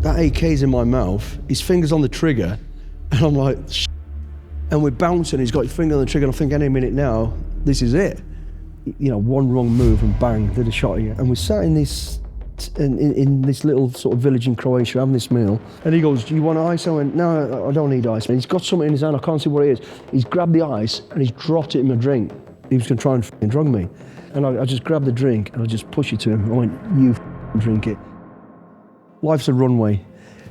that AK's in my mouth, his finger's on the trigger, and I'm like, shit. And we're bouncing, he's got his finger on the trigger, and I think any minute now, this is it. You know, one wrong move and bang, they'd have shot you. And we sat in this little sort of village in Croatia having this meal, and he goes, do you want ice? I went, no, I don't need ice. And he's got something in his hand, I can't see what it is. He's grabbed the ice and he's dropped it in my drink. He was gonna try and f***ing drug me. And I just grabbed the drink and I just pushed it to him. I went, you f***ing drink it. Life's a runway.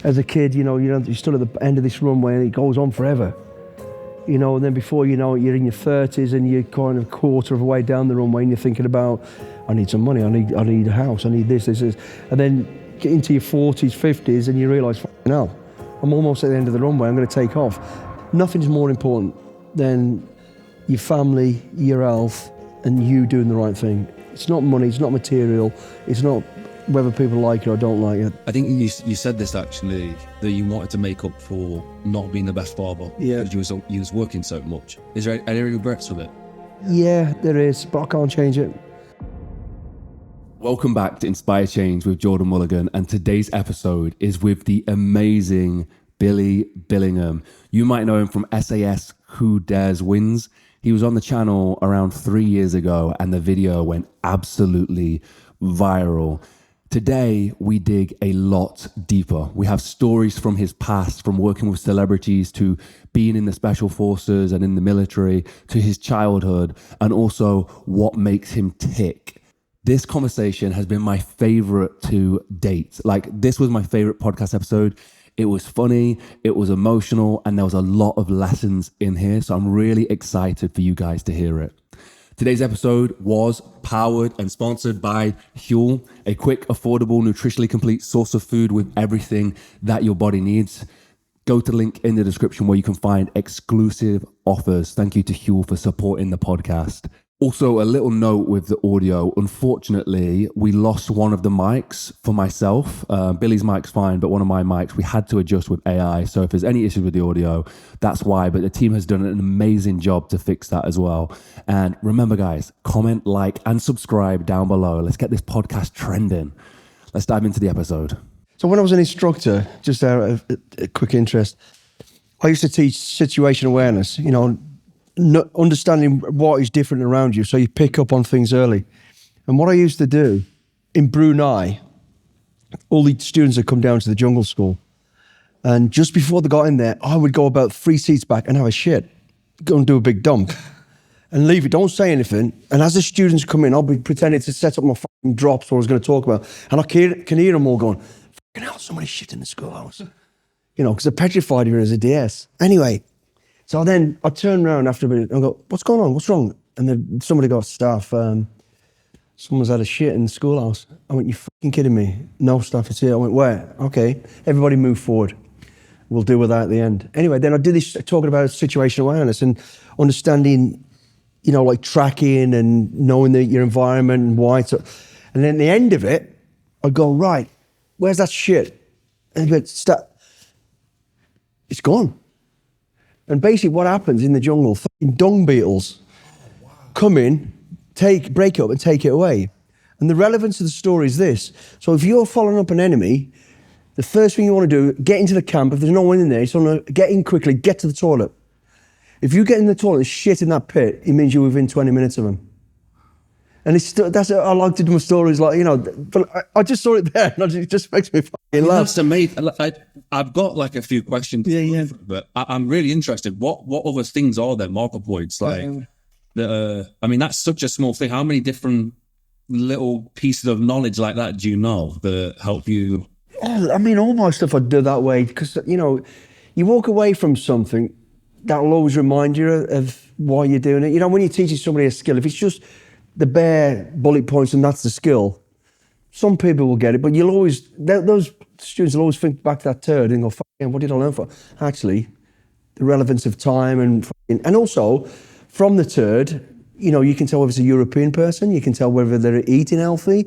As a kid, you stood at the end of this runway and it goes on forever. And then before you know it, you're in your 30s and you're kind of a quarter of a way down the runway and you're thinking about, I need some money, I need a house, I need this. And then get into your 40s, 50s and you realise, fucking hell, I'm almost at the end of the runway, I'm going to take off. Nothing's more important than your family, your health, and you doing the right thing. It's not money, it's not material, it's not whether people like it or don't like it. I think you said this actually, that you wanted to make up for not being the best father. Yeah. Because you was working so much. Is there any regrets with it? Yeah, there is, but I can't change it. Welcome back to Inspire Change with Jordan Mulligan, and today's episode is with the amazing Billy Billingham. You might know him from SAS Who Dares Wins. He was on the channel around 3 years ago and the video went absolutely viral. Today, we dig a lot deeper. We have stories from his past, from working with celebrities to being in the special forces and in the military, to his childhood, and also what makes him tick. This conversation has been my favorite to date. This was my favorite podcast episode. It was funny, it was emotional, and there was a lot of lessons in here. So I'm really excited for you guys to hear it. Today's episode was powered and sponsored by Huel, a quick, affordable, nutritionally complete source of food with everything that your body needs. Go to the link in the description where you can find exclusive offers. Thank you to Huel for supporting the podcast. Also, a little note with the audio. Unfortunately, we lost one of the mics for myself. Billy's mic's fine, but one of my mics, we had to adjust with AI. So if there's any issues with the audio, that's why. But the team has done an amazing job to fix that as well. And remember, guys, comment, like, and subscribe down below. Let's get this podcast trending. Let's dive into the episode. So when I was an instructor, just out of a quick interest, I used to teach situation awareness, understanding what is different around you so you pick up on things early. And what I used to do in Brunei, all the students would come down to the jungle school, and just before they got in there, I would go about 3 seats back and have a shit, go and do a big dump and leave it, don't say anything. And as the students come in, I'll be pretending to set up my fucking drops what I was going to talk about, and I can hear them all going, fucking hell, somebody shit in the schoolhouse, because they're petrified of it as a DS. Anyway, so then I turn around after a minute and I go, what's going on? What's wrong? And then somebody goes, staff, someone's had a shit in the schoolhouse. I went, you fucking kidding me? No, staff, it's here. I went, where? Okay, everybody move forward. We'll deal with that at the end. Anyway, then I did this talking about situation awareness and understanding, tracking and knowing your environment and why. And then at the end of it, I go, right, where's that shit? And it's gone. And basically what happens in the jungle, fucking dung beetles come in, break it up and take it away. And the relevance of the story is this. So if you're following up an enemy, the first thing you want to do, get into the camp. If there's no one in there, you want to get in quickly, get to the toilet. If you get in the toilet and shit in that pit, it means you're within 20 minutes of them. And that's I like to do my stories but I just saw it there and it just makes me fucking laugh. That's amazing. I've got a few questions. Yeah. But I'm really interested. What other things are there, marker points? That's such a small thing. How many different little pieces of knowledge like that do you know that help you? All my stuff I do that way because, you walk away from something that will always remind you of why you're doing it. When you're teaching somebody a skill, if it's just the bare bullet points and that's the skill, some people will get it, but those students will always think back to that turd and go, fucking, what did I learn from? Actually, the relevance of time and also from the turd, you can tell whether it's a European person, you can tell whether they're eating healthy.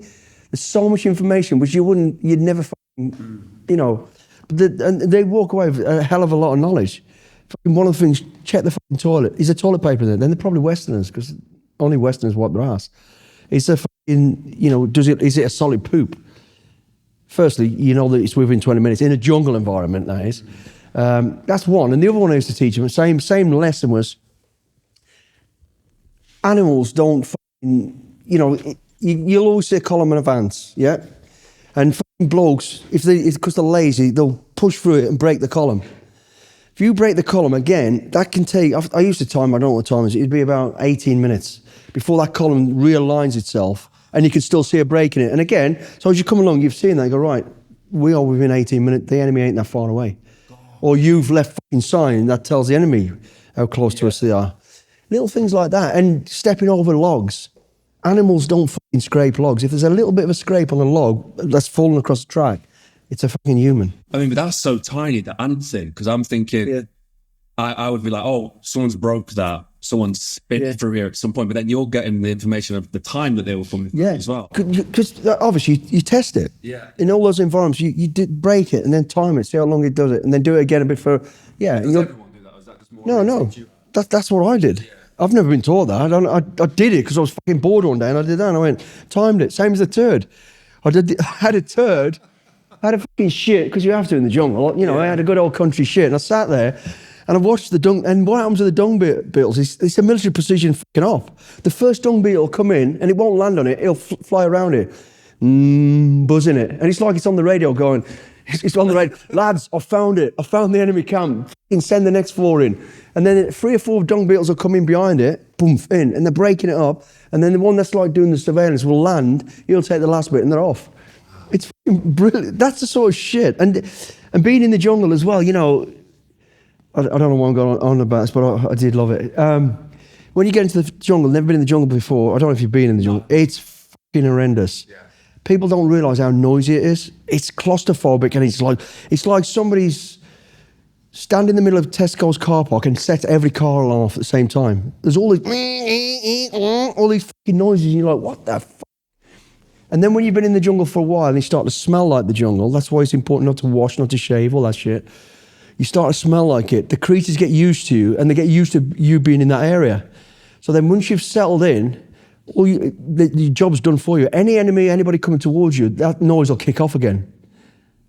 There's so much information which you'd never and they walk away with a hell of a lot of knowledge. One of the things, check the fucking toilet. Is there toilet paper there? Then they're probably Westerners because only Westerners wipe their ass. Is there fucking, is it a solid poop? Firstly, you know that it's within 20 minutes in a jungle environment. That is, that's one. And the other one I used to teach them, same lesson was, animals don't, you'll always see a column in advance, yeah. And blokes, it's because they're lazy, they'll push through it and break the column. If you break the column again, that can take, I used to time, I don't know what time it is, it'd be about 18 minutes before that column realigns itself and you can still see a break in it. And again, so as you come along, you've seen that, you go, right, we are within 18 minutes, the enemy ain't that far away. Or you've left fucking sign that tells the enemy how close to us they are. Little things like that. And stepping over logs. Animals don't fucking scrape logs. If there's a little bit of a scrape on a log that's fallen across the track, it's a fucking human. I mean, but that's so tiny, the ant thing, because I'm thinking, I would be like, oh, someone's broke that, someone's spit through here at some point, but then you're getting the information of the time that they were coming through as well. Because obviously you test it. Yeah. In all those environments, you did break it and then time it, see how long it does it, and then do it again a bit for, Does everyone do that? Or is that just more No. That's what I did. Yeah. I've never been taught that. I did it because I was fucking bored one day and I did that and I went, timed it. Same as the turd. I had a turd. I had a fucking shit, because you have to in the jungle. I had a good old country shit and I sat there and I watched the dung. And what happens with the dung beetles is it's a military precision fucking off. The first dung beetle will come in and it won't land on it. It'll fly around it, buzzing it. And it's like it's on the radio going, it's on the radio, lads, I found it. I found the enemy camp. And send the next 4 in. And then 3 or 4 dung beetles will come in behind it, boom, in, and they're breaking it up. And then the one that's like doing the surveillance will land, he'll take the last bit and they're off. It's fucking brilliant. That's the sort of shit. And being in the jungle as well, I don't know what I'm going on about this, but I did love it. When you get into the jungle, never been in the jungle before, I don't know if you've been in the jungle, it's fucking horrendous. Yeah. People don't realise how noisy it is. It's claustrophobic and it's like somebody's stand in the middle of Tesco's car park and set every car alarm off at the same time. There's all these fucking noises and you're like, what the fuck? And then when you've been in the jungle for a while and you start to smell like the jungle, that's why it's important not to wash, not to shave, all that shit. You start to smell like it. The creatures get used to you and they get used to you being in that area. So then once you've settled in, your job's done for you. Any enemy, anybody coming towards you, that noise will kick off again.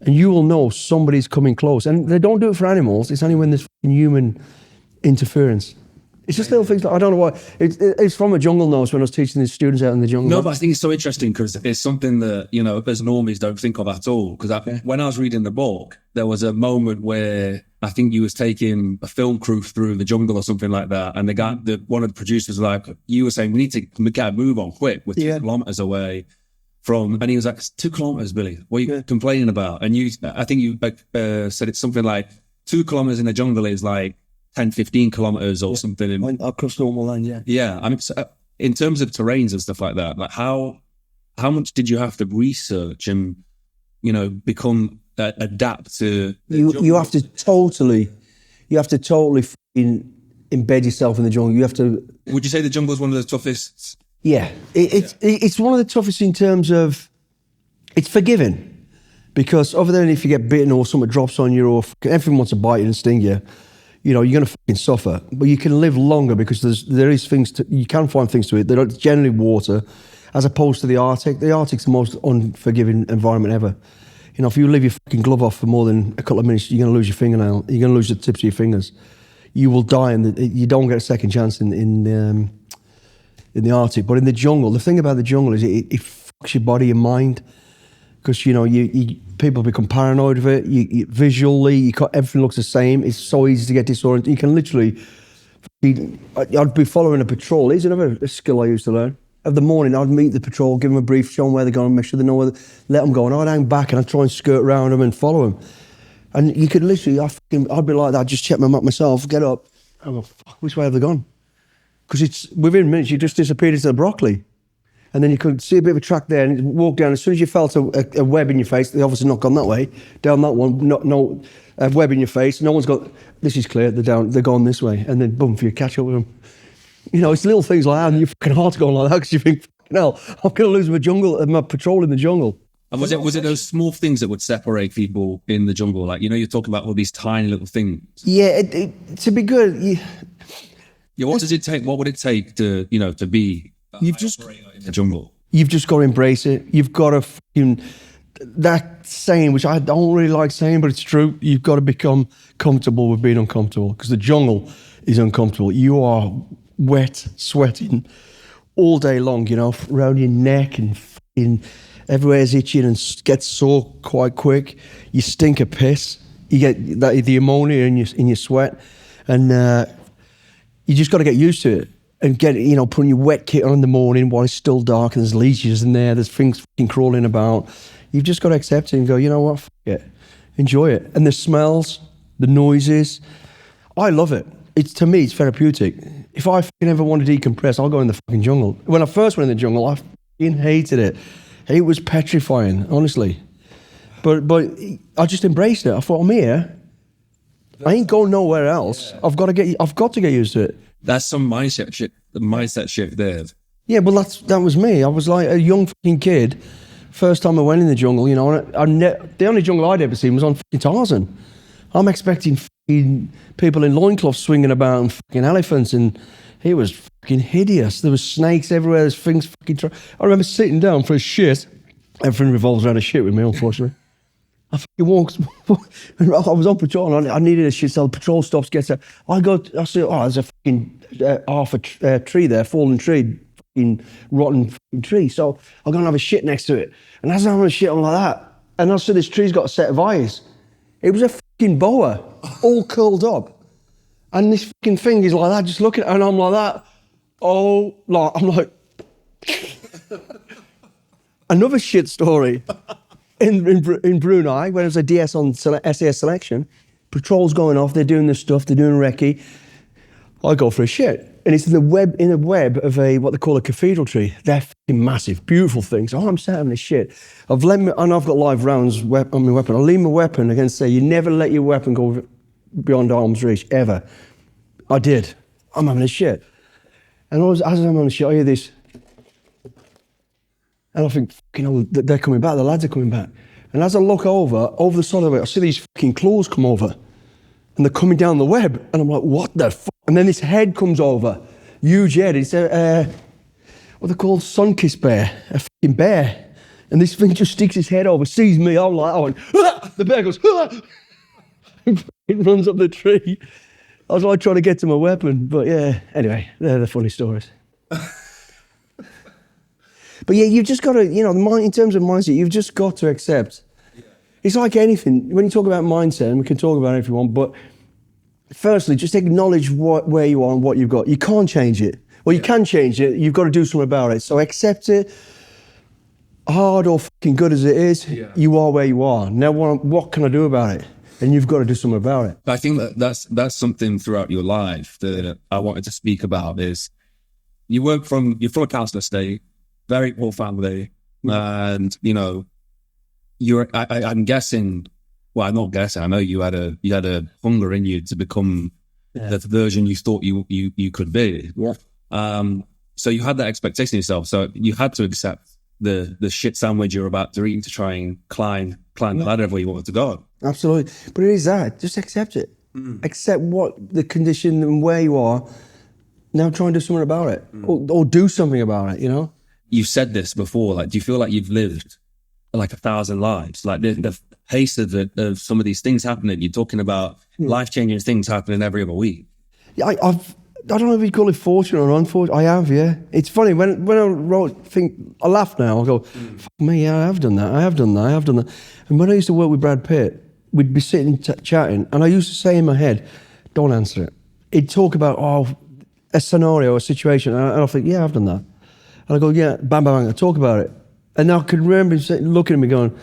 And you will know somebody's coming close. And they don't do it for animals. It's only when there's human interference. It's just little things. I don't know why. It's from a jungle nose when I was teaching the students out in the jungle. No, but I think it's so interesting because it's something that, as normies don't think of at all. Because when I was reading the book, there was a moment where I think you was taking a film crew through the jungle or something like that. And one of the producers was like, you were saying, we need to get a move on quick. We're 2 kilometers away. And he was like, it's 2 kilometers, Billy. What are you complaining about? And I think you said it's something like 2 kilometers in the jungle is like 10, 15 kilometers or something. Across normal land, yeah. Yeah. I mean, in terms of terrains and stuff like that, like how much did you have to research and, adapt to? You have to totally embed yourself in the jungle. You have to. Would you say the jungle is one of the toughest? Yeah, it's one of the toughest in terms of it's forgiving, because other than if you get bitten or something drops on you or everyone wants to bite you and sting you, you're going to fucking suffer. But you can live longer because there is things you can find things to eat. They're generally water, as opposed to the Arctic. The Arctic's the most unforgiving environment ever. If you leave your fucking glove off for more than a couple of minutes, you're going to lose your fingernail. You're going to lose the tips of your fingers. You will die, and you don't get a second chance in the Arctic. But in the jungle, the thing about the jungle is it fucks your body and mind, because people become paranoid of it. Visually, everything looks the same. It's so easy to get disoriented. You can literally. I'd be following a patrol. It's another skill I used to learn. Of the morning, I'd meet the patrol, give them a brief, show them where they're going, make sure they know let them go, and I'd hang back and I'd try and skirt around them and follow them. And you could literally, I'd be like that. I'd just check my map myself, get up, I go, fuck, which way have they gone? Because it's within minutes, you just disappeared into the broccoli. And then you could see a bit of a track there and walk down. As soon as you felt a web in your face, they obviously not gone that way. Down that one, no a web in your face. No one's got, this is clear, they're gone this way. And then boom, you catch up with them. It's little things like that, and your fucking heart's going like that because you think, fucking hell, I'm going to lose my patrol in the jungle. And was it those small things that would separate people in the jungle? Like, you're talking about all these tiny little things. Yeah, to be good. Yeah, what does it take? What would it take to be in the jungle? You've just got to embrace it. You've got to fucking. that saying, which I don't really like saying, but it's true. You've got to become comfortable with being uncomfortable, because the jungle is uncomfortable. You are wet, sweating all day long, you know, around your neck and everywhere's itching and gets sore quite quick. You stink of piss. You get the ammonia in your sweat, and you just got to get used to it and get, you know, putting your wet kit on in the morning while it's still dark and there's leeches in there, there's things fucking crawling about. You've just got to accept it and go, you know what, fuck it, enjoy it. And the smells, the noises, I love it. To me, it's therapeutic. If I fucking ever want to decompress, I'll go in the fucking jungle. When I first went in the jungle, I fucking hated it. It was petrifying, honestly. But I just embraced it. I thought, I'm here. I ain't going nowhere else. Yeah. I've got to get used to it. That's some mindset shift there. Yeah, well, that was me. I was like a young fucking kid. First time I went in the jungle, you know, the only jungle I'd ever seen was on fucking Tarzan. I'm expecting fucking people in loincloths swinging about and fucking elephants, and it was fucking hideous. There was snakes everywhere. There's things fucking. I remember sitting down for a shit. Everything revolves around a shit with me, unfortunately. I fucking walked. I was on patrol and I needed a shit, so the patrol stops, gets there. I see, oh, there's a fucking half a tree there, fallen tree, fucking rotten fucking tree. So I'm going to have a shit next to it. And as I'm having a shit, I'm like that. And I see this tree's got a set of eyes. It was a fucking boa, all curled up. And this fucking thing is like that, just looking at it, and I'm like that. Oh, like, I'm like. Another shit story. In Brunei, when it was a DS on SAS selection, patrols going off, they're doing this stuff, they're doing recce. I go for a shit. And it's in a web of what they call a cathedral tree. They're fucking massive, beautiful things. Oh, I'm sat having a shit. I've got live rounds on my weapon. I leave my weapon against say, you never let your weapon go beyond arm's reach, ever. I did. I'm having a shit. And as I'm having a shit, I hear this. And I think, you know, they're coming back, the lads are coming back. And as I look over the side of the way, I see these fucking claws come over. And they're coming down the web. And I'm like, what the fuck? And then this head comes over. Huge head. It's what they call sun-kissed bear. A fucking bear. And this thing just sticks its head over, sees me. I'm like, I went, ah! The bear goes, ah! It runs up the tree. I was like trying to get to my weapon. But yeah, anyway, they're the funny stories. But yeah, you've just got to, you know, in terms of mindset, you've just got to accept. Yeah. It's like anything. When you talk about mindset, and we can talk about it if you want, but firstly, just acknowledge where you are and what you've got. You can't change it. Well, you can change it. You've got to do something about it. So accept it. Hard or fucking good as it is, you are where you are. Now, what can I do about it? And you've got to do something about it. I think that's something throughout your life that I wanted to speak about is you're from a council estate, very poor family, and you know, I'm guessing. Well, I'm not guessing. I know you had a hunger in you to become the version you thought you could be. Yeah. So you had that expectation of yourself. So you had to accept the shit sandwich you're about to eat to try and climb the ladder where you wanted to go. Absolutely, but it is that. Just accept it. Accept what the condition and where you are. Now try and do something about it, or do something about it. You know. You've said this before, like, do you feel like you've lived like 1,000 lives? Like the pace of some of these things happening, you're talking about life-changing things happening every other week. Yeah, I don't know if you'd call it fortunate or unfortunate. I have, yeah. It's funny, when I laugh now, I go, fuck me, yeah, I have done that. And when I used to work with Brad Pitt, we'd be sitting chatting, and I used to say in my head, don't answer it. He'd talk about, a scenario, a situation, and I think, yeah, I've done that. And I go, yeah, bang, bang, bang, I talk about it. And I could remember him looking at me going,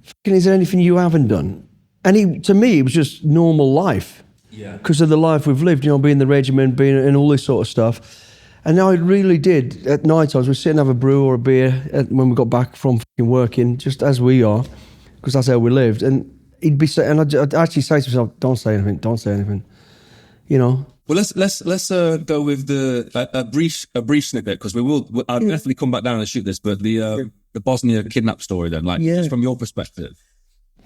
fucking, is there anything you haven't done? And to me, it was just normal life. Yeah. Because of the life we've lived, you know, being in the regiment, being in all this sort of stuff. And now it really did, at night times, we'd sit and have a brew or a beer when we got back from fucking working, just as we are, because that's how we lived. And he'd be saying, and I'd actually say to myself, don't say anything, you know. Well, let's go with a brief snippet, because I'll definitely come back down and shoot this, but the Bosnia kidnap story then, like, just from your perspective.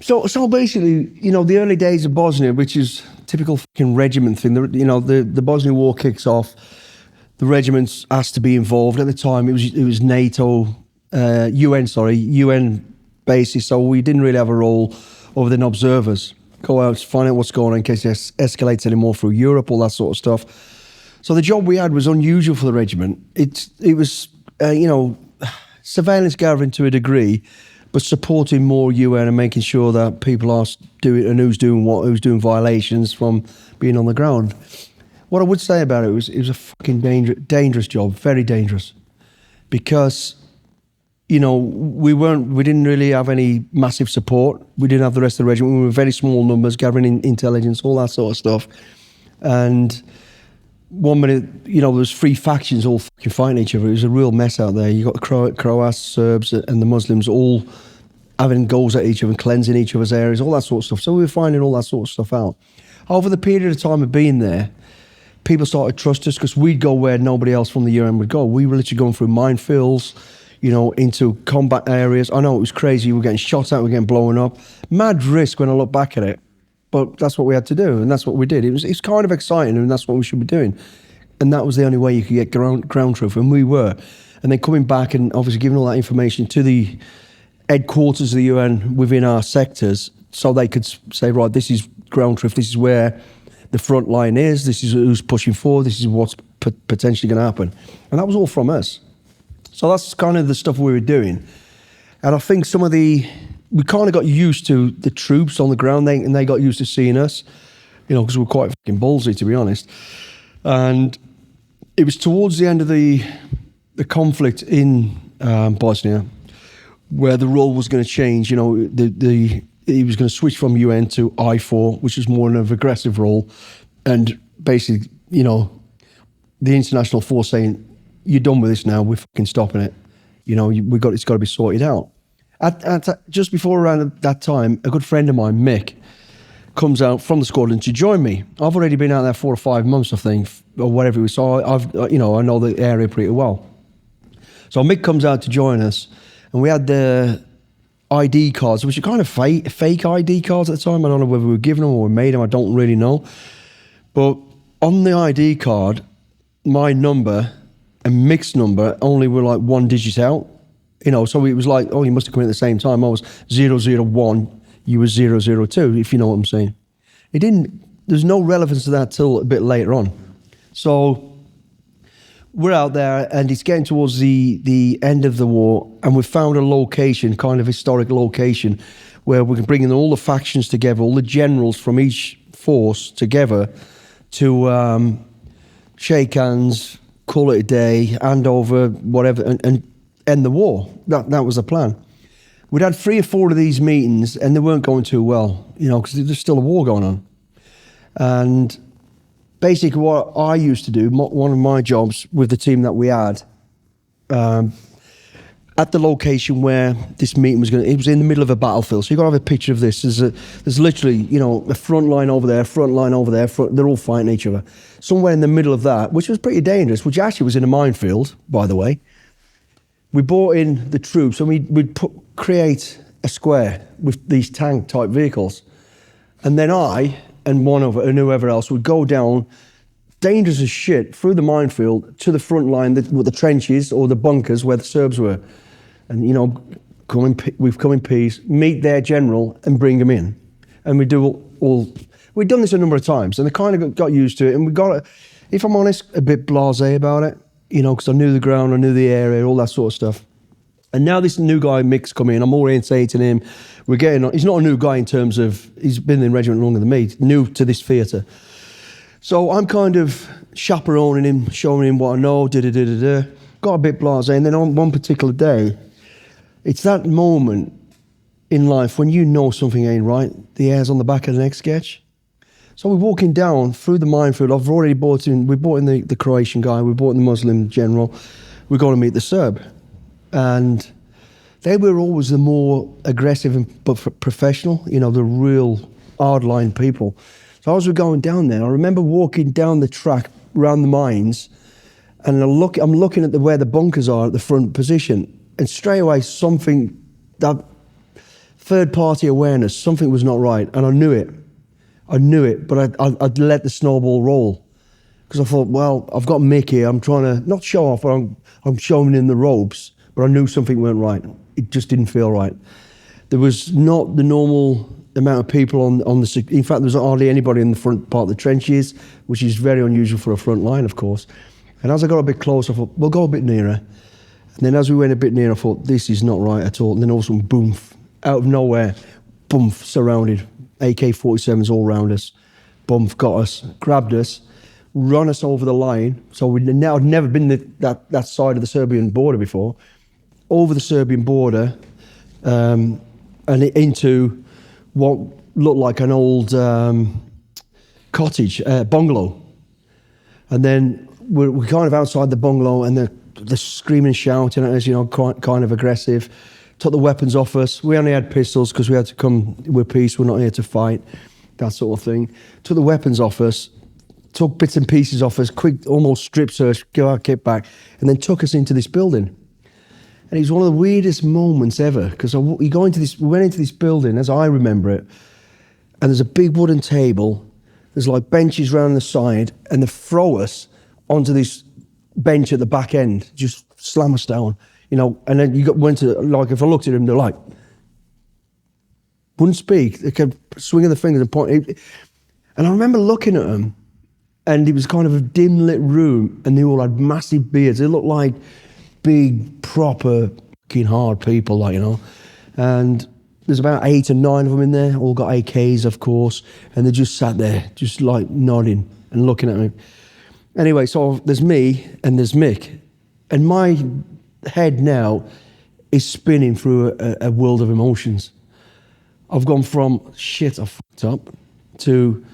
So basically, you know, the early days of Bosnia, which is typical fucking regiment thing, the Bosnia war kicks off, the regiment's asked to be involved. At the time, it was NATO, UN basis, so we didn't really have a role other than observers. Go out, find out what's going on in case it escalates anymore through Europe, all that sort of stuff. So the job we had was unusual for the regiment. It was, surveillance gathering to a degree, but supporting more UN and making sure that people are doing, and who's doing what, who's doing violations from being on the ground. What I would say about it was a fucking dangerous job, very dangerous, because we didn't really have any massive support. We didn't have the rest of the regiment. We were very small numbers, gathering intelligence, all that sort of stuff. And 1 minute, there was 3 factions all fucking fighting each other. It was a real mess out there. You got the Croats, Serbs, and the Muslims all having goals at each other and cleansing each other's areas, all that sort of stuff. So we were finding all that sort of stuff out. Over the period of time of being there, people started to trust us because we'd go where nobody else from the UN would go. We were literally going through minefields, into combat areas. I know it was crazy. We were getting shot at, we were getting blown up. Mad risk when I look back at it. But that's what we had to do, and that's what we did. It's kind of exciting, and that's what we should be doing. And that was the only way you could get ground truth, and we were. And then coming back and obviously giving all that information to the headquarters of the UN within our sectors, so they could say, right, this is ground truth, this is where the front line is, this is who's pushing forward, this is what's potentially going to happen. And that was all from us. So that's kind of the stuff we were doing. And I think we kind of got used to the troops on the ground, and they got used to seeing us, because we were quite fucking ballsy, to be honest. And it was towards the end of the conflict in Bosnia where the role was going to change. He was going to switch from UN to I4, which was more of an aggressive role. And basically, the international force saying, you're done with this now, we're fucking stopping it. It's got to be sorted out. Just before around that time, a good friend of mine, Mick, comes out from the squadron to join me. I've already been out there 4 or 5 months, I think, or whatever it was. So I know the area pretty well. So Mick comes out to join us, and we had the ID cards, which are kind of fake ID cards at the time. I don't know whether we were given them or we made them. I don't really know. But on the ID card, my number and Mick's number only were like 1 digit out. So it was like, you must have come in at the same time. I was 001, you were 002, if you know what I'm saying. There's no relevance to that till a bit later on. So we're out there, and it's getting towards the end of the war, and we've found a location, kind of historic location, where we can bring in all the factions together, all the generals from each force together to shake hands, call it a day, hand over, whatever, and end the war. That was the plan. We'd had 3 or 4 of these meetings, and they weren't going too well, because there's still a war going on. And basically what I used to do, one of my jobs with the team that we had, at the location where this meeting was it was in the middle of a battlefield. So you've got to have a picture of this. There's literally, a front line over there, they're all fighting each other. Somewhere in the middle of that, which was pretty dangerous, which actually was in a minefield, by the way, we brought in the troops, and we'd create a square with these tank-type vehicles. And then I and whoever else would go down, dangerous as shit, through the minefield to the front line, with the trenches or the bunkers where the Serbs were. And, we've come in peace, meet their general and bring them in. And we'd done this a number of times, and they kind of got used to it. And we got, if I'm honest, a bit blasé about it, because I knew the ground, I knew the area, all that sort of stuff. And now this new guy, Mick's come in, I'm orientating him. He's not a new guy in terms of, he's been in the regiment longer than me, new to this theatre. So I'm kind of chaperoning him, showing him what I know, got a bit blasé. And then on one particular day, it's that moment in life when you know something ain't right, the hair's on the back of the next sketch. So we're walking down through the minefield. We brought in the Croatian guy, we brought in the Muslim general, we're going to meet the Serb. And they were always the more aggressive but professional, the real hardline people. So as we're going down there, I remember walking down the track around the mines, and I'm looking at where the bunkers are at the front position, and straight away that third-party awareness, something was not right, and I knew it, but I'd let the snowball roll, because I thought, well, I've got Mick here, I'm trying to, not show off, but I'm showing him the ropes, but I knew something weren't right. It just didn't feel right. There was not the normal amount of people on the. In fact, there was hardly anybody in the front part of the trenches, which is very unusual for a front line, of course. And as I got a bit closer, I thought, we'll go a bit nearer. And then as we went a bit nearer, I thought, this is not right at all. And then all of a sudden, boom, out of nowhere, boom, surrounded. AK-47s all around us. Boom, got us, grabbed us, run us over the line. So we'd never been that side of the Serbian border before. Over the Serbian border and into what looked like an old cottage, bungalow. And then we're kind of outside the bungalow, and they're screaming and shouting at us, kind of aggressive. Took the weapons off us. We only had pistols because we had to come with peace. We're not here to fight, that sort of thing. Took the weapons off us, took bits and pieces off us, quick, almost strip search, go out, get back, and then took us into this building. And it was one of the weirdest moments ever, because we went into this building, as I remember it, and there's a big wooden table, there's like benches around the side, and they throw us onto this bench at the back end, just slam us down, and then went to, like, if I looked at them, they're like, wouldn't speak, they kept swinging their fingers and pointing. And I remember looking at them, and it was kind of a dim lit room, and they all had massive beards. They looked like big, proper, fucking hard people, and there's about 8 or 9 of them in there, all got AKs, of course, and they just sat there, just like nodding and looking at me. Anyway, so there's me and there's Mick, and my head now is spinning through a world of emotions. I've gone from shit, I fucked up, to,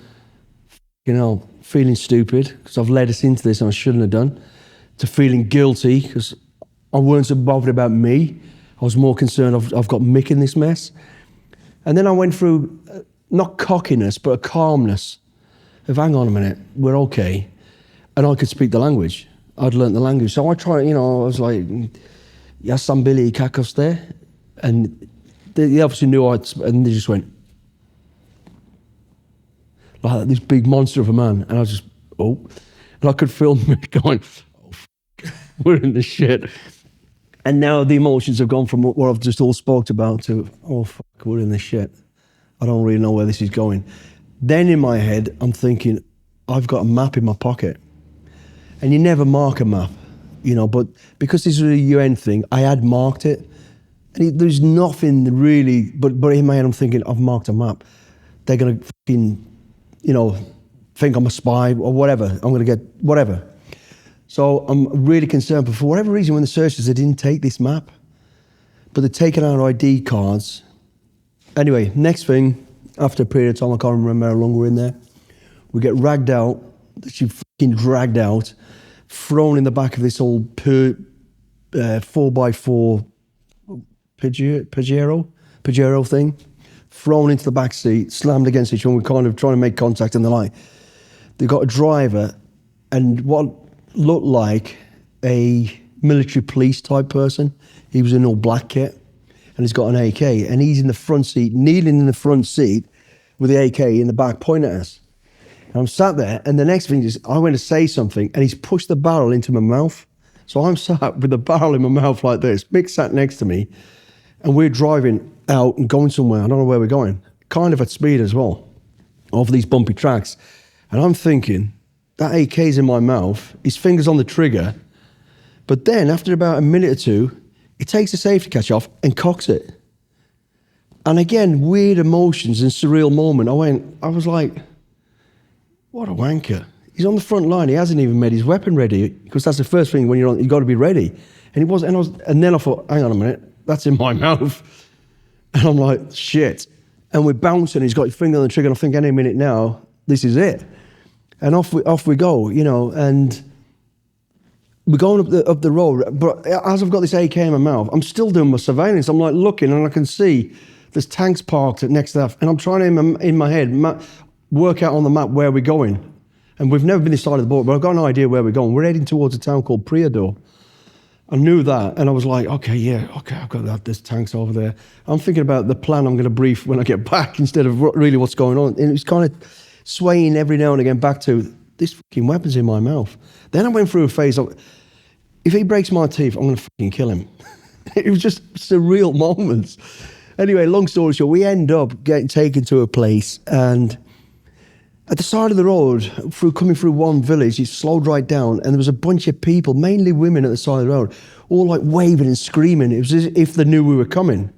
feeling stupid because I've led us into this and I shouldn't have done, to feeling guilty because I weren't so bothered about me. I was more concerned I've got Mick in this mess. And then I went through, not cockiness, but a calmness of, hang on a minute, we're okay. And I could speak the language. I'd learnt the language. So I tried, I was like, ja sam Billy Kakos there. And they obviously knew and they just went, like this big monster of a man. And I was just, oh. And I could feel Mick going, oh, we're in the shit. And now the emotions have gone from what I've just all spoke about to, oh, fuck, we're in this shit. I don't really know where this is going. Then in my head, I'm thinking, I've got a map in my pocket. And you never mark a map, but because this was a UN thing, I had marked it. And there's nothing really, but in my head, I'm thinking, I've marked a map. They're going to fucking, think I'm a spy or whatever. I'm going to get whatever. So I'm really concerned, but for whatever reason, when the searchers, they didn't take this map, but they'd taken our ID cards. Anyway, next thing, after a period of time, I can't remember how long we're in there, we get ragged out, she fucking dragged out, thrown in the back of this old 4x4 Pajero thing, thrown into the back seat, slammed against each other, we're kind of trying to make contact and the like. They got a driver and what looked like a military police type person. He was in all black kit and he's got an AK and he's in the front seat, kneeling in the front seat with the AK in the back pointing at us. And I'm sat there and the next thing is I went to say something and he's pushed the barrel into my mouth. So I'm sat with the barrel in my mouth like this. Mick sat next to me and we're driving out and going somewhere. I don't know where we're going. Kind of at speed as well, over these bumpy tracks. And I'm thinking, that AK's in my mouth, his finger's on the trigger, but then after about a minute or two, he takes the safety catch off and cocks it. And again, weird emotions and surreal moment. I was like, what a wanker. He's on the front line, he hasn't even made his weapon ready, because that's the first thing when you're on, you've got to be ready. And he wasn't, and then I thought, hang on a minute, that's in my mouth. And I'm like, shit. And we're bouncing, he's got his finger on the trigger, and I think any minute now, this is it. And off we go, and we're going up the road. But as I've got this AK in my mouth, I'm still doing my surveillance. I'm like looking, and I can see there's tanks parked next to that. And I'm trying to, in my head, work out on the map where we're going. And we've never been this side of the border, but I've got an idea where we're going. We're heading towards a town called Prijedor. I knew that, and I was like, okay, I've got that. There's tanks over there. I'm thinking about the plan I'm going to brief when I get back instead of really what's going on. And it was kind of swaying every now and again back to, this fucking weapon's in my mouth. Then I went through a phase of, if he breaks my teeth, I'm going to fucking kill him. It was just surreal moments. Anyway, long story short, we end up getting taken to a place, and at the side of the road, coming through one village, it slowed right down, and there was a bunch of people, mainly women, at the side of the road, all like waving and screaming. It was as if they knew we were coming,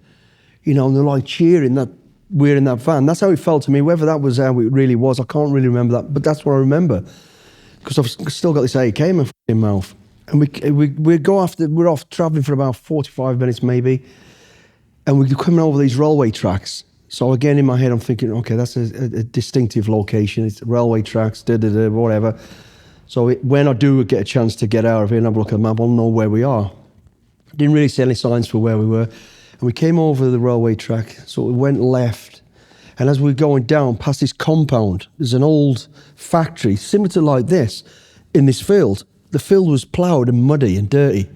you know, and they're like cheering that we're in that van. That's how it felt to me. Whether that was how it really was, I can't really remember that, but that's what I remember, because I've still got this AK in my fucking mouth. And we go after, we're off traveling for about 45 minutes maybe, and we're coming over these railway tracks. So again, in my head, I'm thinking, okay, that's a distinctive location. It's railway tracks, whatever. So when I do get a chance to get out of here and have a look at the map, I'll know where we are. Didn't really see any signs for where we were. And we came over the railway track, so we went left. And as we were going down past this compound, there's an old factory, similar to like this, in this field. The field was ploughed and muddy and dirty.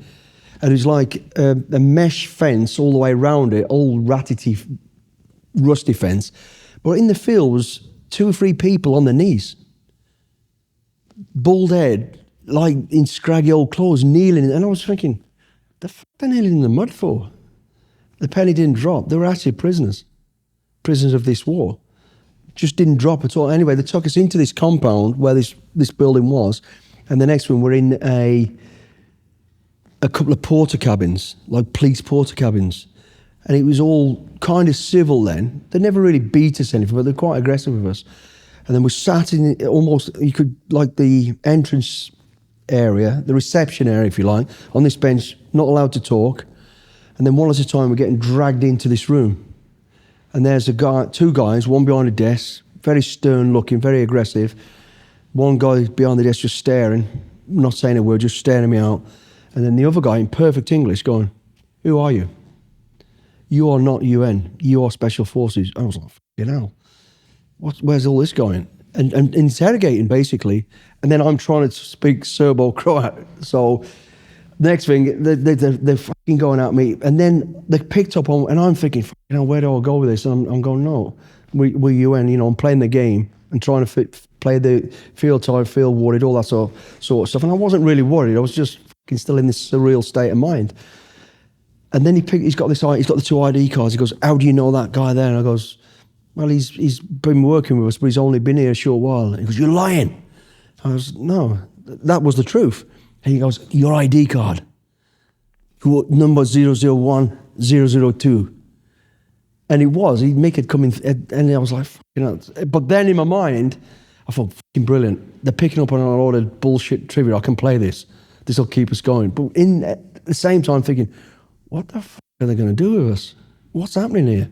And it was like a mesh fence all the way around it, old ratty, rusty fence. But in the field was 2 or 3 people on their knees. Bald head, like in scraggy old clothes, kneeling. And I was thinking, the fuck are they kneeling in the mud for? The penny didn't drop. They were actually prisoners of this war. Just didn't drop at all. Anyway, they took us into this compound where this building was. And the next one, we're in a couple of porter cabins, like police porter cabins. And it was all kind of civil then. They never really beat us anything, but they're quite aggressive with us. And then we sat in almost, you could, like the entrance area, the reception area, if you like, on this bench, not allowed to talk. And then one at a time, we're getting dragged into this room. And there's 2 guys, one behind a desk, very stern looking, very aggressive. One guy behind the desk just staring, not saying a word, just staring at me out. And then the other guy in perfect English going, "Who are you? You are not UN. You are Special Forces." I was like, "Fucking hell. Where's all this going?" And interrogating, basically. And then I'm trying to speak Serbo-Croat. So next thing, they're fucking going at me. And then they picked up on, and I'm thinking, fucking hell, where do I go with this? And I'm going, no, we're UN. You know, I'm playing the game and trying to play the field tired, field warded, all that sort of stuff. And I wasn't really worried. I was just fucking still in this surreal state of mind. And then he's got the 2 ID cards. He goes, "How do you know that guy there?" And I goes, "Well, he's been working with us, but he's only been here a short while." And he goes, "You're lying." I was, "No, that was the truth." And he goes, "Your ID card, number 001002. And it was, he'd make it come in, and I was like, you know. But then in my mind, I thought, fucking brilliant. They're picking up on a lot of bullshit trivia. I can play this. This will keep us going. But at the same time thinking, what the fuck are they going to do with us? What's happening here?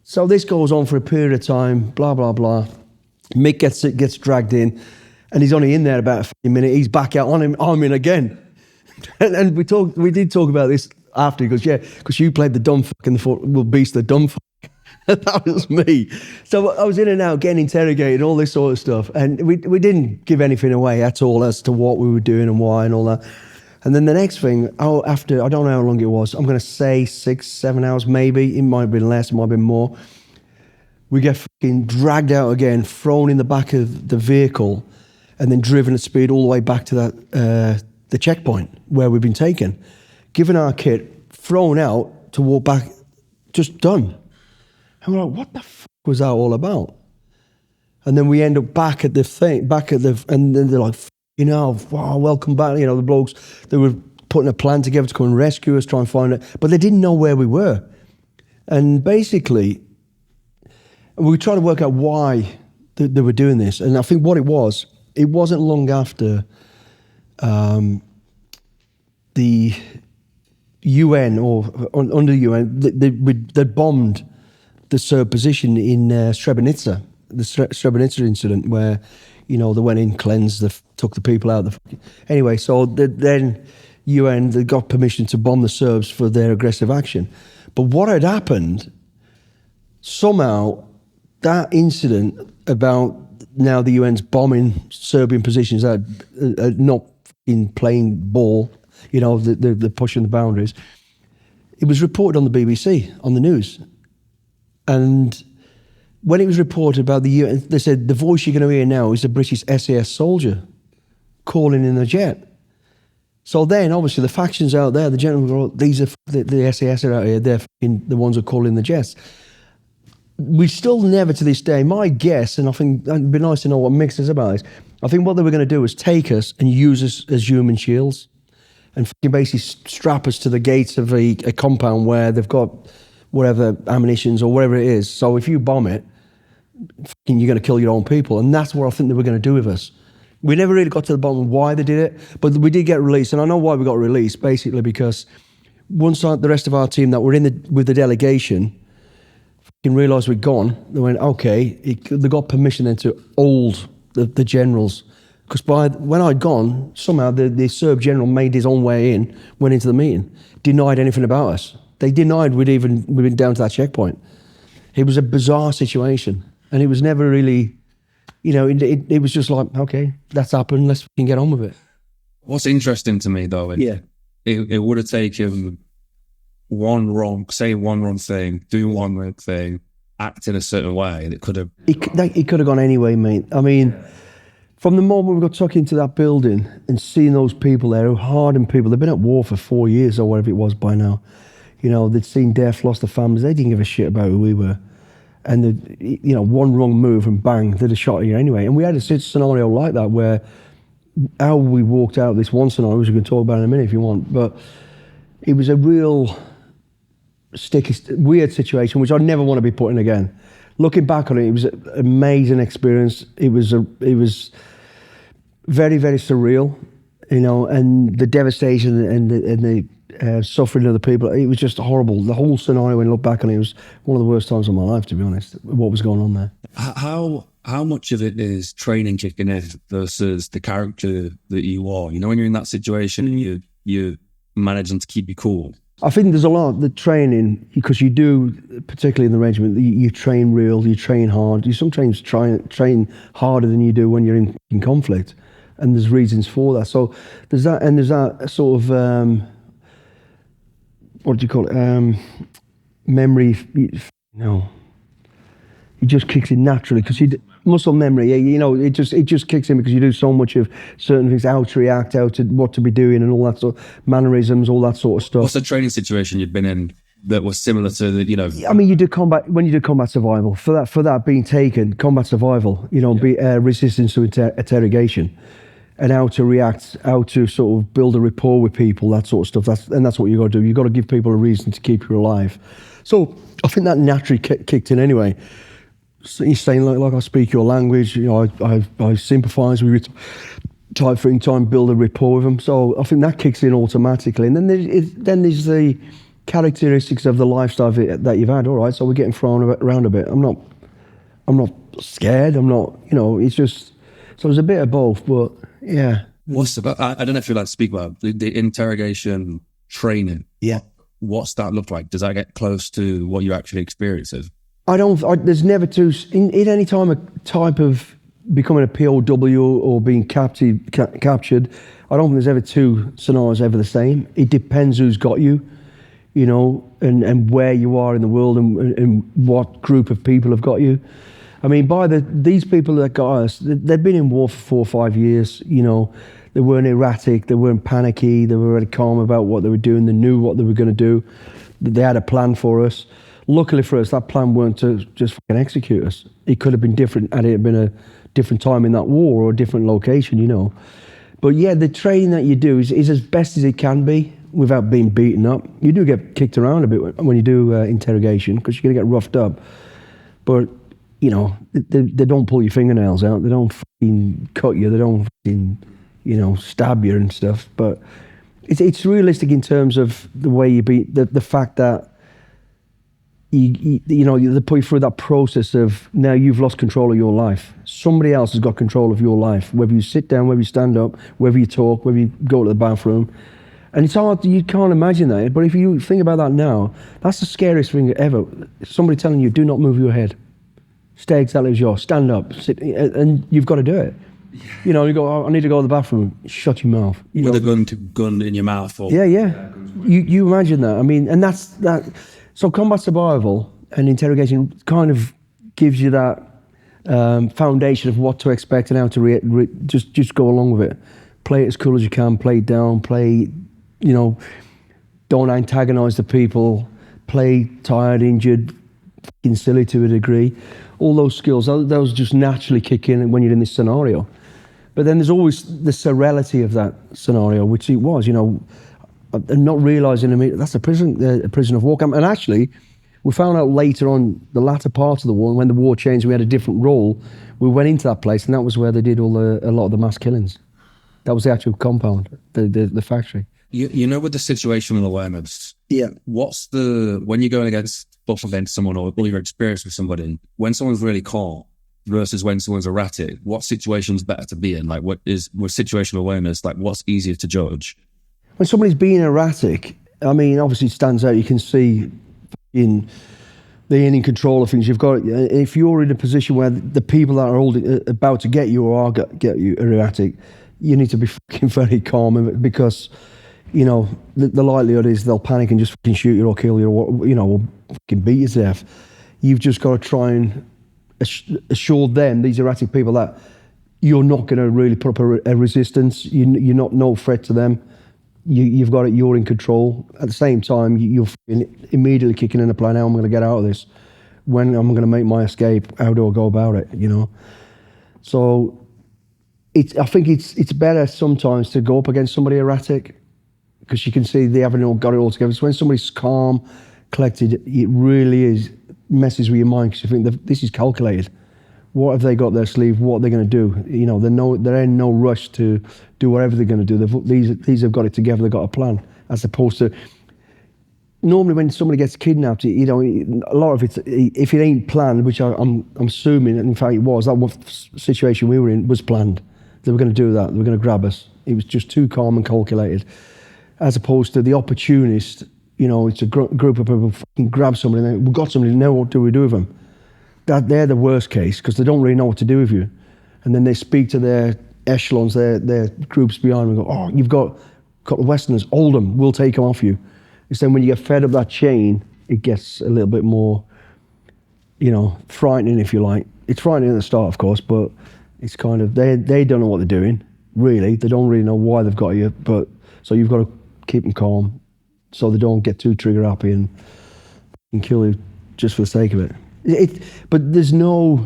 So this goes on for a period of time, blah, blah, blah. Mick gets dragged in, and he's only in there about a fucking minute. He's back out on him. I'm in again. And we did talk about this after. He goes, "Yeah, because you played the dumb fuck and the beast the dumb fuck." That was me. So I was in and out getting interrogated, all this sort of stuff. And we didn't give anything away at all as to what we were doing and why and all that. And then the next thing, after, I don't know how long it was, I'm going to say 6-7 hours maybe. It might have been less, it might have been more. We get fucking dragged out again, thrown in the back of the vehicle, and then driven at speed all the way back to that the checkpoint where we've been taken. Given our kit, thrown out to walk back, just done. And we're like, what the fuck was that all about? And then we end up back at the thing, and then they're like, you know, wow, welcome back. You know, the blokes, they were putting a plan together to come and rescue us, try and find it, but they didn't know where we were. And basically, we tried to work out why they were doing this. And I think what it wasn't long after the UN, or under the UN, they bombed the Serb position in Srebrenica, the Srebrenica incident where, you know, they went in, cleansed, took the people out. Anyway, so then UN, they got permission to bomb the Serbs for their aggressive action. But what had happened, somehow, that incident about now the UN's bombing Serbian positions that are not in playing ball, you know, they're pushing the boundaries. It was reported on the BBC, on the news. And when it was reported about the UN, they said, the voice you're going to hear now is a British SAS soldier calling in a jet. So then, obviously, the factions out there, the generals go, these are the SAS are out here, they're the ones who call in the jets. We still never to this day, my guess, and I think it'd be nice to know what Mick says about this, I think what they were going to do was take us and use us as human shields and basically strap us to the gates of a compound where they've got whatever ammunitions or whatever it is. So if you bomb it, you're going to kill your own people. And that's what I think they were going to do with us. We never really got to the bottom of why they did it, but we did get released. And I know why we got released, basically because once the rest of our team that were with the delegation realised we'd gone, they went, okay, they got permission then to hold the generals. Because when I'd gone, somehow the Serb general made his own way in, went into the meeting, denied anything about us. They denied we'd been down to that checkpoint. It was a bizarre situation. And it was never really, it was just like, okay, that's happened, let's fucking get on with it. What's interesting to me, though, it would have taken one wrong thing, doing one wrong thing, act in a certain way, and it could have... It could have gone anyway, mate. I mean, from the moment we got tucked into that building and seeing those people there, who hardened people, they've been at war for 4 years or whatever it was by now. They'd seen death, lost their families, they didn't give a shit about who we were. And one wrong move and bang, they'd have shot you anyway. And we had a scenario like that where how we walked out of this one scenario, which we can talk about in a minute if you want, but it was a real sticky, weird situation, which I'd never want to be put in again. Looking back on it, it was an amazing experience. It was very, very surreal, and the devastation and the suffering of the people. It was just horrible. The whole scenario, when I look back on it, was one of the worst times of my life, to be honest, what was going on there. How much of it is training kicking in versus the character that you are? When you're in that situation, you're managing to keep you cool. I think there's a lot of the training, because you do, particularly in the regiment, you train real, you train hard. You sometimes train harder than you do when you're in conflict, and there's reasons for that. So there's that, and there's that sort of what do you call it? Memory. It just kicks in naturally because muscle memory. It just kicks in because you do so much of certain things, how to react, what to be doing, and all that sort of mannerisms, all that sort of stuff. What's the training situation you've been in that was similar to the? I mean, you do combat when you do combat survival. For that being taken, combat survival. Be resistance to interrogation. And how to react, how to sort of build a rapport with people, that sort of stuff. That's what you got to do. You got to give people a reason to keep you alive. So I think that naturally kicked in anyway. So you're saying like I speak your language. I sympathise with you, type thing, try and build a rapport with them. So I think that kicks in automatically. And then there's the characteristics of the lifestyle that you've had. All right, so we're getting thrown around a bit. I'm not scared. I'm not. It's just. So there's a bit of both, but. Yeah. What's about? I don't know if you'd like to speak about the interrogation training. Yeah. What's that look like? Does that get close to what you actually experience? There's never two in any time a type of becoming a POW or being captured. I don't think there's ever two scenarios ever the same. It depends who's got you, and where you are in the world and what group of people have got you. I mean, these people that got us, they'd been in war for 4 or 5 years. They weren't erratic, they weren't panicky, they were really calm about what they were doing. They knew what they were going to do. They had a plan for us. Luckily for us, that plan weren't to just fucking execute us. It could have been different had it been a different time in that war or a different location, But yeah, the training that you do is as best as it can be without being beaten up. You do get kicked around a bit when you do interrogation because you're going to get roughed up. But they don't pull your fingernails out. They don't fucking cut you. They don't fucking, stab you and stuff. But it's realistic in terms of the way you beat the fact that they put you through that process of now you've lost control of your life. Somebody else has got control of your life. Whether you sit down, whether you stand up, whether you talk, whether you go to the bathroom. And it's hard, you can't imagine that. But if you think about that now, that's the scariest thing ever. Somebody telling you, do not move your head. Stay exactly as you are. Stand up, sit, and you've got to do it. You go, oh, I need to go to the bathroom. Shut your mouth. With a gun in your mouth. Or... Yeah. You imagine that. I mean, and that's that. So combat survival and interrogation kind of gives you that foundation of what to expect and how to just go along with it. play it as cool as you can, play it down, don't antagonize the people, play tired, injured, fucking silly to a degree. All those skills, those just naturally kick in when you're in this scenario. But then there's always the serenity of that scenario, which it was, and not realizing, that's a prison of war camp. And actually, we found out later on, the latter part of the war, when the war changed, we had a different role. We went into that place, and that was where they did a lot of the mass killings. That was the actual compound, the factory. With the situational awareness, yeah. When you're going against someone or your experience with somebody, when someone's really calm versus when someone's erratic, what situation's better to be in? Like, with situational awareness, like, what's easier to judge? When somebody's being erratic, obviously it stands out. You can see they're in control of things. If you're in a position where the people that are about to get you or are get you are erratic, you need to be fucking very calm, because the likelihood is they'll panic and just fucking shoot you or kill you, or fucking beat you to death. You've just got to try and assure them, these erratic people, that you're not going to really put up a resistance. You're not no threat to them. You've got it. You're in control. At the same time, you're immediately kicking in a plan. How am I going to get out of this? When am I going to make my escape? How do I go about it? So I think it's better sometimes to go up against somebody erratic, because you can see they haven't got it all together. So when somebody's calm, collected, it really messes with your mind, because you think that this is calculated. What have they got their sleeve? What are they going to do? They're in no rush to do whatever they're going to do. These have got it together. They've got a plan, as opposed to normally when somebody gets kidnapped. A lot of it, if it ain't planned, which I'm assuming, and in fact it was, that situation we were in was planned. They were going to do that. They were going to grab us. It was just too calm and calculated, as opposed to the opportunist. It's a group of people fucking grab somebody. And we've got somebody. Now what do we do with them? They're the worst case, because they don't really know what to do with you. And then they speak to their echelons, their groups behind them, and go, you've got the Westerners, hold them, we'll take them off you. It's then when you get fed up that chain, it gets a little bit more, frightening, if you like. It's frightening at the start, of course, but it's kind of, they don't know what they're doing, really. They don't really know why they've got you, so you've got to keep them calm so they don't get too trigger happy and kill you just for the sake of it. But there's no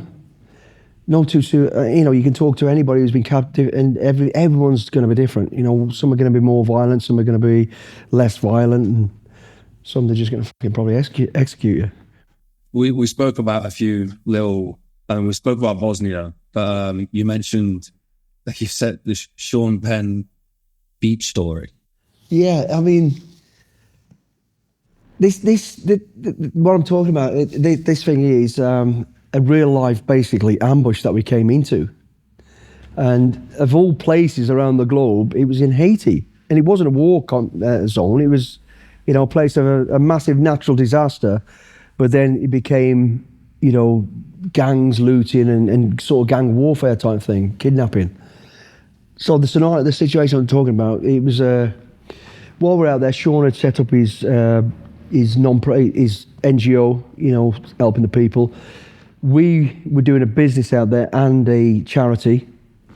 too soon. You can talk to anybody who's been captive, and everyone's going to be different. Some are going to be more violent, some are going to be less violent, and some they're just going to fucking probably execute you. We spoke about a few little, we spoke about Bosnia, but you mentioned, like you said, this Sean Penn beach story. Yeah, what I'm talking about, this thing is a real life, basically, ambush that we came into. And of all places around the globe, it was in Haiti. And it wasn't a war zone. It was, a place of a massive natural disaster. But then it became, gangs looting and sort of gang warfare type thing, kidnapping. So the situation I'm talking about, it was, while we're out there, Sean had set up his NGO, helping the people. We were doing a business out there and a charity,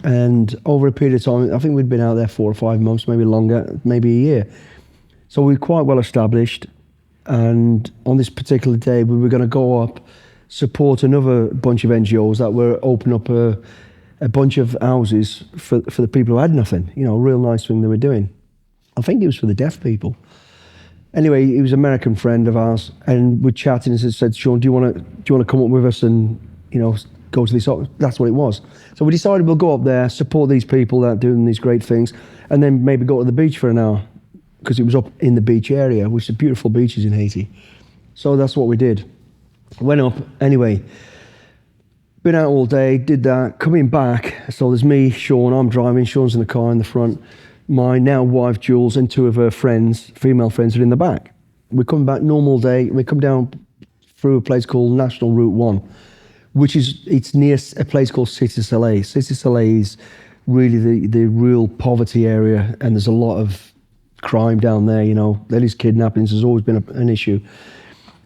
and over a period of time, I think we'd been out there 4 or 5 months, maybe longer, maybe a year. So we were quite well established, and on this particular day, we were going to go up, support another bunch of NGOs that were opening up a bunch of houses for the people who had nothing. A real nice thing they were doing. I think it was for the deaf people. Anyway, he was an American friend of ours, and we're chatting and said, Sean, do you want to come up with us and, go to this? That's what it was. So we decided we'll go up there, support these people that are doing these great things, and then maybe go to the beach for an hour, because it was up in the beach area, which are beautiful beaches in Haiti. So that's what we did. Went up, anyway, been out all day, did that, coming back. So there's me, Sean, I'm driving, Sean's in the car in the front. My now wife, Jules, and 2 of her friends, female friends, are in the back. We're coming back normal day. We come down through a place called National Route 1, it's near a place called Cité Soleil. Cité Soleil is really the real poverty area, and there's a lot of crime down there, There is kidnappings, there's always been an issue.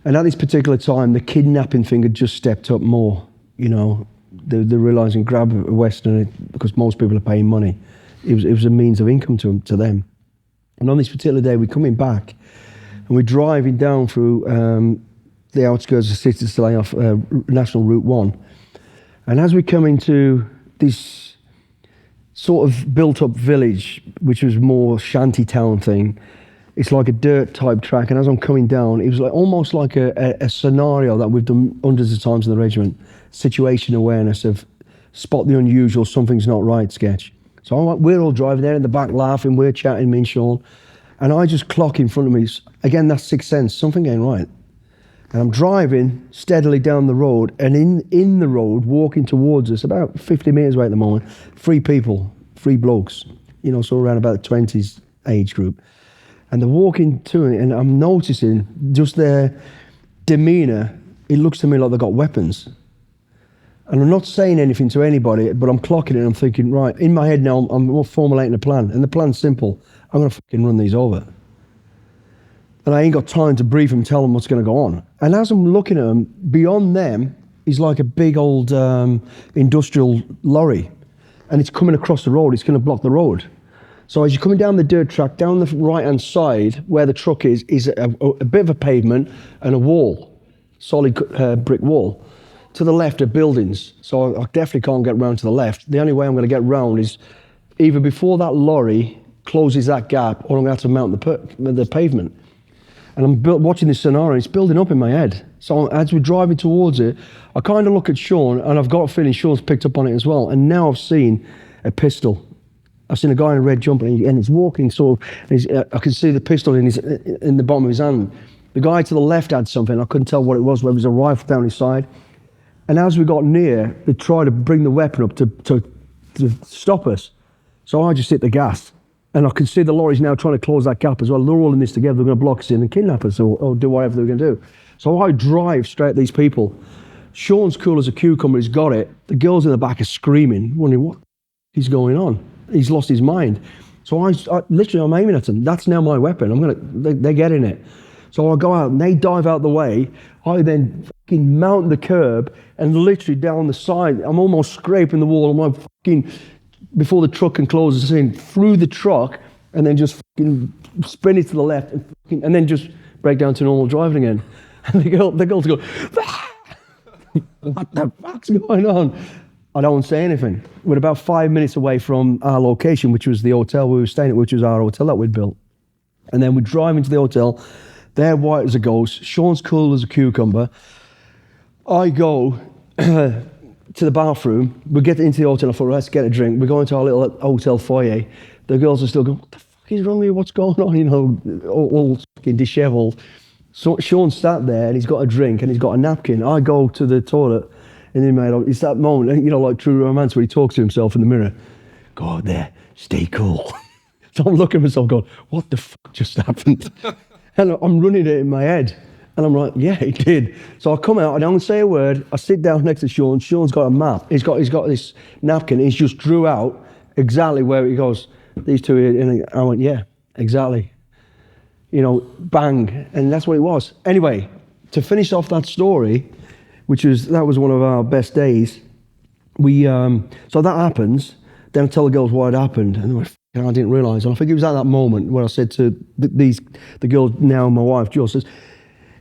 And at this particular time, the kidnapping thing had just stepped up more, They're realising grab a Westerner, because most people are paying money. It was a means of income to them. And on this particular day, we're coming back, and we're driving down through the outskirts of the city to stay off National Route 1. And as we come into this sort of built-up village, which was more shanty town thing, it's like a dirt type track. And as I'm coming down, it was like almost like a scenario that we've done hundreds of times in the regiment. Situation awareness of spot the unusual, something's not right sketch. So we're all driving there in the back laughing, we're chatting, me and Sean. And I just clock in front of me. Again, that's sixth sense, something ain't right. And I'm driving steadily down the road, and in the road, walking towards us, about 50 metres away at the moment, 3 people, 3 blokes, so around about the 20s age group. And they're walking to it, and I'm noticing just their demeanour, it looks to me like they've got weapons. And I'm not saying anything to anybody, but I'm clocking it and I'm thinking, right, in my head now, I'm formulating a plan. And the plan's simple. I'm going to fucking run these over. And I ain't got time to brief them and tell them what's going to go on. And as I'm looking at them, beyond them is like a big old industrial lorry. And it's coming across the road. It's going to block the road. So as you're coming down the dirt track, down the right-hand side, where the truck is a bit of a pavement and a wall, solid brick wall. To the left are buildings, so I definitely can't get round to the left. The only way I'm going to get round is either before that lorry closes that gap, or I'm going to have to mount the pavement. And I'm watching this scenario, it's building up in my head. So as we're driving towards it, I kind of look at Sean, and I've got a feeling Sean's picked up on it as well. And now I've seen a pistol. I've seen a guy in a red jumper, and he's walking sort of, I can see the pistol in the bottom of his hand. The guy to the left had something, I couldn't tell what it was, whether it was a rifle down his side. And as we got near, they tried to bring the weapon up to stop us. So I just hit the gas. And I can see the lorries now trying to close that gap as well. They're all in this together. They're going to block us in and kidnap us or do whatever they're going to do. So I drive straight at these people. Sean's cool as a cucumber. He's got it. The girls in the back are screaming, wondering what is going on. He's lost his mind. So I literally, I'm aiming at them. That's now my weapon. They're getting it. So I go out and they dive out the way. I then fucking mount the curb and literally down the side, I'm almost scraping the wall. I'm like fucking, before the truck can close us in, through the truck, and then just fucking spin it to the left and then just break down to normal driving again. And the girls go, what the fuck's going on? I don't say anything. We're about 5 minutes away from our location, which was the hotel we were staying at, which was our hotel that we'd built. And then we drive into the hotel. They're white as a ghost. Sean's cool as a cucumber. I go to the bathroom. We get into the hotel. I thought, let's get a drink. We go into our little hotel foyer. The girls are still going, what the fuck is wrong with you? What's going on? All fucking disheveled. So Sean sat there and he's got a drink and he's got a napkin. I go to the toilet and then it's that moment, like True Romance, where he talks to himself in the mirror. Go out there, stay cool. So I'm looking at myself going, what the fuck just happened? And I'm running it in my head. And I'm like, yeah, it did. So I come out, I don't say a word. I sit down next to Sean. Sean's got a map. He's got this napkin. He's just drew out exactly where he goes. These two here. And I went, yeah, exactly. Bang. And that's what it was. Anyway, to finish off that story, that was one of our best days. So that happens. Then I tell the girls what had happened. And they were, I didn't realise. And I think it was at that moment where I said to the girl, now my wife, Jo, says,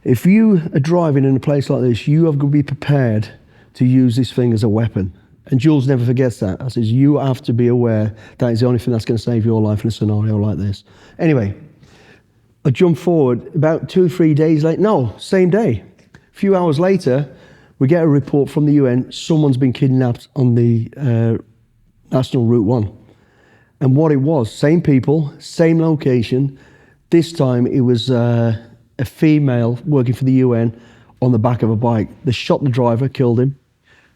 if you are driving in a place like this, you have to be prepared to use this thing as a weapon. And Jules never forgets that. I says, you have to be aware that is the only thing that's going to save your life in a scenario like this. Anyway, I jump forward about 2-3 days later. No, same day. A few hours later, we get a report from the UN. Someone's been kidnapped on the National Route 1. And what it was, same people, same location. This time it was a female working for the UN on the back of a bike. They shot the driver, killed him,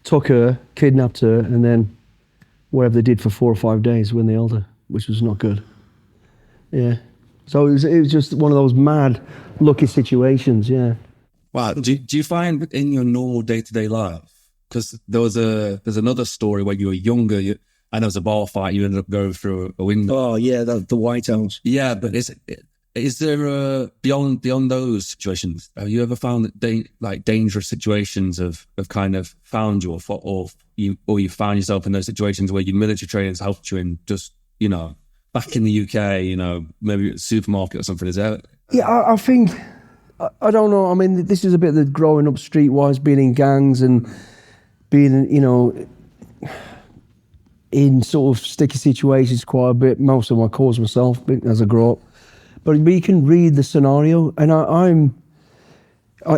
took her, kidnapped her, and then whatever they did for 4 or 5 days when they held her, which was not good. Yeah. So it was just one of those mad, lucky situations, yeah. Wow. Do you find in your normal day-to-day life, because there's another story when you were younger, and there was a bar fight, you ended up going through a window. Oh, yeah, the White House. Yeah, but is there beyond those situations, have you ever found that dangerous situations have kind of found you or you found yourself in those situations where your military training has helped you in just you know, back in the UK, you know, maybe at a supermarket or something? Is there? Yeah, I think, I don't know. I mean, this is a bit of the growing up streetwise, being in gangs and being, you know, in sort of sticky situations quite a bit. Most of them I caused myself as I grow up. But you can read the scenario, and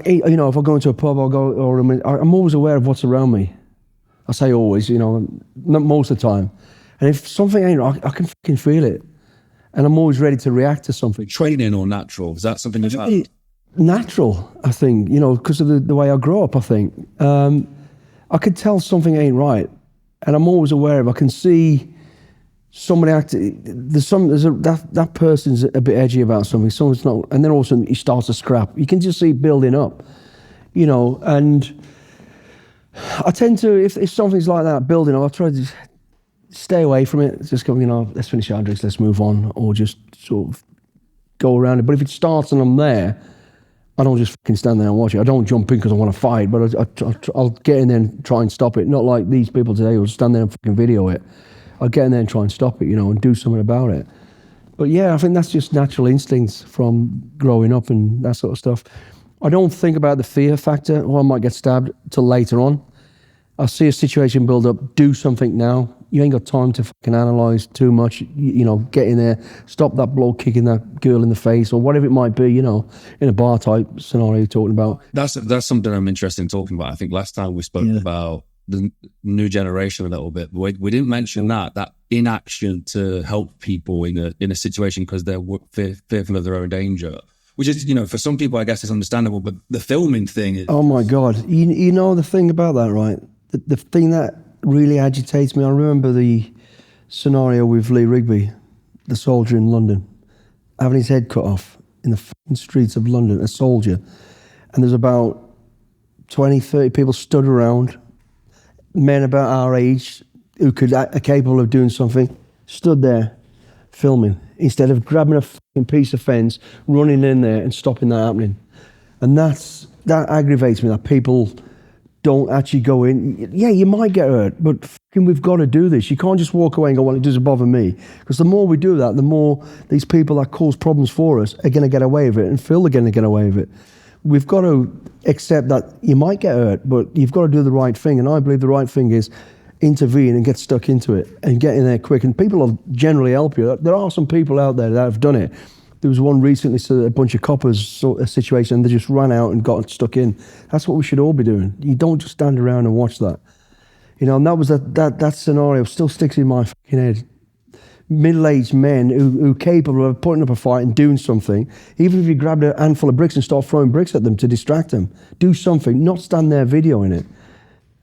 you know, if I go into a pub, I'm always aware of what's around me. I say always, you know, not most of the time. And if something ain't right, I can fucking feel it. And I'm always ready to react to something. Training or natural? Is that something you've had? Natural, I think, you know, because of the way I grew up, I think. I could tell something ain't right. And I'm always aware of, I can see somebody acting, that person's a bit edgy about something, someone's not, and then all of a sudden he starts a scrap. You can just see it building up, you know, and I tend to, if something's like that building up, I try to stay away from it. Just go, you know, let's finish our drinks, let's move on, or just sort of go around it. But if it starts and I'm there, I don't just fucking stand there and watch it. I don't jump in because I want to fight, but I'll get in there and try and stop it. Not like these people today who'll stand there and fucking video it. I'll get in there and try and stop it, you know, and do something about it. But yeah, I think that's just natural instincts from growing up and that sort of stuff. I don't think about the fear factor, or I might get stabbed, till later on. I see a situation build up, do something now. You ain't got time to fucking analyse too much, you know, get in there, stop that bloke kicking that girl in the face, or whatever it might be, you know, in a bar type scenario you're talking about. That's something I'm interested in talking about. I think last time we spoke about the new generation a little bit. We didn't mention that inaction to help people in a situation because they're fearful of their own danger, which is, you know, for some people I guess it's understandable, but the filming thing is... Oh my God, you know the thing about that, right? The thing that really agitates me, I remember the scenario with Lee Rigby, the soldier in London, having his head cut off in the fucking streets of London, a soldier, and there's about 20, 30 people stood around, men about our age who are capable of doing something, stood there filming instead of grabbing a fucking piece of fence, running in there and stopping that happening. And that aggravates me, that people don't actually go in. Yeah, you might get hurt, but fucking we've got to do this. You can't just walk away and go, well, it doesn't bother me. Because the more we do that, the more these people that cause problems for us are going to get away with it and feel they're going to get away with it. We've got to accept that you might get hurt, but you've got to do the right thing. And I believe the right thing is intervene and get stuck into it and get in there quick. And people will generally help you. There are some people out there that have done it. There was one recently, so a bunch of coppers saw a situation and they just ran out and got stuck in. That's what we should all be doing. You don't just stand around and watch that. You know, and that was that scenario still sticks in my fucking head. Middle-aged men who are capable of putting up a fight and doing something, even if you grabbed a handful of bricks and start throwing bricks at them to distract them, do something, not stand there videoing it.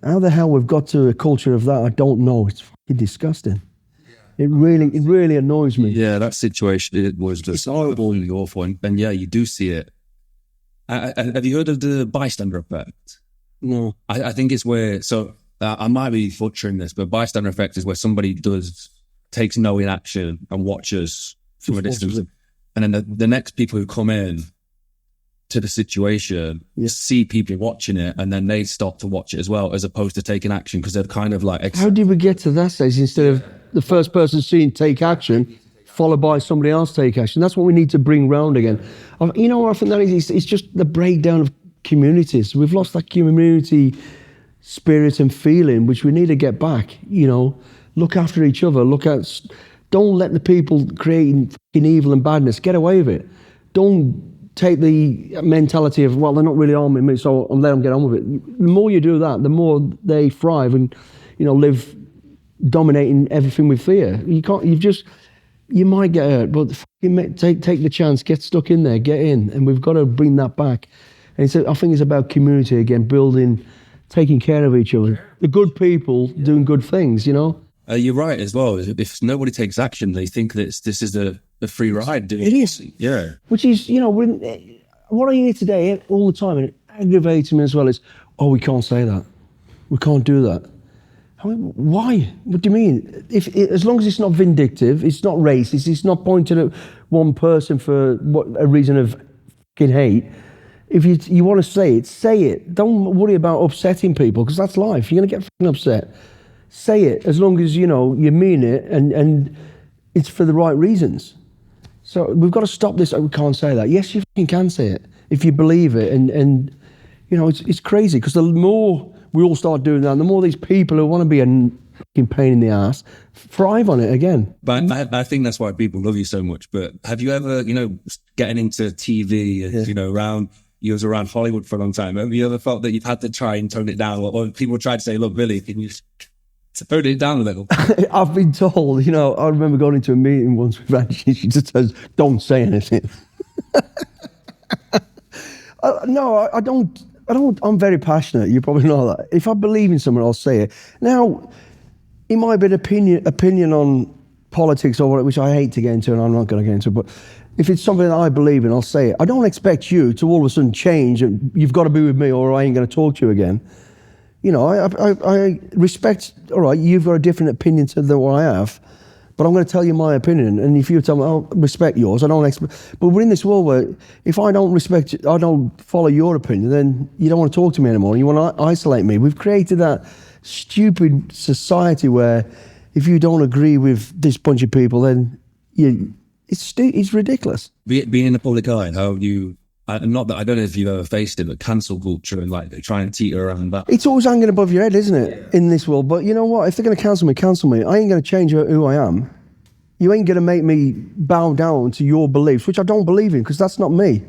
How the hell we've got to a culture of that, I don't know. It's fucking disgusting. It really annoys me. Yeah, that situation, it was just horribly awful. And yeah, you do see it. Have you heard of the bystander effect? No. I think it's where, so I might be butchering this, but bystander effect is where somebody takes no inaction and watches from a distance. And then the next people who come in to the situation see people watching it, and then they stop to watch it as well, as opposed to taking action, because they're kind of like... How did we get to that stage instead of the first person seeing take action, followed by somebody else take action? That's what we need to bring round again. You know what I think that is? It's just the breakdown of communities. We've lost that community spirit and feeling, which we need to get back, you know. Look after each other. Don't let the people creating fucking evil and badness get away with it. Don't take the mentality of, well, they're not really harming me, so I'll let them get on with it. The more you do that, the more they thrive and, you know, live dominating everything with fear. You might get hurt, but take the chance, get stuck in there, get in, and we've got to bring that back. And I think it's about community again, building, taking care of each other. The good people doing good things, you know. You're right as well. If nobody takes action, they think that this is a free ride. It is. Yeah. Which is, you know, what I hear today all the time, and it aggravates me as well, is, oh, we can't say that. We can't do that. I mean, why? What do you mean? As long as it's not vindictive, it's not racist, it's not pointed at one person for a reason of fucking hate. If you want to say it, say it. Don't worry about upsetting people, because that's life. You're going to get fucking upset. Say it, as long as, you know, you mean it, and it's for the right reasons. So we've got to stop this. We can't say that. Yes, you fucking can say it if you believe it. And you know, it's crazy because the more we all start doing that, the more these people who want to be a fucking pain in the ass thrive on it again. But I think that's why people love you so much. But have you ever, you know, getting into TV, you know, you was around Hollywood for a long time. Have you ever felt that you've had to try and tone it down? Or people try to say, look, Billy, can you tone it down a little? I've been told, you know, I remember going into a meeting once with Angie, she just says, don't say anything. No, I don't, I'm very passionate. You probably know that. If I believe in someone, I'll say it. Now, it might be an opinion on politics or whatever, which I hate to get into, and I'm not going to get into, but if it's something that I believe in, I'll say it. I don't expect you to all of a sudden change and you've got to be with me or I ain't going to talk to you again. You know, I respect, all right, you've got a different opinion than what I have, but I'm going to tell you my opinion. And if you tell me, I'll respect yours, I don't expect. But we're in this world where if I don't respect, I don't follow your opinion, then you don't want to talk to me anymore. You want to isolate me. We've created that stupid society where if you don't agree with this bunch of people, then it's ridiculous. Being in the public eye, how have you, not that I don't know if you've ever faced it, but cancel culture and like trying to teeter around that. It's always hanging above your head, isn't it, in this world? But you know what? If they're going to cancel me. I ain't going to change who I am. You ain't going to make me bow down to your beliefs, which I don't believe in, because that's not me.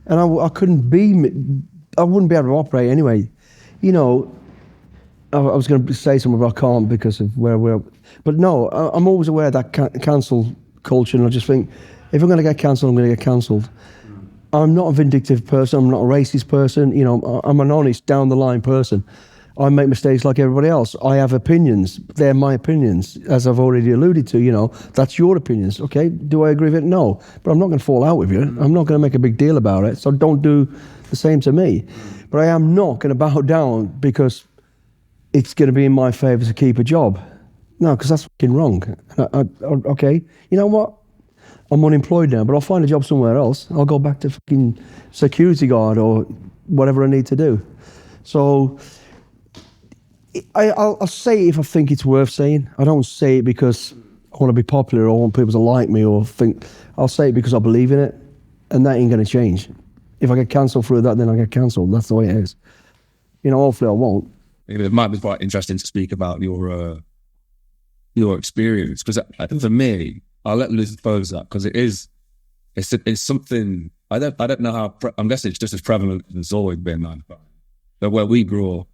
And I couldn't be, I wouldn't be able to operate anyway. You know, I was going to say something, but I can't because of where we're. But no, I'm always aware of that cancel culture, and I just think, if I'm going to get cancelled, I'm going to get cancelled. I'm not a vindictive person. I'm not a racist person. You know, I'm an honest, down the line person. I make mistakes like everybody else. I have opinions. They're my opinions, as I've already alluded to. You know, that's your opinions. Okay, do I agree with it? No, but I'm not going to fall out with you. I'm not going to make a big deal about it. So don't do the same to me. But I am not going to bow down because it's going to be in my favour to keep a job. No, because that's fucking wrong. Okay, you know what? I'm unemployed now, but I'll find a job somewhere else. I'll go back to fucking security guard or whatever I need to do. So I'll say it if I think it's worth saying. I don't say it because I want to be popular or I want people to like me or think. I'll say it because I believe in it, and that ain't going to change. If I get cancelled through that, then I get cancelled. That's the way it is. You know, hopefully I won't. It might be quite interesting to speak about your experience, because for me, I'll let Liz pose that, because it's something I don't know how. I'm guessing it's just as prevalent as it's always been. But where we grew up,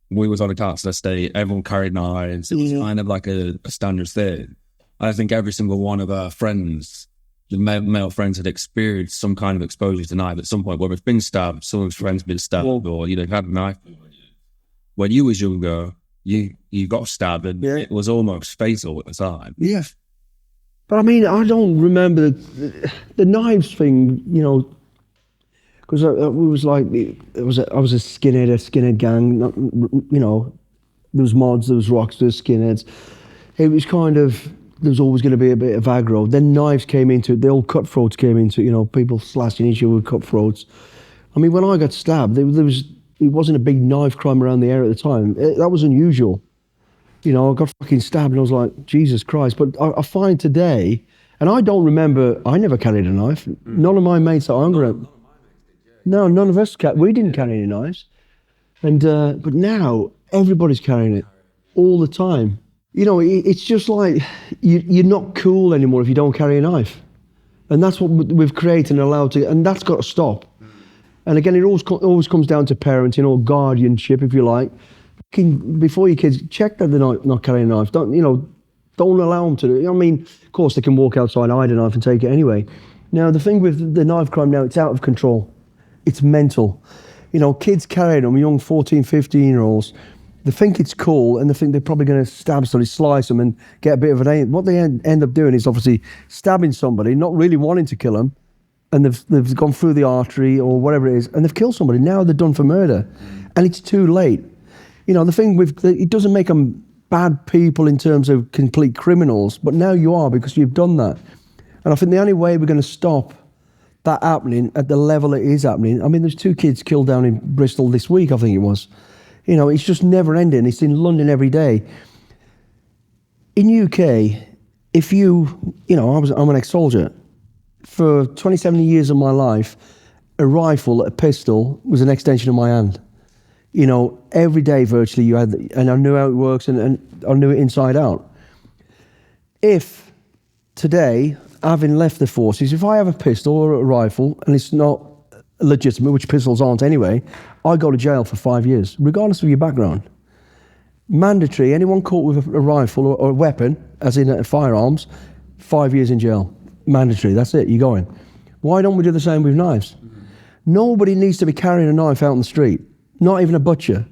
we was on a council estate. Everyone carried knives. It was kind of like a standard thing. I think every single one of our friends, the male friends, had experienced some kind of exposure to knife at some point. Whether it's been stabbed, someone's friend's been stabbed, or had a knife. When you was younger, you got stabbed, and it was almost fatal at the time. Yeah. But I mean, I don't remember the knives thing, you know, because I was a skinhead gang. You know, there was mods, there was rocksters, skinheads. It was kind of, there was always going to be a bit of aggro. Then knives came into it. The old cutthroats came into it. You know, people slashing each other with cutthroats. I mean, when I got stabbed, it wasn't a big knife crime around the area at the time. That was unusual. You know, I got fucking stabbed and I was like, Jesus Christ. But I find today, and I don't remember, I never carried a knife. None of my mates that I'm around. No, none of us, we didn't carry any knives. And but now, everybody's carrying it all the time. You know, it's just like, you're not cool anymore if you don't carry a knife. And that's what we've created and allowed to, and that's got to stop. And again, it always comes down to parenting or guardianship, if you like. Before your kids, check that they're not carrying a knife. Don't allow them to do it. I mean, of course, they can walk outside, hide a knife and take it anyway. Now, the thing with the knife crime now, it's out of control. It's mental. You know, kids carrying them, young 14, 15-year-olds, they think it's cool and they think they're probably going to stab somebody, slice them and get a bit of an aim. What they end up doing is obviously stabbing somebody, not really wanting to kill them, and they've gone through the artery or whatever it is, and they've killed somebody. Now they're done for murder. And it's too late. You know, the thing it doesn't make them bad people in terms of complete criminals, but now you are, because you've done that. And I think the only way we're going to stop that happening at the level it is happening, I mean, there's 2 kids killed down in Bristol this week, I think it was. You know, it's just never ending. It's in London every day. In UK, if I'm an ex-soldier. For 27 years of my life, a rifle, a pistol was an extension of my hand. Every day virtually you had, and I knew how it works, and I knew it inside out. If today, having left the forces, if I have a pistol or a rifle and it's not legitimate, which pistols aren't anyway, I go to jail for 5 years, regardless of your background. Mandatory, anyone caught with a rifle or a weapon, as in firearms, 5 years in jail. Mandatory, that's it, you're going. Why don't we do the same with knives? Nobody needs to be carrying a knife out on the street, not even a butcher,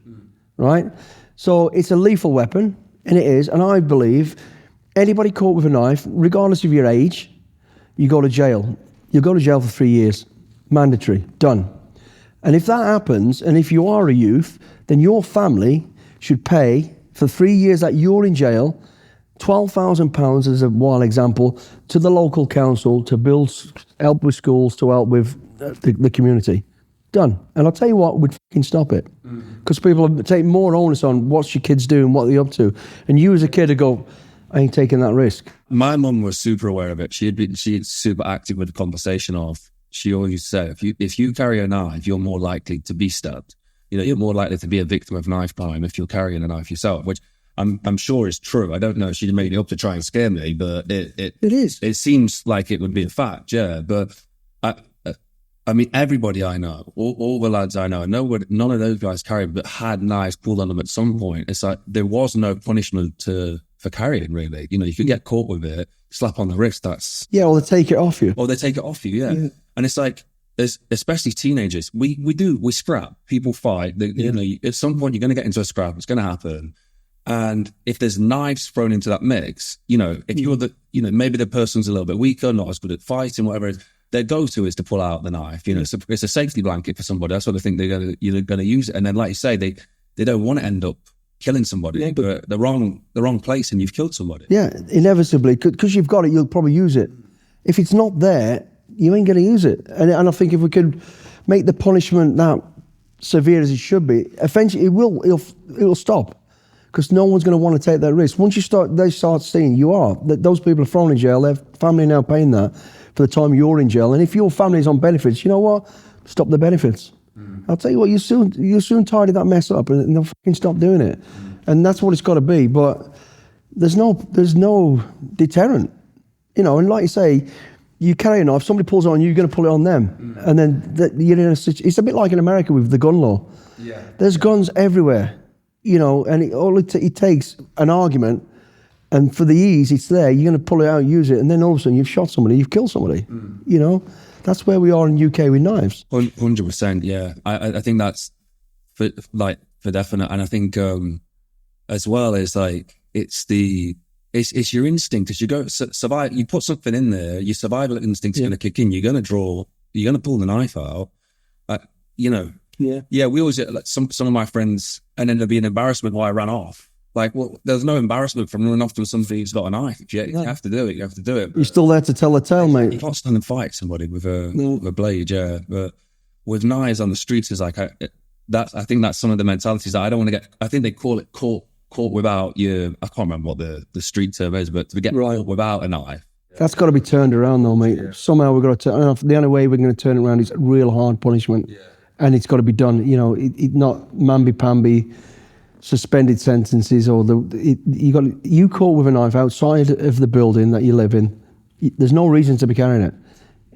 right? So it's a lethal weapon, and it is, and I believe anybody caught with a knife, regardless of your age, you go to jail. You'll go to jail for 3 years. Mandatory, done. And if that happens, and if you are a youth, then your family should pay for 3 years that you're in jail, £12,000 as a wild example, to the local council to help with schools, to help with the community. Done. And I'll tell you what would fucking stop it. Because people are taking more onus on what's your kids doing, what they're up to. And you as a kid would go, I ain't taking that risk. My mum was super aware of it. She's super active with the conversation of, she always said, if you carry a knife, you're more likely to be stabbed. You're more likely to be a victim of knife crime if you're carrying a knife yourself, which I'm sure is true. I don't know if she made it up to try and scare me, but it is. It seems like it would be a fact, yeah. But I mean, everybody I know, all the lads I know, none of those guys carried, but had knives pulled on them at some point. It's like there was no punishment for carrying, really. You could get caught with it, slap on the wrist. That's or they take it off you. Or they take it off you, yeah. And it's like, especially teenagers, we scrap. People fight. At some point you're going to get into a scrap. It's going to happen. And if there's knives thrown into that mix, if you're maybe the person's a little bit weaker, not as good at fighting, whatever, their go-to is to pull out the knife. It's a safety blanket for somebody. That's what they think you're going to use it. And then, like you say, they don't want to end up killing somebody, but the wrong place, and you've killed somebody. Yeah, inevitably, because you've got it, you'll probably use it. If it's not there, you ain't going to use it. And I think if we could make the punishment that severe as it should be, eventually it'll stop. Because no one's going to want to take that risk. Once they start seeing those people are thrown in jail, their family now paying that for the time you're in jail. And if your family's on benefits, you know what? Stop the benefits. I'll tell you what, you soon tidy that mess up and they'll fucking stop doing it. And that's what it's got to be. But there's no deterrent. And like you say, you carry a knife, somebody pulls it on you, you're going to pull it on them. And then you're in a situation. It's a bit like in America with the gun law. Yeah. There's guns everywhere. And it takes an argument, and for the ease, it's there. You're going to pull it out, use it, and then all of a sudden you've shot somebody, you've killed somebody. That's where we are in UK with knives. 100%, yeah. I think that's for definite, and I think as well as like it's your instinct. As you go survive, you put something in there, your survival instinct is going to kick in. You're going to pull the knife out. Yeah, we always, like some of my friends, and then there'd be an embarrassment why I ran off. Like, well, there's no embarrassment from running off to somebody who's got a knife. You have to do it. You have to do it. You're still there to tell the tale, mate. You can't stand and fight somebody with a blade, yeah. But with knives on the streets, is like I think that's some of the mentalities that I don't want to get. I think they call it caught without your. I can't remember what the street term is, but to get caught without a knife. That's got to be turned around, though, mate. Yeah. Somehow we've got to turn. The only way we're going to turn it around is real hard punishment. Yeah. And it's got to be done, not mamby-pamby, suspended sentences, or you caught with a knife outside of the building that you live in. There's no reason to be carrying it,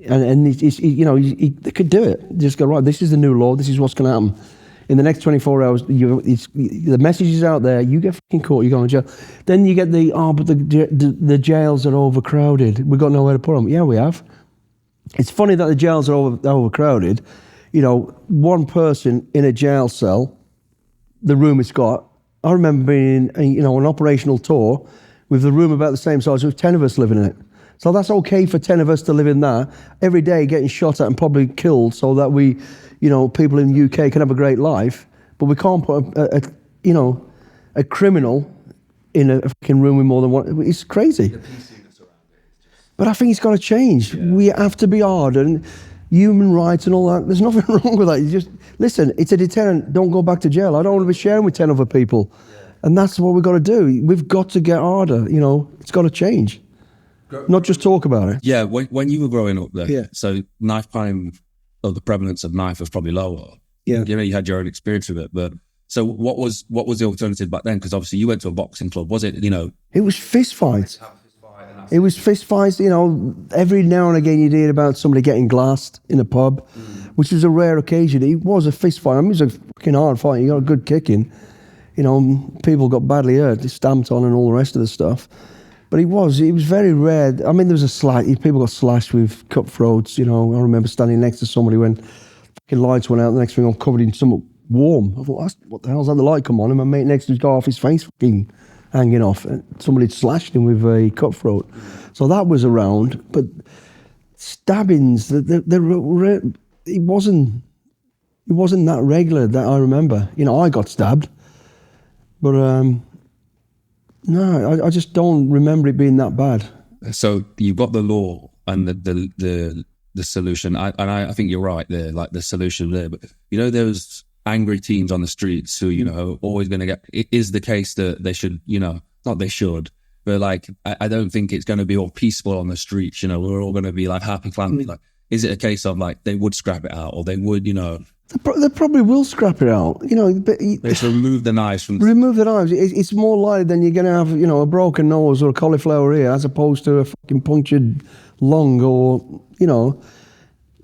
and they could do it. Just go, right, this is the new law. This is what's going to happen in the next 24 hours. The message is out there. You get fucking caught, you're going to jail. Then you get but the jails are overcrowded. We've got nowhere to put them. Yeah, we have. It's funny that the jails are overcrowded. One person in a jail cell, the room it's got. I remember being, an operational tour with the room about the same size with 10 of us living in it. So that's okay for 10 of us to live in that every day, getting shot at and probably killed, so that we, people in the UK can have a great life. But we can't put a criminal in a fucking room with more than one. It's crazy. But I think it's got to change. Yeah. We have to be hard and human rights and all that. There's nothing wrong with that. You just listen. It's a deterrent. Don't go back to jail. I don't want to be sharing with 10 other people, and that's what we've got to do. We've got to get harder. It's got to change. not just talk about it. Yeah, when you were growing up there, Yeah. so knife crime, or the prevalence of knife was probably lower. Yeah. You know, you had your own experience with it, but so what was the alternative back then? Because obviously you went to a boxing club. Was it, you know? It was fist fights. It was fist fights. You know, every now and again you'd hear about somebody getting glassed in a pub, which was a rare occasion. It was a fist fight. I mean, it was a fucking hard fight. You got a good kicking. You know, people got badly hurt, stamped on, and all the rest of the stuff. But it was very rare. I mean, there was a slight. People got slashed with cutthroats. You know, I remember standing next to somebody when fucking lights went out. The next thing I'm covered in something warm. I thought, what the hell's that? The light come on, and my mate next to us got off his face fucking hanging off. Somebody had slashed him with a cutthroat. So that was around. But stabbings, it wasn't that regular that I remember. You know, I got stabbed, but no, I just don't remember it being that bad. So you've got the law and the solution. I think you're right there, like the solution there. But you know, those angry teens on the streets who, you know, are always going to get. It is the case that they should, you know, not they should, but like I don't think it's going to be all peaceful on the streets. You know, we're all going to be like happy family. Like, is it a case of like they would scrap it out, or they would, you know? They probably will scrap it out, you know. But They should remove the knives from. Remove the knives. It's more likely than you're going to have, you know, a broken nose or a cauliflower ear, as opposed to a fucking punctured lung, or, you know,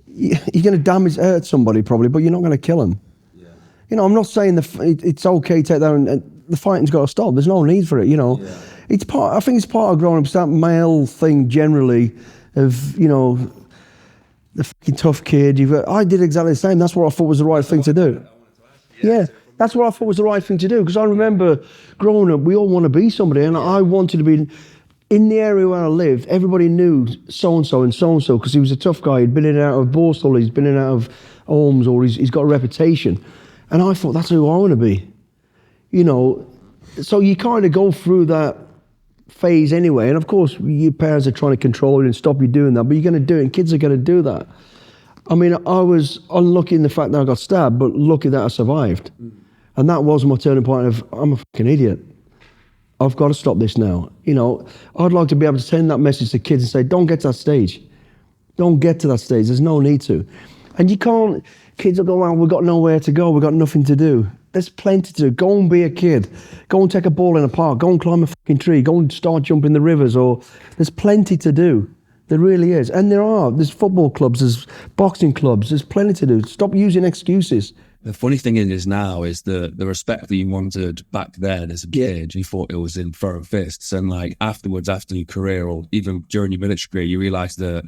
you're going to hurt somebody probably, but you're not going to kill them. Yeah. You know, I'm not saying it's okay to take that, and the fighting's got to stop. There's no need for it, you know. Yeah. I think it's part of growing up. It's that male thing generally of, you know, the fucking tough kid. I did exactly the same. That's what I thought was the right thing to do. Yeah, that's what I thought was the right thing to do. Because I remember growing up, we all want to be somebody, and I wanted to be in the area where I lived. Everybody knew so and so because he was a tough guy. He'd been in and out of Borstal, he's been in and out of Holmes, or he's got a reputation. And I thought, that's who I want to be. You know, so you kind of go through that phase anyway, and of course your parents are trying to control you and stop you doing that, but you're going to do it, and kids are going to do that. I mean, I was unlucky in the fact that I got stabbed, but lucky that I survived. And that was my turning point of, I'm a fucking idiot. I've got to stop this now. You know, I'd like to be able to send that message to kids and say, don't get to that stage. Don't get to that stage. There's no need to. And you can't, kids will go, well, we've got nowhere to go. We've got nothing to do. There's plenty to do. Go and be a kid. Go and take a ball in a park. Go and climb a fucking tree. Go and start jumping the rivers. Or there's plenty to do. There really is. And there's football clubs, there's boxing clubs, there's plenty to do. Stop using excuses. The funny thing is now is the respect that you wanted back then as a kid, you thought it was in throwing fists. And like afterwards, after your career, or even during your military career, you realised that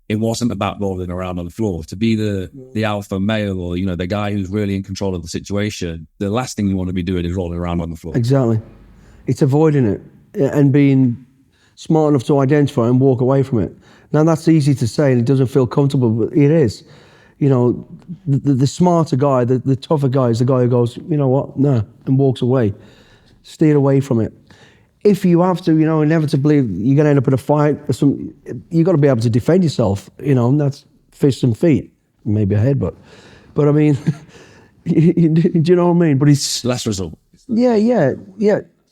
it wasn't about rolling around on the floor. To be the alpha male, or, you know, the guy who's really in control of the situation, the last thing you want to be doing is rolling around on the floor. Exactly. It's avoiding it and being smart enough to identify and walk away from it. Now, that's easy to say and it doesn't feel comfortable, but it is. You know, the smarter guy, the tougher guy is the guy who goes, you know what, no, and walks away. Steer away from it. If you have to, you know, inevitably you're going to end up in a fight. You've got to be able to defend yourself, you know, and that's fists and feet, maybe a headbutt. But I mean, do you know what I mean? But it's last resort. Yeah.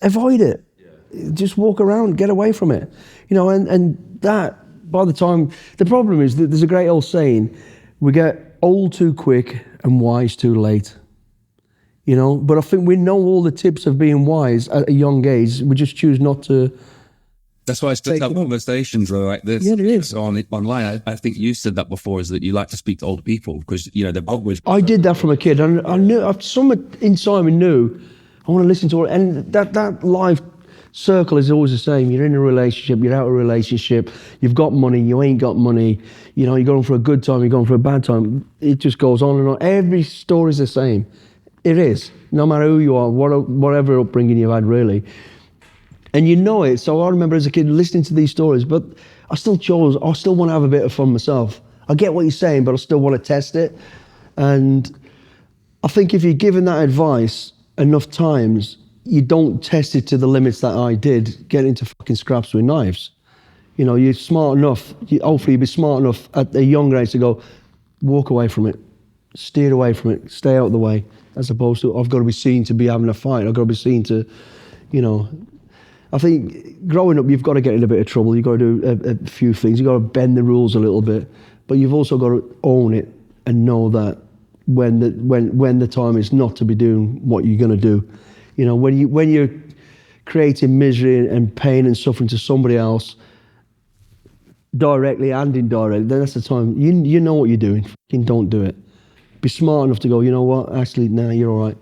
Avoid it. Yeah. Just walk around, get away from it. You know, and that, by the time, the problem is that there's a great old saying, we get old too quick and wise too late. You know, but I think we know all the tips of being wise at a young age. We just choose not to. That's why I still have conversations like this. Yeah, it is. Online. I think you said that before, is that you like to speak to older people because, you know, they're always. I did that from a kid, and I knew, somewhere inside me knew, I want to listen to it. And that life circle is always the same. You're in a relationship, you're out of a relationship, you've got money, you ain't got money, you know, you're going for a good time, you're going for a bad time. It just goes on and on. Every story's the same. It is, no matter who you are, whatever upbringing you've had, really. And you know it. So I remember as a kid listening to these stories, but I still want to have a bit of fun myself. I get what you're saying, but I still want to test it. And I think if you're given that advice enough times, you don't test it to the limits that I did, get into fucking scraps with knives. You know, you're smart enough, hopefully you'll be smart enough at a young age to go, walk away from it, steer away from it, stay out of the way, as opposed to, I've got to be seen to be having a fight, I've got to be seen to, you know. I think growing up, you've got to get in a bit of trouble. You've got to do a few things. You've got to bend the rules a little bit, but you've also got to own it and know that when the time is not to be doing what you're going to do. You know, when you're creating misery and pain and suffering to somebody else, directly and indirectly, then that's the time. You know what you're doing. Fucking don't do it. Be smart enough to go, you know what? Actually, nah, you're all right.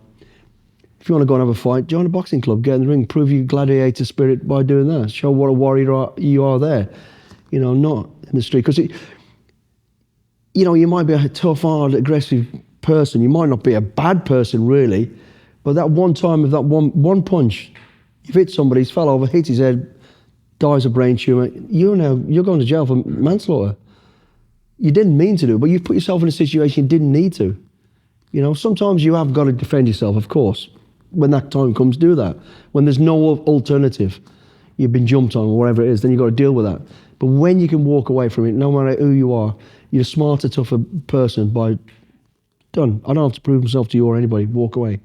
If you want to go and have a fight, join a boxing club, get in the ring, prove your gladiator spirit by doing that. Show what a warrior you are there. You know, not in the street. Because, you know, you might be a tough, hard, aggressive person. You might not be a bad person, really. But that one time of that one punch, you've hit somebody, he's fell over, hit his head, dies of brain tumour. You're going to jail for manslaughter. You didn't mean to do it, but you've put yourself in a situation you didn't need to. You know, sometimes you have got to defend yourself, of course. When that time comes, do that. When there's no alternative, you've been jumped on or whatever it is, then you've got to deal with that. But when you can walk away from it, no matter who you are, you're a smarter, tougher person by, done. I don't have to prove myself to you or anybody. Walk away.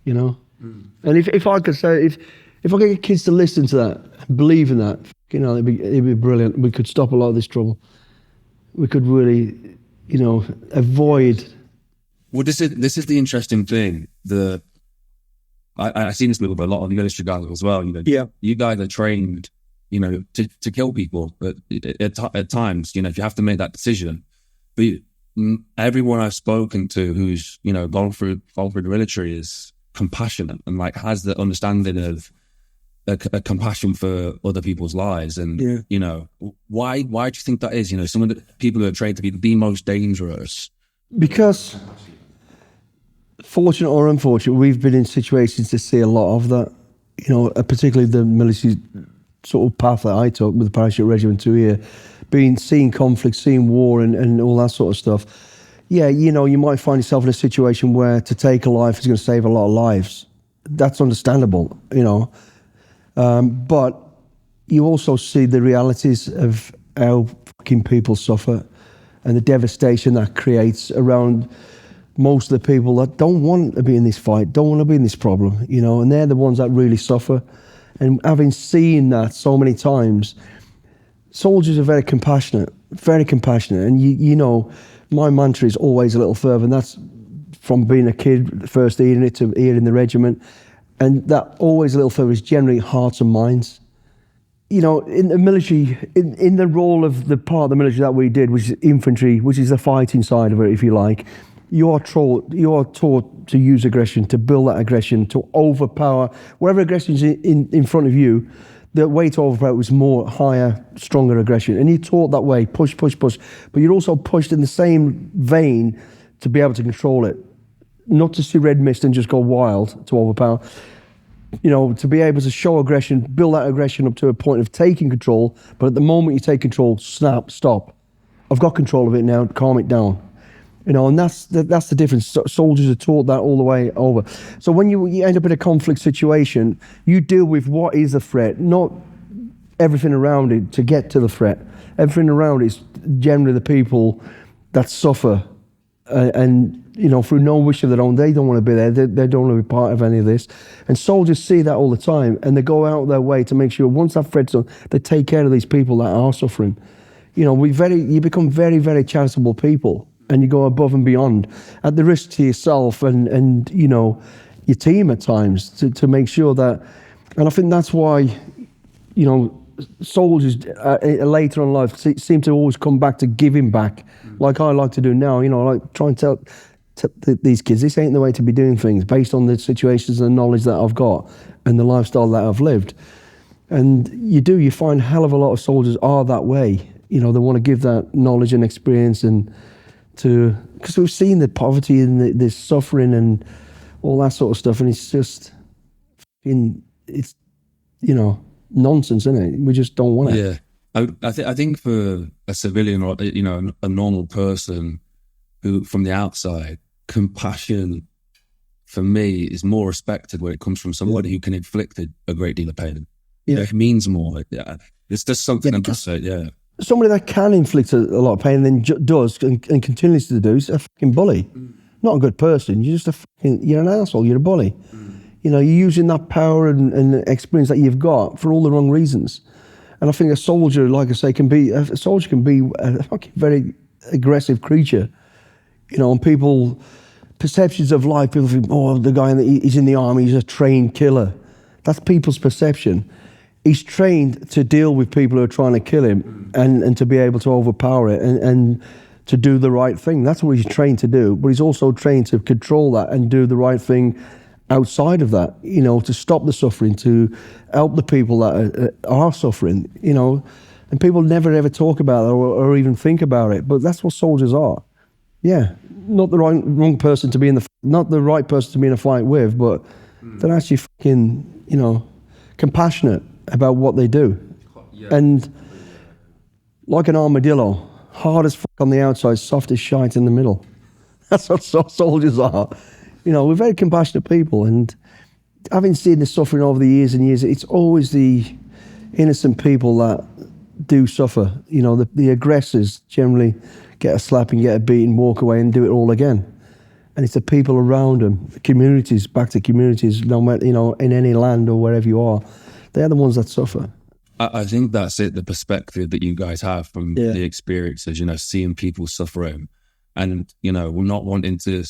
You know? Mm. And if I could say, if I could get kids to listen to that, believe in that, you know, it'd be brilliant. We could stop a lot of this trouble. We could really, you know, avoid. Well, this is the interesting thing. I've seen this a little bit, a lot of the military guys as well. You know, yeah. You guys are trained, you know, to kill people, but at times, you know, if you have to make that decision. But everyone I've spoken to who's, you know, gone through the military is compassionate and like has the understanding of a compassion for other people's lives. And you know, why do you think that is? You know, some of the people who are trained to be the most dangerous. Because, fortunate or unfortunate, we've been in situations to see a lot of that. You know, particularly the military sort of path that I took with the parachute regiment 2 year, seeing conflict, seeing war and all that sort of stuff. Yeah, you know, you might find yourself in a situation where to take a life is going to save a lot of lives. That's understandable, you know. But you also see the realities of how fucking people suffer and the devastation that creates around most of the people that don't want to be in this fight, don't want to be in this problem, you know, and they're the ones that really suffer. And having seen that so many times, soldiers are very compassionate. And you know, my mantra is always a little further, and that's from being a kid, first hearing it to here in the regiment. And that always a little further is generally hearts and minds. You know, in the military, in the role of the part of the military that we did, which is infantry, which is the fighting side of it, if you like, you are taught to use aggression, to build that aggression, to overpower whatever aggression is in front of you. The way to overpower was more higher, stronger aggression, and you're taught that way, push. But you're also pushed in the same vein to be able to control it, not to see red mist and just go wild to overpower. You know, to be able to show aggression, build that aggression up to a point of taking control. But at the moment you take control, snap, stop. I've got control of it now. Calm it down. You know, and that's the difference. Soldiers are taught that all the way over. So when you end up in a conflict situation, you deal with what is a threat, not everything around it to get to the threat. Everything around it is generally the people that suffer, and you know, through no wish of their own, they don't want to be there. They don't want to be part of any of this. And soldiers see that all the time, and they go out their way to make sure once that threat's done, they take care of these people that are suffering. You know, you become very, very charitable people. And you go above and beyond at the risk to yourself and you know, your team at times to make sure that, and I think that's why, you know, soldiers later on in life seem to always come back to giving back, like I like to do now. You know, like try and tell these kids this ain't the way to be doing things based on the situations and the knowledge that I've got and the lifestyle that I've lived. And you find a hell of a lot of soldiers are that way. You know, they want to give that knowledge and experience because we've seen the poverty and the suffering and all that sort of stuff, and it's just, it's, you know, nonsense, isn't it? We just don't want it. Yeah, I think for a civilian or, you know, a normal person who from the outside, compassion for me is more respected when it comes from somebody who can inflict a great deal of pain. Yeah, it means more. Yeah, it's just something Somebody that can inflict a lot of pain and then does and continues to do is a fucking bully. Not a good person. You're just you're an asshole. You're a bully. You know, you're using that power and experience that you've got for all the wrong reasons. And I think a soldier, like I say, can be a fucking very aggressive creature. You know, and people, perceptions of life, people think, oh, the guy he's in the army, he's a trained killer. That's people's perception. He's trained to deal with people who are trying to kill him and to be able to overpower it and to do the right thing. That's what he's trained to do. But he's also trained to control that and do the right thing outside of that, you know, to stop the suffering, to help the people that are suffering, you know. And people never ever talk about it or even think about it. But that's what soldiers are. Yeah, not the wrong person to be not the right person to be in a fight with, but they're actually fucking, you know, compassionate about what they do. Yeah. And like an armadillo, hard as fuck on the outside, soft as shite in the middle. That's what soldiers are. You know, we're very compassionate people, and having seen the suffering over the years and years, it's always the innocent people that do suffer. You know, the aggressors generally get a slap and get a beating, walk away and do it all again. And it's the people around them, the communities, back to communities, no matter, you know, in any land or wherever you are, they're the ones that suffer. I think that's it, the perspective that you guys have from the experiences, you know, seeing people suffering and, you know, we're not wanting to,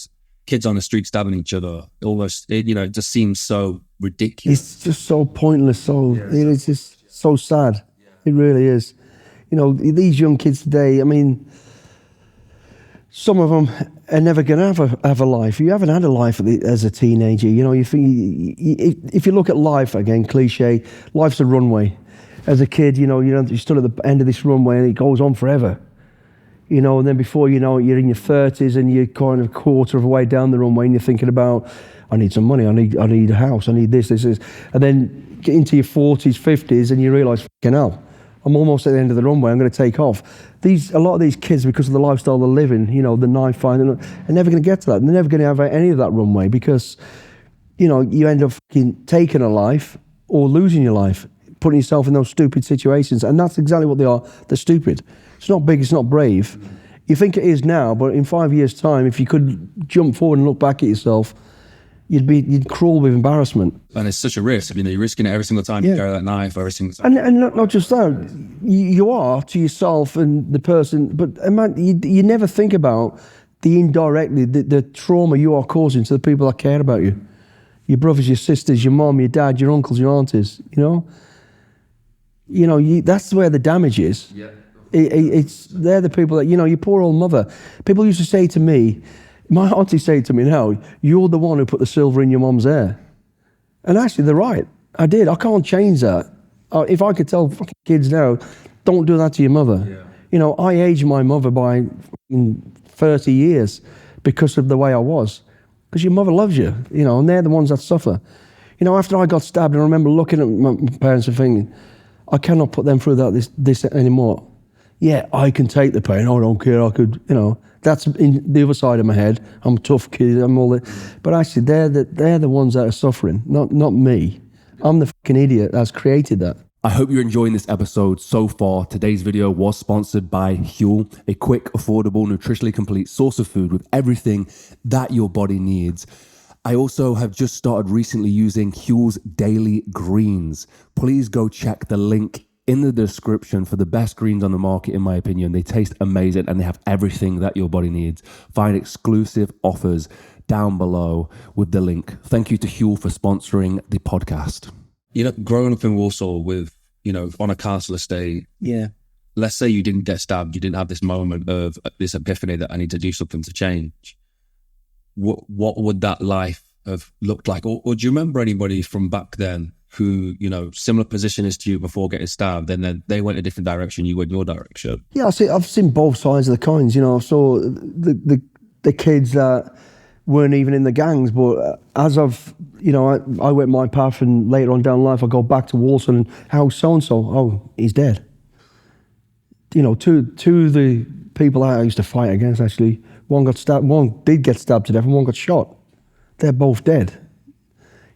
kids on the street stabbing each other, almost, you know, it just seems so ridiculous. It's just so pointless, it's just so sad. It really is. You know, these young kids today, I mean, some of them are never going to have a life. You haven't had a life as a teenager. You know, you think, if you look at life, again, cliche, life's a runway. As a kid, you know, you stood at the end of this runway and it goes on forever. You know, and then before you know it, you're in your 30s and you're kind of a quarter of a way down the runway and you're thinking about, I need some money, I need a house, I need this. And then get into your 40s, 50s and you realise, fucking hell, I'm almost at the end of the runway, I'm going to take off. A lot of these kids, because of the lifestyle they're living, you know, the knife fighting, they're never going to get to that. They're never going to have any of that runway because, you know, you end up fucking taking a life or losing your life, putting yourself in those stupid situations. And that's exactly what they are. They're stupid. It's not big, it's not brave. You think it is now, but in 5 years' time, if you could jump forward and look back at yourself, you'd crawl with embarrassment. And it's such a risk. You know, you're risking it every single time you carry that knife, every single time. And not just that, you are to yourself and the person, but man, you never think about the trauma you are causing to the people that care about you. Your brothers, your sisters, your mom, your dad, your uncles, your aunties, you know? You know, that's where the damage is. Yeah. They're the people that, you know, your poor old mother. People used to say to me, my auntie said to me now, you're the one who put the silver in your mum's hair. And actually, they're right. I did. I can't change that. If I could tell fucking kids now, don't do that to your mother. Yeah. You know, I aged my mother by 30 years because of the way I was. Because your mother loves you, you know, and they're the ones that suffer. You know, after I got stabbed, I remember looking at my parents and thinking, I cannot put them through this anymore. Yeah, I can take the pain. I don't care. I could, you know. That's in the other side of my head. I'm a tough kid. I'm all that. But actually, they're the ones that are suffering, not me. I'm the fucking idiot that's created that. I hope you're enjoying this episode so far. Today's video was sponsored by Huel, a quick, affordable, nutritionally complete source of food with everything that your body needs. I also have just started recently using Huel's Daily Greens. Please go check the link in the description for the best greens on the market, in my opinion. They taste amazing and they have everything that your body needs. Find exclusive offers down below with the link. Thank you to Huel for sponsoring the podcast. You know, growing up in Warsaw with, you know, on a castle estate. Yeah. Let's say you didn't get stabbed. You didn't have this moment of this epiphany that I need to do something to change. What would that life have looked like? Or do you remember anybody from back then who, you know, similar position as to you before getting stabbed, and then they went a different direction, you went your direction? Yeah, I've seen both sides of the coins. You know, I saw the kids that weren't even in the gangs, but as I've, you know, I went my path, and later on down life, I go back to Warsaw and how so-and-so, oh, he's dead. You know, two of the people I used to fight against, actually, one got stabbed, one did get stabbed to death, and one got shot. They're both dead.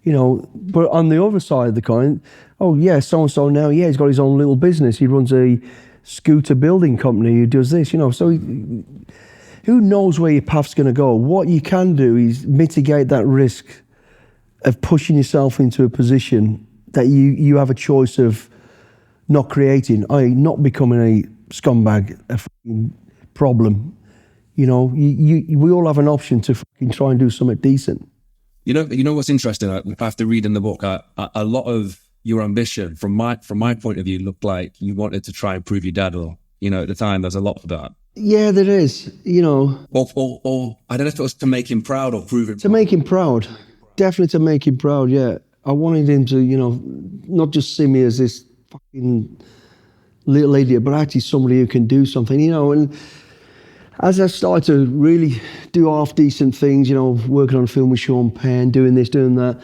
You know, but on the other side of the coin, oh yeah, so-and-so now, yeah, he's got his own little business. He runs a scooter building company who does this, you know. So who knows where your path's going to go? What you can do is mitigate that risk of pushing yourself into a position that you have a choice of not creating, i.e. not becoming a scumbag, a fucking problem. You know, we all have an option to fucking try and do something decent. You know what's interesting? After reading the book, a lot of your ambition, from my point of view, looked like you wanted to try and prove your dad wrong. You know, at the time, there's a lot of that. Yeah, there is. You know, or I don't know if it was to make him proud or prove him. To make him proud, definitely to make him proud. Yeah, I wanted him to, you know, not just see me as this fucking little idiot, but actually somebody who can do something. You know, and as I started to really do half decent things, you know, working on a film with Sean Penn, doing this, doing that,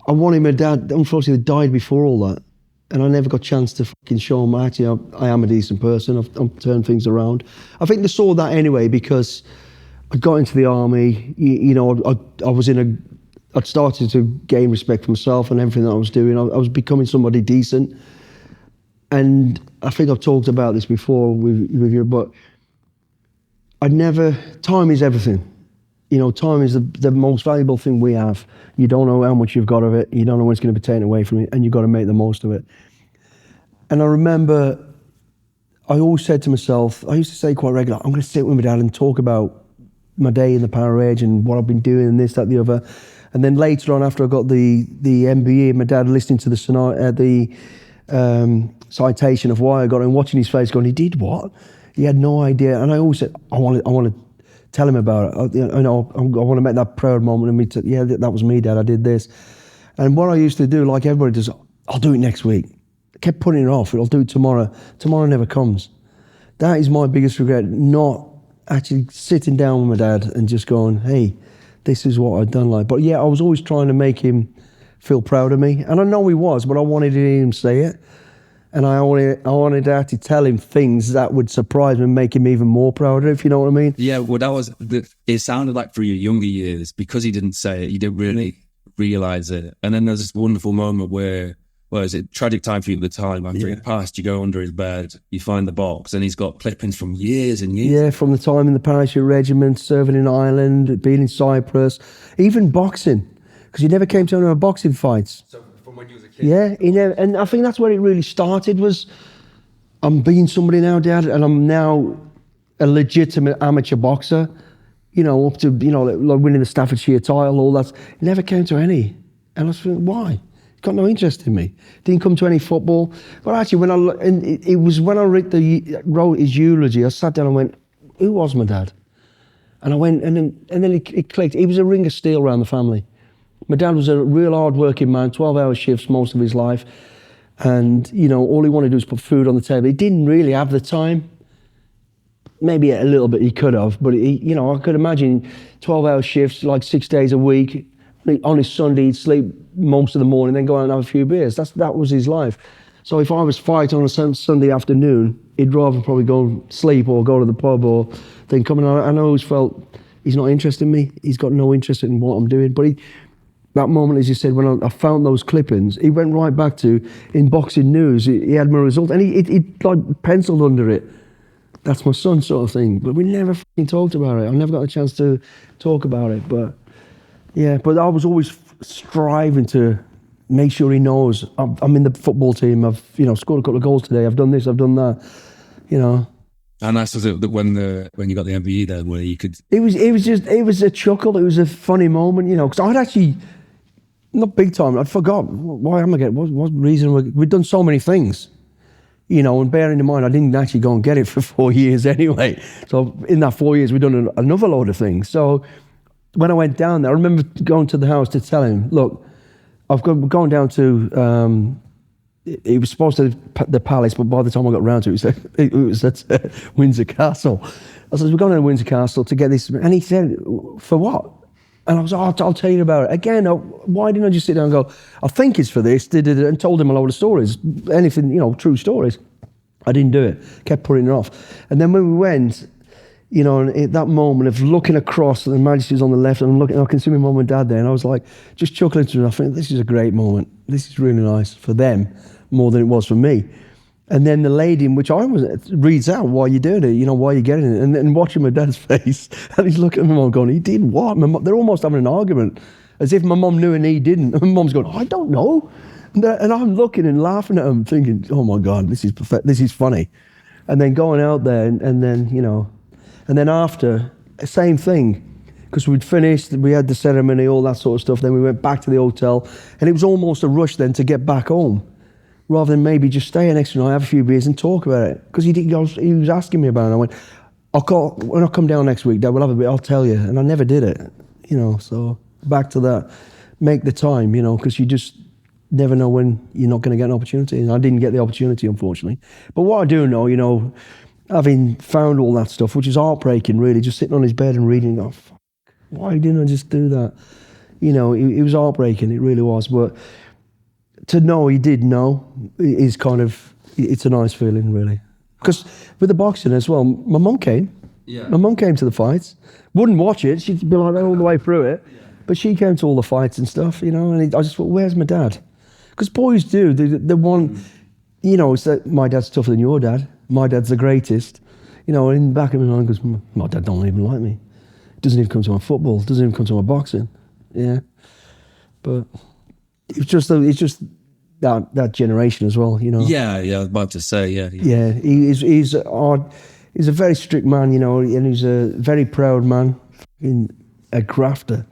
I wanted my dad, unfortunately, died before all that. And I never got a chance to fucking show him, actually, I am a decent person. I've turned things around. I think they saw that anyway, because I got into the army, you know, I'd started to gain respect for myself and everything that I was doing. I was becoming somebody decent. And I think I've talked about this before with you, but time is everything. You know, time is the most valuable thing we have. You don't know how much you've got of it. You don't know when it's going to be taken away from you, and you've got to make the most of it. And I remember, I always said to myself, I used to say quite regularly, I'm going to sit with my dad and talk about my day in the Power Age and what I've been doing and this, that, the other. And then later on, after I got the MBE, my dad listening to the citation of why I got it and watching his face going, he did what? He had no idea. And I always said, I want to tell him about it. I want to make that proud moment of me. That was me, Dad. I did this. And what I used to do, like everybody does, I'll do it next week. I kept putting it off. I'll do it tomorrow. Tomorrow never comes. That is my biggest regret, not actually sitting down with my dad and just going, hey, this is what I've done. But yeah, I was always trying to make him feel proud of me. And I know he was, but I wanted to hear him say it. And I wanted to actually tell him things that would surprise him and make him even more prouder, if you know what I mean. Yeah, well, it sounded like through your younger years, because he didn't say it, you didn't really realize it. And then there's this wonderful moment where, well, is it tragic time for you at the time? After he passed, you go under his bed, you find the box, and he's got clippings from years and years. Yeah, from the time in the parachute regiment, serving in Ireland, being in Cyprus, even boxing, because he never came to any of our boxing fights. So from when you was a kid? Yeah, he never, and I think that's where it really started, was I'm being somebody now, Dad, and I'm now a legitimate amateur boxer, you know, up to, you know, like winning the Staffordshire title, all that. He never came to any. And I was thinking, why? He's got no interest in me. Didn't come to any football. But actually, it was when I wrote his eulogy, I sat down and went, who was my dad? And I went, and then it clicked. He was a ring of steel around the family. My dad was a real hard-working man, 12-hour shifts most of his life. And, you know, all he wanted to do was put food on the table. He didn't really have the time. Maybe a little bit he could have, but you know, I could imagine 12-hour shifts, like 6 days a week. On his Sunday, he'd sleep most of the morning, then go out and have a few beers. That was his life. So if I was fighting on a Sunday afternoon, he'd rather probably go sleep or go to the pub or then come in. I always felt he's not interested in me. He's got no interest in what I'm doing. But that moment, as you said, when I found those clippings, he went right back to, in Boxing News, he had my result, and he like penciled under it, that's my son, sort of thing. But we never fucking talked about it. I never got a chance to talk about it. But yeah, but I was always striving to make sure he knows I'm in the football team. I've, you know, scored a couple of goals today. I've done this, I've done that, you know. And that's when you got the MBE then, where you could... It was a chuckle. It was a funny moment, you know, because I'd actually, not big time, I'd forgot, why am I getting, what reason, we'd done so many things. You know, and bearing in mind, I didn't actually go and get it for 4 years anyway. So in that 4 years, we'd done another load of things. So when I went down there, I remember going to the house to tell him, look, I've gone down to, it was supposed to be the Palace, but by the time I got round to it, it was at Windsor Castle. I said, we're going to Windsor Castle to get this. And he said, for what? And I was like, I'll tell you about it. Again, why didn't I just sit down and go, I think it's for this, and told him a load of stories, anything, you know, true stories. I didn't do it, kept putting it off. And then when we went, you know, and at that moment of looking across, and the Majesty's on the left, and I'm looking, I can see my mum and dad there, and I was like, just chuckling to them. I think, this is a great moment. This is really nice for them, more than it was for me. And then the lady, in which I was, reads out, why are you doing it? You know, why are you getting it? And watching my dad's face, and he's looking at my mum going, he did what? They're almost having an argument. as if my mum knew and he didn't. And my mum's going, I don't know. And I'm looking and laughing at him, thinking, oh my God, this is perfect. This is funny. And then going out there and then, you know, and then after, same thing. Because we'd finished, we had the ceremony, all that sort of stuff. Then we went back to the hotel, and it was almost a rush then to get back home, rather than maybe just stay an extra night, have a few beers, and talk about it. Because he was asking me about it, and I went, when I come down next week, Dad, we'll have a bit. I'll tell you, and I never did it, you know. So back to that, make the time, you know, because you just never know when you're not going to get an opportunity. And I didn't get the opportunity, unfortunately. But what I do know, you know, having found all that stuff, which is heartbreaking, really, just sitting on his bed and reading, oh, fuck, why didn't I just do that? You know, it was heartbreaking, it really was. But to know he did know is kind of, it's a nice feeling, really. Because with the boxing as well, my mum came. Yeah. My mum came to the fights. Wouldn't watch it, she'd be like all the way through it. Yeah. But she came to all the fights and stuff, you know, and I just thought, where's my dad? Because boys do, they want, you know, it's that my dad's tougher than your dad. My dad's the greatest. You know, in the back of my mind goes, my dad don't even like me. Doesn't even come to my football, doesn't even come to my boxing. Yeah. But it's just that generation as well, you know. Yeah, I was about to say, yeah. Yeah, he's a very strict man, you know, and he's a very proud man, a grafter.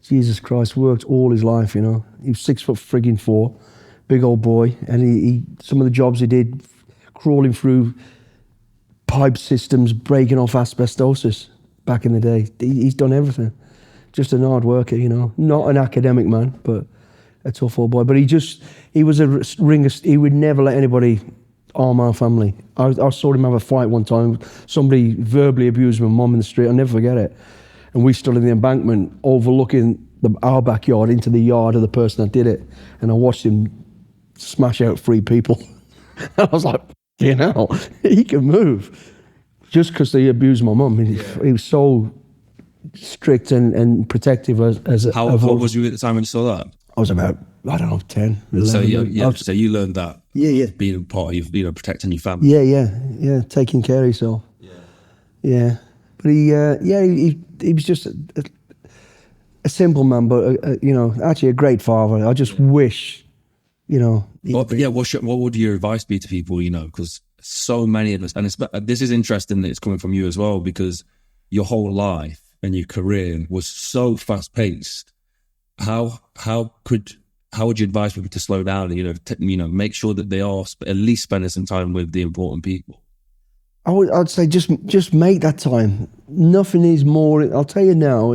Jesus Christ, worked all his life, you know. He was 6'4", big old boy, and he some of the jobs he did, crawling through pipe systems, breaking off asbestosis back in the day. He's done everything. Just an hard worker, you know. Not an academic man, but a tough old boy. But he was a ringer. He would never let anybody harm our family. I saw him have a fight one time. Somebody verbally abused my mum in the street. I'll never forget it. And we stood in the embankment overlooking our backyard into the yard of the person that did it. And I watched him smash out 3 people. And I was like, you know, he can move. Just because they abused my mum. He was so strict and protective as How old was you at the time when you saw that? I was about, I don't know, 10, 11. So you learned that. Yeah. Being a part of, you know, protecting your family. Yeah. Taking care of yourself. Yeah. But he was just a simple man, but you know, actually a great father. I just wish, you know. What would your advice be to people? You know, because so many of us, and this is interesting that it's coming from you as well, because your whole life and your career was so fast paced. How would you advise people to slow down and make sure that they are at least spending some time with the important people? I'd say just make that time. Nothing is more. I'll tell you now.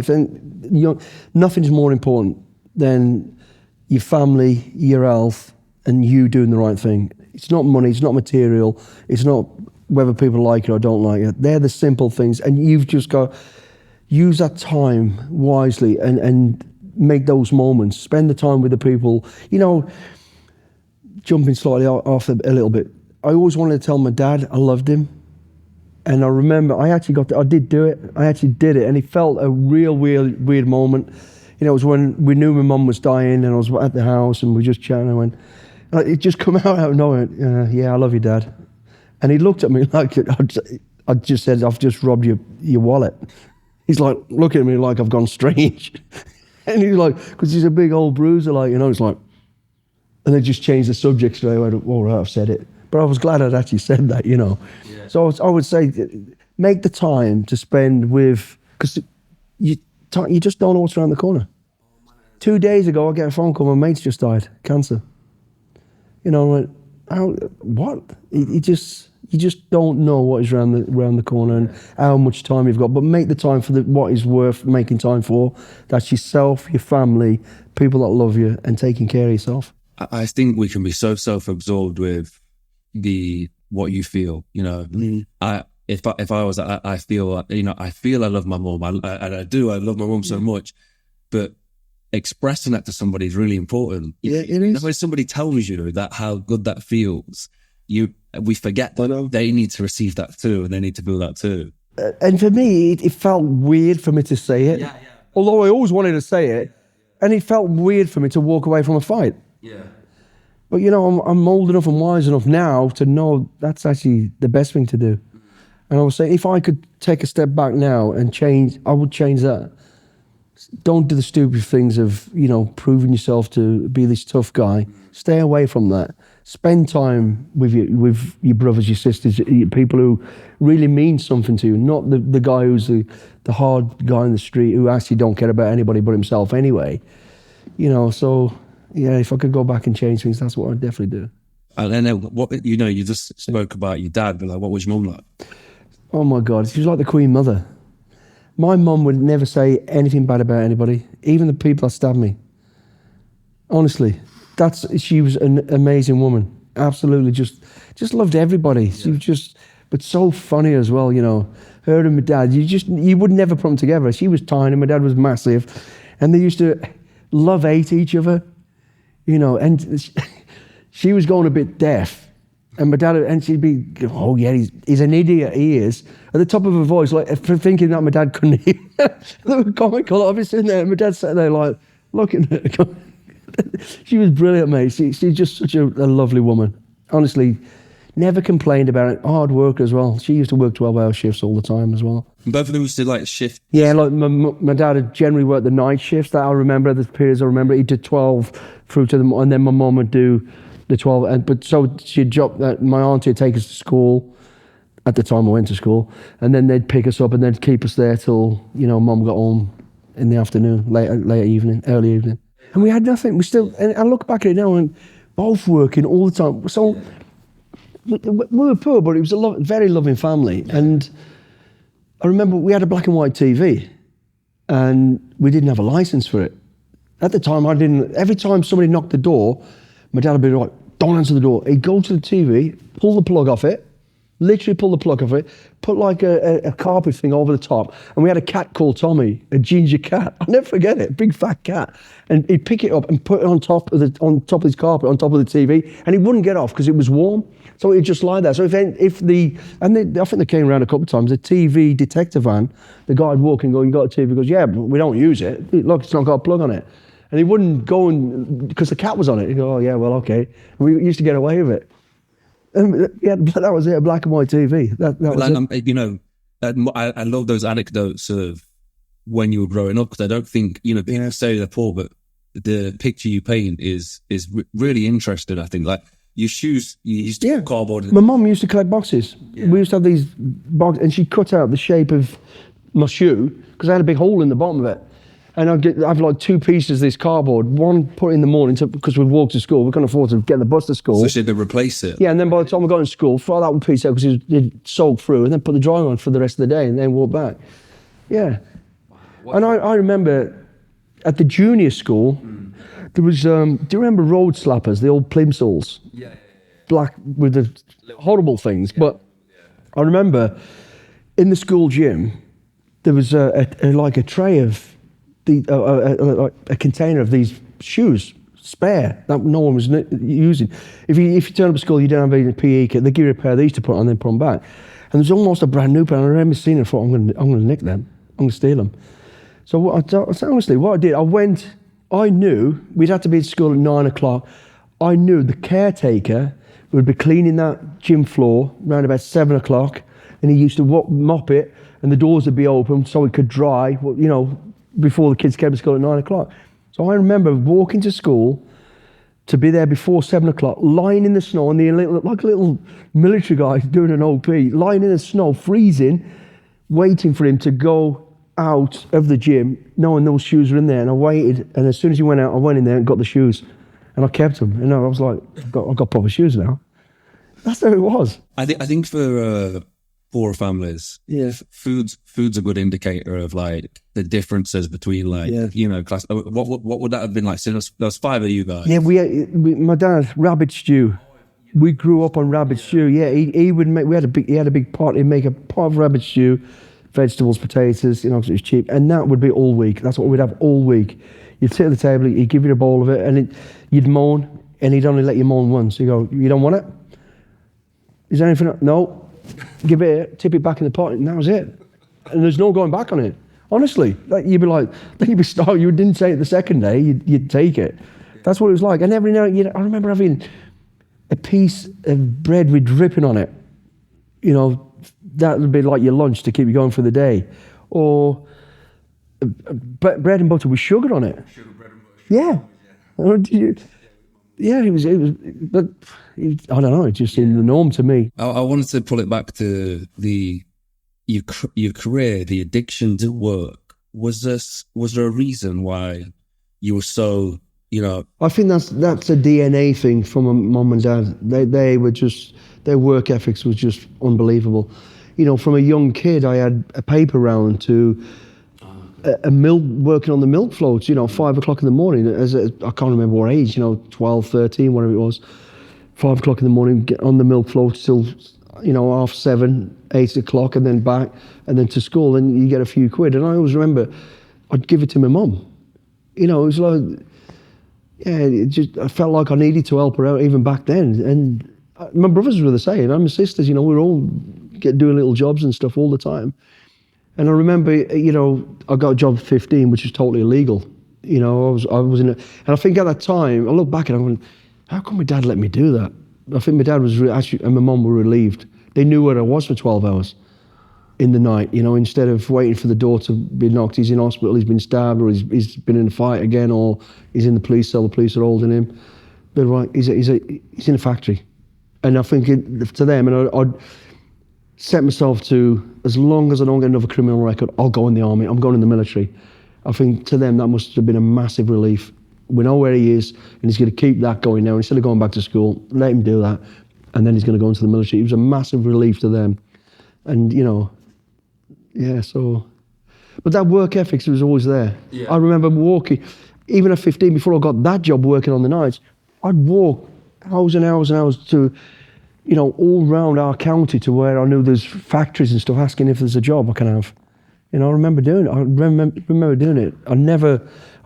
Nothing is more important than your family, your health, and you doing the right thing. It's not money. It's not material. It's not whether people like it or don't like it. They're the simple things, and you've just got to use that time wisely and make those moments. Spend the time with the people. You know, jumping slightly off a little bit. I always wanted to tell my dad I loved him. And I remember I did do it. I actually did it. And it felt a real weird moment. You know, it was when we knew my mum was dying and I was at the house and we were just chatting. I went, it just come out of nowhere. Yeah, I love you, Dad. And he looked at me like, I just said, I've just robbed your wallet. He's like, looking at me like I've gone strange. And he's like, because he's a big old bruiser, like, you know, it's like, and they just changed the subject straight away. All right, I've said it. But I was glad I'd actually said that, you know. Yeah. So I would say, make the time to spend with, because you just don't know what's around the corner. 2 days ago, I get a phone call, my mate's just died, cancer. You know, like, what? You just don't know what is around the corner and how much time you've got. But make the time for what is worth making time for. That's yourself, your family, people that love you, and taking care of yourself. I think we can be so self-absorbed with what you feel, you know. If I was, I feel, you know, I feel I love my mum, and I do. I love my mum so much, but expressing that to somebody is really important. Yeah, it is. When somebody tells you that how good that feels, we forget that they need to receive that too, and they need to feel that too. And for me, it felt weird for me to say it. Yeah. Although I always wanted to say it, and it felt weird for me to walk away from a fight. Yeah. But, you know, I'm old enough and wise enough now to know that's actually the best thing to do. And I was saying, if I could take a step back now and change, I would change that. don't do the stupid things of, you know, proving yourself to be this tough guy. Stay away from that. Spend time with your brothers, your sisters, people who really mean something to you, not the guy who's the hard guy in the street who actually don't care about anybody but himself anyway. You know, so, yeah, if I could go back and change things, that's what I'd definitely do. And then what, you know, you just spoke about your dad, but like, what was your mum like? Oh my God, she was like the Queen Mother. My mum would never say anything bad about anybody, even the people that stabbed me. Honestly, she was an amazing woman. Absolutely, just loved everybody. She was just, but so funny as well. You know, her and my dad. You would never put them together. She was tiny, my dad was massive, and they used to hate each other. You know, and she was going a bit deaf. And my dad, and she'd be, oh yeah, he's an idiot, he is. At the top of her voice, like, for thinking that my dad couldn't hear. They were comical. I was sitting there, and my dad sat there like, looking at her. She was brilliant, mate. She's just such a lovely woman. Honestly, never complained about it. Hard worker as well. She used to work 12-hour shifts all the time as well. And both of them used to like shift? Yeah, like my dad had generally worked the night shifts. That I remember, the periods I remember. He did 12 through to them, and then my mum would do the 12, but so she'd drop that. My auntie would take us to school. At the time I went to school, and then they'd pick us up and they'd keep us there till, you know, mum got home in the afternoon, late evening, early evening. And we had nothing. We still, and I look back at it now and both working all the time. So we were poor, but it was a very loving family. And I remember we had a black and white TV, and we didn't have a license for it. At the time, every time somebody knocked the door, my dad would be like, don't answer the door. He'd go to the TV, pull the plug off it, literally pull the plug off it, put like a carpet thing over the top. And we had a cat called Tommy, a ginger cat. I'll never forget it, big fat cat. And he'd pick it up and put it on top of his carpet, on top of the TV, and he wouldn't get off because it was warm. So he'd just lie there. So I think they came around a couple of times, the TV detector van, the guy would walk and go, you got a TV? He goes, yeah, but we don't use it. Look, it's not got a plug on it. And he wouldn't go because the cat was on it. He'd go, oh yeah, well, okay. And we used to get away with it. And yeah, that was it, a black and white TV. That was it. You know, I love those anecdotes of when you were growing up, because I don't think, you know, people say they're poor, but the picture you paint is really interesting, I think. Like, your shoes, you used to put cardboard. My mum used to collect boxes. Yeah. We used to have these boxes, and she cut out the shape of my shoe, because I had a big hole in the bottom of it. And I'd have like two pieces of this cardboard, one put in the morning because we'd walk to school. We couldn't afford to get the bus to school. So she had to replace it? Yeah, and then by the time we got in school, throw that one piece out because it'd soak through, and then put the drawing on for the rest of the day and then walk back. Yeah. Wow. And I remember at the junior school, there was, do you remember road slappers, the old plimsolls? Yeah. Black with the horrible things. Yeah. But I remember in the school gym, there was like a tray of, a container of these shoes, spare, that no one was using. If you turn up to school, you don't have any PE kit, they give you a pair of these to put on and then put them back. And there's almost a brand new pair, and I remember seeing it and thought, I'm going to nick them, I'm going to steal them. So honestly, what I did, I knew we'd have to be at school at 9 o'clock. I knew the caretaker would be cleaning that gym floor around about 7 o'clock, and he used to mop it, and the doors would be open so it could dry, you know, before the kids came to school at 9 o'clock. So I remember walking to school to be there before 7 o'clock, lying in the snow, and like a little military guy doing an OP, lying in the snow, freezing, waiting for him to go out of the gym, knowing those shoes were in there. And I waited, and as soon as he went out, I went in there and got the shoes, and I kept them. And I was like, I've got proper shoes now. That's how it was. I think for poorer families, food's a good indicator of like the differences between like you know, class. What would that have been like? So there was 5 of you guys. Yeah, my dad, rabbit stew. We grew up on rabbit stew. Yeah, he would make. He had a big pot. He'd make a pot of rabbit stew, vegetables, potatoes. You know, 'cause it was cheap, and that would be all week. That's what we'd have all week. You'd sit at the table. He'd give you a bowl of it, and you'd moan, and he'd only let you moan once. You go, you don't want it? Is there anything? No. Give it, tip it back in the pot, and that was it. And there's no going back on it. Honestly, you'd be like, then you'd be starved. You didn't say it the second day, you'd take it. That's what it was like. And every now and then, I remember having a piece of bread with dripping on it. You know, that would be like your lunch to keep you going for the day. Or bread and butter with sugar on it. Sugar, bread and butter. Yeah. Oh, yeah, it was, but I don't know, it just seemed the norm to me. I wanted to pull it back to your career, the addiction to work. Was there a reason why you were so, I think that's a DNA thing from my mum and dad. They were just, their work ethics was just unbelievable. From a young kid, I had a paper round to working on the milk floats, 5 o'clock in the morning. I can't remember what age, 12, 13, whatever it was. 5 o'clock in the morning, get on the milk floats till, 7:30, 8 o'clock, and then back, and then to school, and you get a few quid. And I always remember, I'd give it to my mum. It was like, I felt like I needed to help her out even back then. And my brothers were the same, and my sisters, we were all doing little jobs and stuff all the time. And I remember, I got a job at 15, which was totally illegal. I was in and I think at that time, I look back and I went, how come my dad let me do that? I think my dad was actually, and my mum were relieved. They knew where I was for 12 hours in the night, instead of waiting for the door to be knocked. He's in hospital, he's been stabbed, or he's been in a fight again, or he's in the police cell, the police are holding him. They're right, he's in a factory. And I think to them, and I'd set myself to, as long as I don't get another criminal record, I'll go in the army, I'm going in the military. I think to them that must have been a massive relief. We know where he is, and he's going to keep that going now. Instead of going back to school, let him do that, and then he's going to go into the military. It was a massive relief to them. And, but that work ethics was always there. Yeah. I remember walking, even at 15, before I got that job working on the nights, I'd walk hours and hours and hours to, all around our county to where I knew there's factories and stuff, asking if there's a job I can have. I remember doing it. I remember doing it. I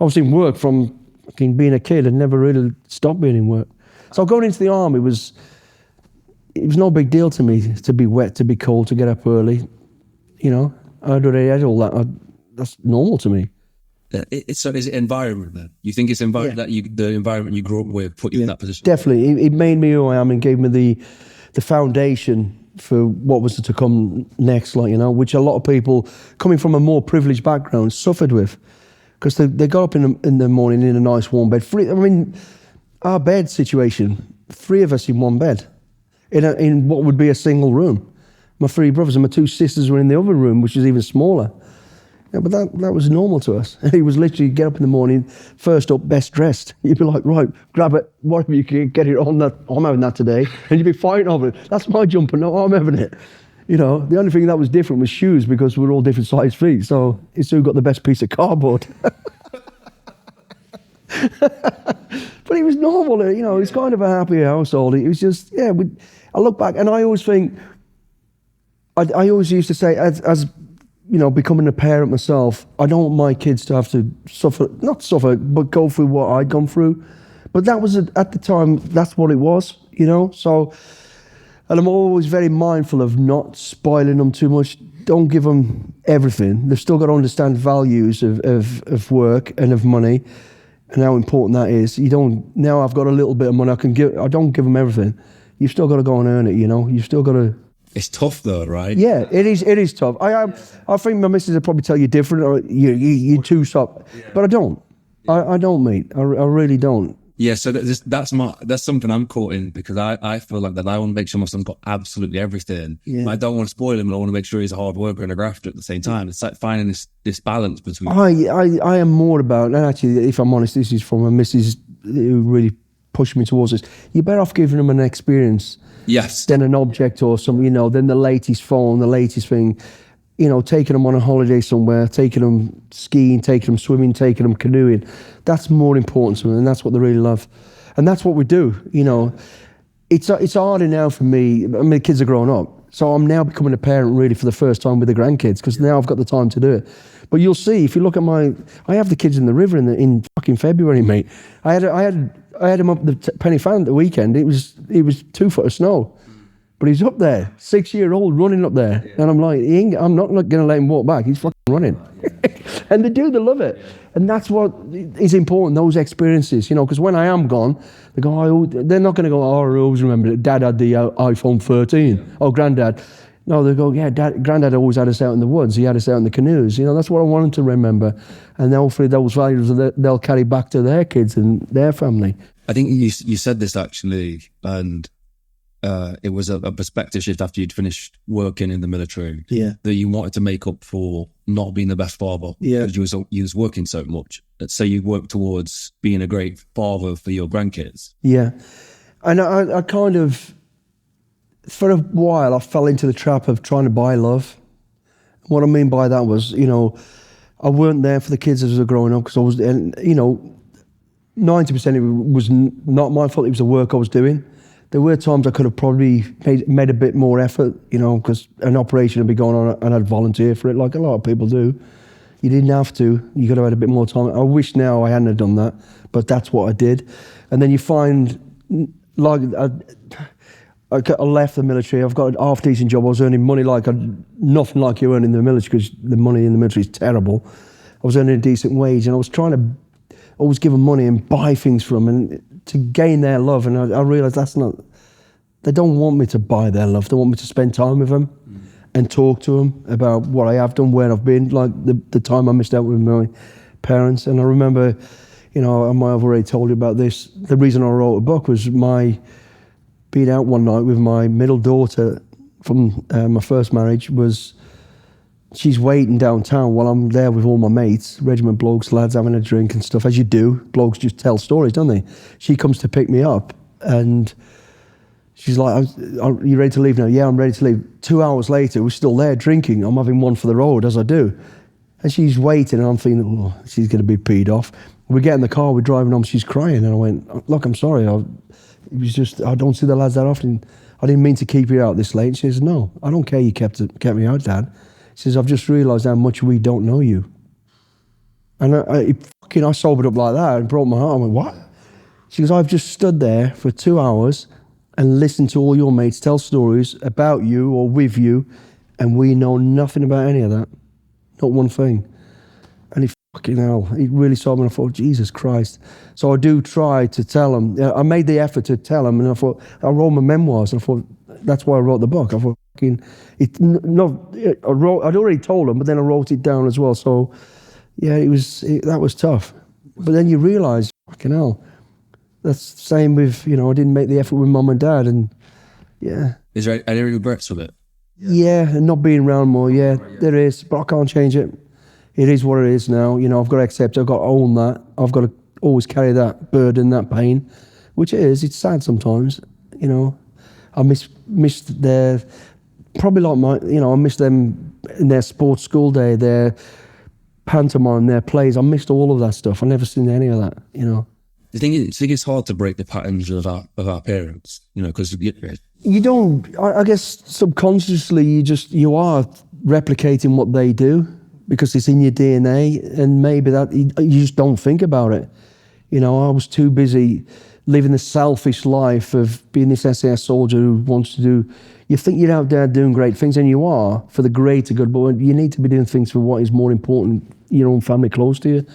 was in work from being a kid. I never really stopped being in work. So going into the army was no big deal to me, to be wet, to be cold, to get up early. I'd already had all that. That's normal to me. So is it environment then? You think it's the environment you grew up with put you in that position? Definitely. It made me who I am and gave me the foundation for what was to come next, which a lot of people coming from a more privileged background suffered with. Because they got up in the morning in a nice warm bed. Our bed situation, 3 of us in one bed, in what would be a single room. My 3 brothers and my 2 sisters were in the other room, which is even smaller. Yeah, but that was normal to us. He was literally get up in the morning, first up, best dressed. You'd be like, right, grab it, whatever you can get it on. That I'm having that today, and you'd be fighting over it. That's my jumper. No, I'm having it. The only thing that was different was shoes, because we were all different size feet. So it's who got the best piece of cardboard. But it was normal, It's kind of a happy household. It was just, I look back and I always think, I always used to say, as becoming a parent myself, I don't want my kids to have to not suffer, but go through what I'd gone through. But that was, at the time, that's what it was, So, and I'm always very mindful of not spoiling them too much. Don't give them everything. They've still got to understand values of work and of money and how important that is. Now I've got a little bit of money, I don't give them everything. You've still got to go and earn it, You've still got to... It's tough though, right? Yeah, it is tough. I think my missus would probably tell you different, or you too soft. Yeah. But I don't. I don't, mate. I really don't. Yeah, so that's something I'm caught in, because I feel like that I want to make sure my son's got absolutely everything. Yeah. I don't want to spoil him, but I want to make sure he's a hard worker and a grafter at the same time. It's like finding this balance between... I am more about, and actually, if I'm honest, this is from my missus who really pushed me towards this. You're better off giving them an experience. Yes. Than an object or something, than the latest phone, the latest thing, taking them on a holiday somewhere, taking them skiing, taking them swimming, taking them canoeing. That's more important to them, and that's what they really love. And that's what we do, It's harder now for me. The kids are growing up. So I'm now becoming a parent really for the first time with the grandkids, because now I've got the time to do it. But you'll see, if you look at I have the kids in the river in fucking February, mate. I had him up the Penny Fan the weekend. It was 2 foot of snow, but he's up there, 6-year-old running up there, and I'm like, I'm not going to let him walk back. He's fucking running, and they love it, and that's what is important. Those experiences, because when I am gone, they go, they're not going to go, I always remember that Dad had the iPhone 13. Oh, Granddad. No, they go, yeah, Granddad always had us out in the woods. He had us out in the canoes. You know, that's what I want them to remember. And hopefully those values they'll carry back to their kids and their family. I think you said this actually, and it was a perspective shift after you'd finished working in the military. Yeah. That you wanted to make up for not being the best father. Yeah. Because you was working so much. So you worked towards being a great father for your grandkids. Yeah. And I kind of, for a while, I fell into the trap of trying to buy love. What I mean by that was, you know, I weren't there for the kids as they were growing up because I was, and you know, 90% it was not my fault. It was the work I was doing. There were times I could have probably made a bit more effort, you know, because an operation would be going on and I'd volunteer for it like a lot of people do. You didn't have to. You could have had a bit more time. I wish now I hadn't have done that, but that's what I did. And then you find, like, I left the military. I've got a half-decent job. I was earning money nothing like you earn in the military because the money in the military is terrible. I was earning a decent wage and I was trying to always give them money and buy things from them and to gain their love. And I realised that's not, they don't want me to buy their love. They want me to spend time with them and talk to them about what I have done, where I've been, like the time I missed out with my parents. And I remember, you know, I might have already told you about this. The reason I wrote a book was my being out one night with my middle daughter from my first marriage was, she's waiting downtown while I'm there with all my mates, regiment blokes, lads having a drink and stuff, as you do. Blokes just tell stories, don't they? She comes to pick me up and she's like, are you ready to leave now? Yeah, I'm ready to leave. 2 hours later, we're still there drinking. I'm having one for the road, as I do. And she's waiting and I'm thinking, oh, she's going to be peed off. We get in the car, we're driving home, she's crying. And I went, look, I'm sorry. It was just, I don't see the lads that often. I didn't mean to keep you out this late. And she says, no, I don't care you kept me out, Dad. She says, I've just realised how much we don't know you. And I sobered up like that and broke my heart. I went, what? She goes, I've just stood there for 2 hours and listened to all your mates tell stories about you or with you, and we know nothing about any of that. Not one thing. And fucking hell, it really sobbed me. And I thought, Jesus Christ. So I do try to tell them. I made the effort to tell them, and I thought, I wrote my memoirs, and I thought, that's why I wrote the book. I thought, I'd already told them, but then I wrote it down as well. So, yeah, that was tough. But then you realise, fucking hell, that's the same with, you know, I didn't make the effort with Mum and Dad, and yeah. Is there any regrets with it? Yeah, and not being around more, yeah, there is, but I can't change it. It is what it is now. You know, I've got to accept it. I've got to own that. I've got to always carry that burden, that pain, which it's sad sometimes, you know. I miss their, probably like I miss them in their sports school day, their pantomime, their plays. I missed all of that stuff. I never seen any of that, you know. Do you think it's hard to break the patterns of our parents? You know, because you don't. I guess subconsciously you are replicating what they do because it's in your DNA, and maybe that you just don't think about it. You know, I was too busy living the selfish life of being this SAS soldier who wants to do. You think you're out there doing great things, and you are for the greater good, but you need to be doing things for what is more important, your own family close to you.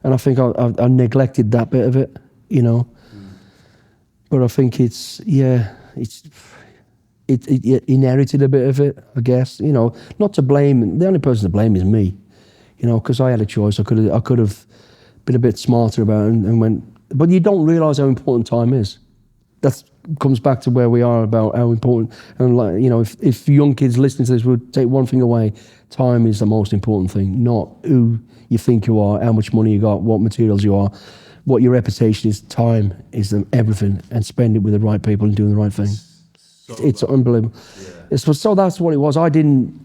And I think I neglected that bit of it, you know. But I think it inherited a bit of it, I guess. You know, not to blame. The only person to blame is me, you know, because I had a choice. I could have been a bit smarter about it and went. But you don't realise how important time is. That comes back to where we are about how important. And like, you know, if young kids listening to this would take one thing away, time is the most important thing. Not who you think you are, how much money you got, what materials you are, what your reputation is. Time is everything, and spend it with the right people and doing the right thing. It's unbelievable. Yeah. So that's what it was. I didn't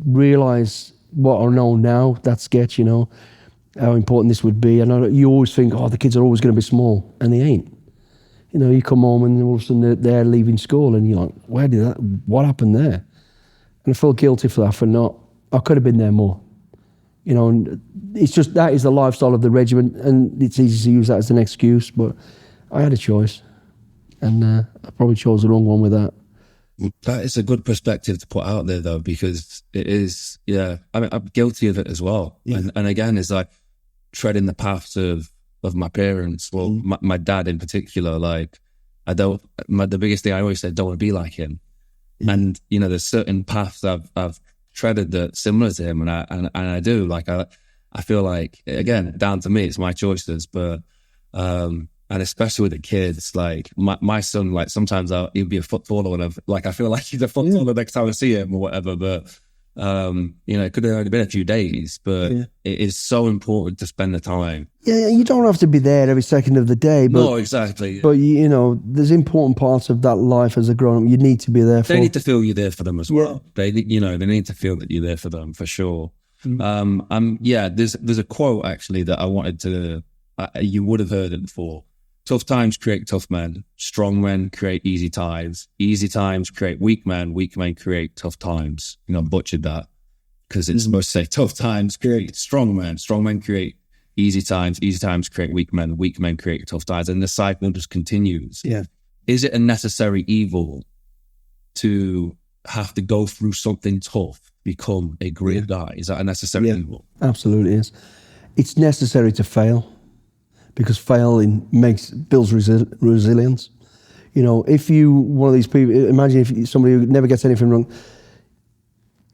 realise what I know now, that sketch, you know, how important this would be. And you always think, the kids are always going to be small, and they ain't. You know, you come home and all of a sudden they're leaving school and you're like, what happened there? And I feel guilty for that, I could have been there more. You know, and it's just, that is the lifestyle of the regiment, and it's easy to use that as an excuse, but I had a choice. And I probably chose the wrong one with that. That is a good perspective to put out there, though, because it is, yeah. I mean, I'm guilty of it as well. Yeah. And again, it's like treading the paths of my parents. Well, my dad in particular. Like, the biggest thing I always said, don't want to be like him. And, you know, there's certain paths I've treaded that similar to him. And I do, like, I feel like, again, down to me, it's my choices, but, and especially with the kids, like my son, like sometimes he'll be a footballer and I feel like he's a footballer next time I see him or whatever. But, you know, it could have only been a few days, but it is so important to spend the time. Yeah, you don't have to be there every second of the day. But, No, exactly. But, you know, there's important parts of that life as a grown-up you need to be there for. They need to feel you're there for them as well. They, you know, they need to feel that you're there for them for sure. Yeah, there's a quote actually that I wanted to, you would have heard it before. Tough times create tough men. Strong men create easy times. Easy times create weak men. Weak men create tough times. You know, I butchered that because it's supposed to say tough times create strong men. Strong men create easy times. Easy times create weak men. Weak men create tough times. And the cycle just continues. Yeah. Is it a necessary evil to have to go through something tough, become a great guy? Is that a necessary evil? Absolutely is. It's necessary to fail, because failing builds resilience. You know, if you, one of these people, imagine if somebody who never gets anything wrong,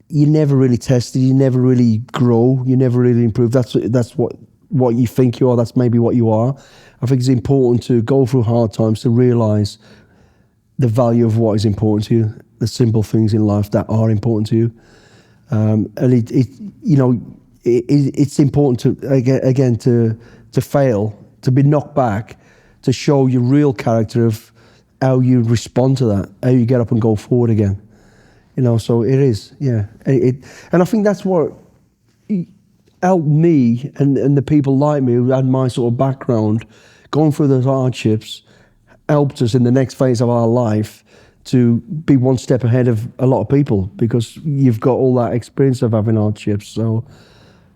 you never really tested, you never really grow, you never really improve. That's what you think you are, that's maybe what you are. I think it's important to go through hard times to realise the value of what is important to you, the simple things in life that are important to you. And it's important to, again, to fail, to be knocked back, to show your real character of how you respond to that, how you get up and go forward again. You know, so it is, yeah. And I think that's what helped me and the people like me who had my sort of background, going through those hardships, helped us in the next phase of our life to be one step ahead of a lot of people, because you've got all that experience of having hardships. So,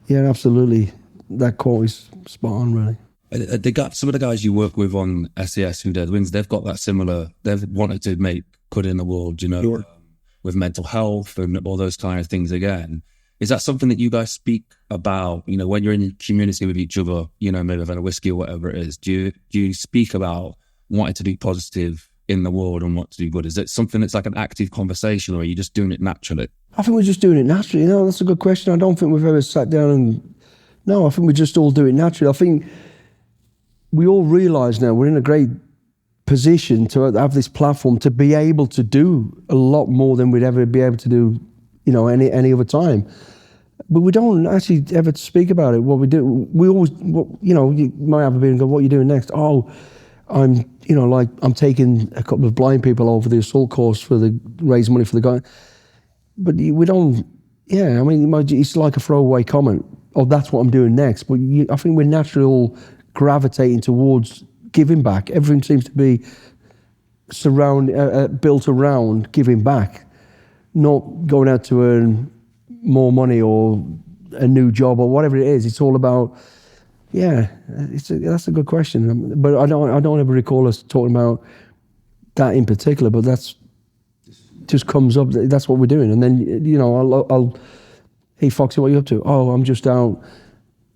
yeah, absolutely. That quote is spot on, really. They got some of the guys you work with on SAS Who Dares Wins. They've got that similar. They've wanted to make good in the world, you know, Sure. with mental health and all those kind of things. Again, is that something that you guys speak about? You know, when you're in community with each other, you know, maybe having a whiskey or whatever it is. Do you speak about wanting to do positive in the world and want to do good? Is it something that's like an active conversation, or are you just doing it naturally? I think we're just doing it naturally. You know, that's a good question. I don't think we've ever sat down and... No, I think we just all do it naturally. I think we all realise now we're in a great position to have this platform to be able to do a lot more than we'd ever be able to do, you know, any other time. But we don't actually ever speak about it, what we do. We always, you know, you might have a bit and go, what are you doing next? Oh, I'm taking a couple of blind people over the assault course for raise money for the guy. But we don't, yeah, I mean, it's like a throwaway comment. Oh, that's what I'm doing next. But I think we're naturally all gravitating towards giving back. Everything seems to be built around giving back, not going out to earn more money or a new job or whatever it is. It's all about, yeah, that's a good question. But I don't ever recall us talking about that in particular, but that's just comes up. That's what we're doing. And then, you know, I'll hey, Foxy, what are you up to? Oh, I'm just out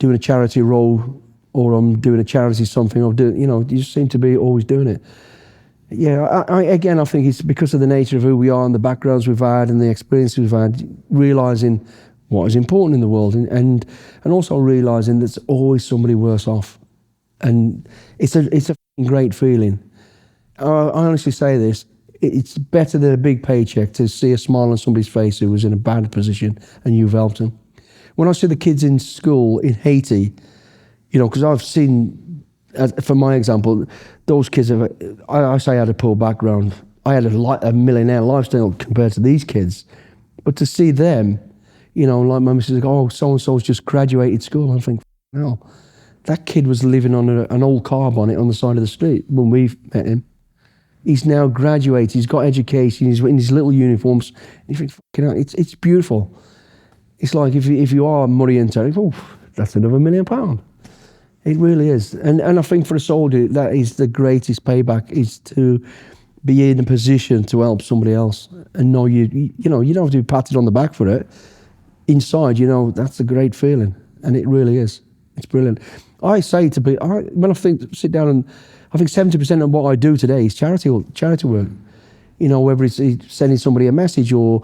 doing a charity role, or I'm doing a charity something, or you know, you just seem to be always doing it. Yeah, I think it's because of the nature of who we are and the backgrounds we've had and the experiences we've had, realising what is important in the world, and also realising there's always somebody worse off. And it's a great feeling. I honestly say this, it's better than a big paycheck to see a smile on somebody's face who was in a bad position and you've helped them. When I see the kids in school in Haiti, you know, because I've seen, for my example, those kids I say I had a poor background. I had a millionaire lifestyle compared to these kids. But to see them, you know, like my missus, oh, so-and-so's just graduated school. I think, no, that kid was living on an old car bonnet on the side of the street when we met him. He's now graduated, he's got education, he's in his little uniforms. And you think, it's beautiful. It's like if you are Murray and Terry, oh, that's another £1 million. It really is. And I think for a soldier, that is the greatest payback, is to be in a position to help somebody else and know you don't have to be patted on the back for it. Inside, you know, that's a great feeling. And it really is. It's brilliant. I say when I sit down and I think 70% of what I do today is charity work. You know, whether it's sending somebody a message or,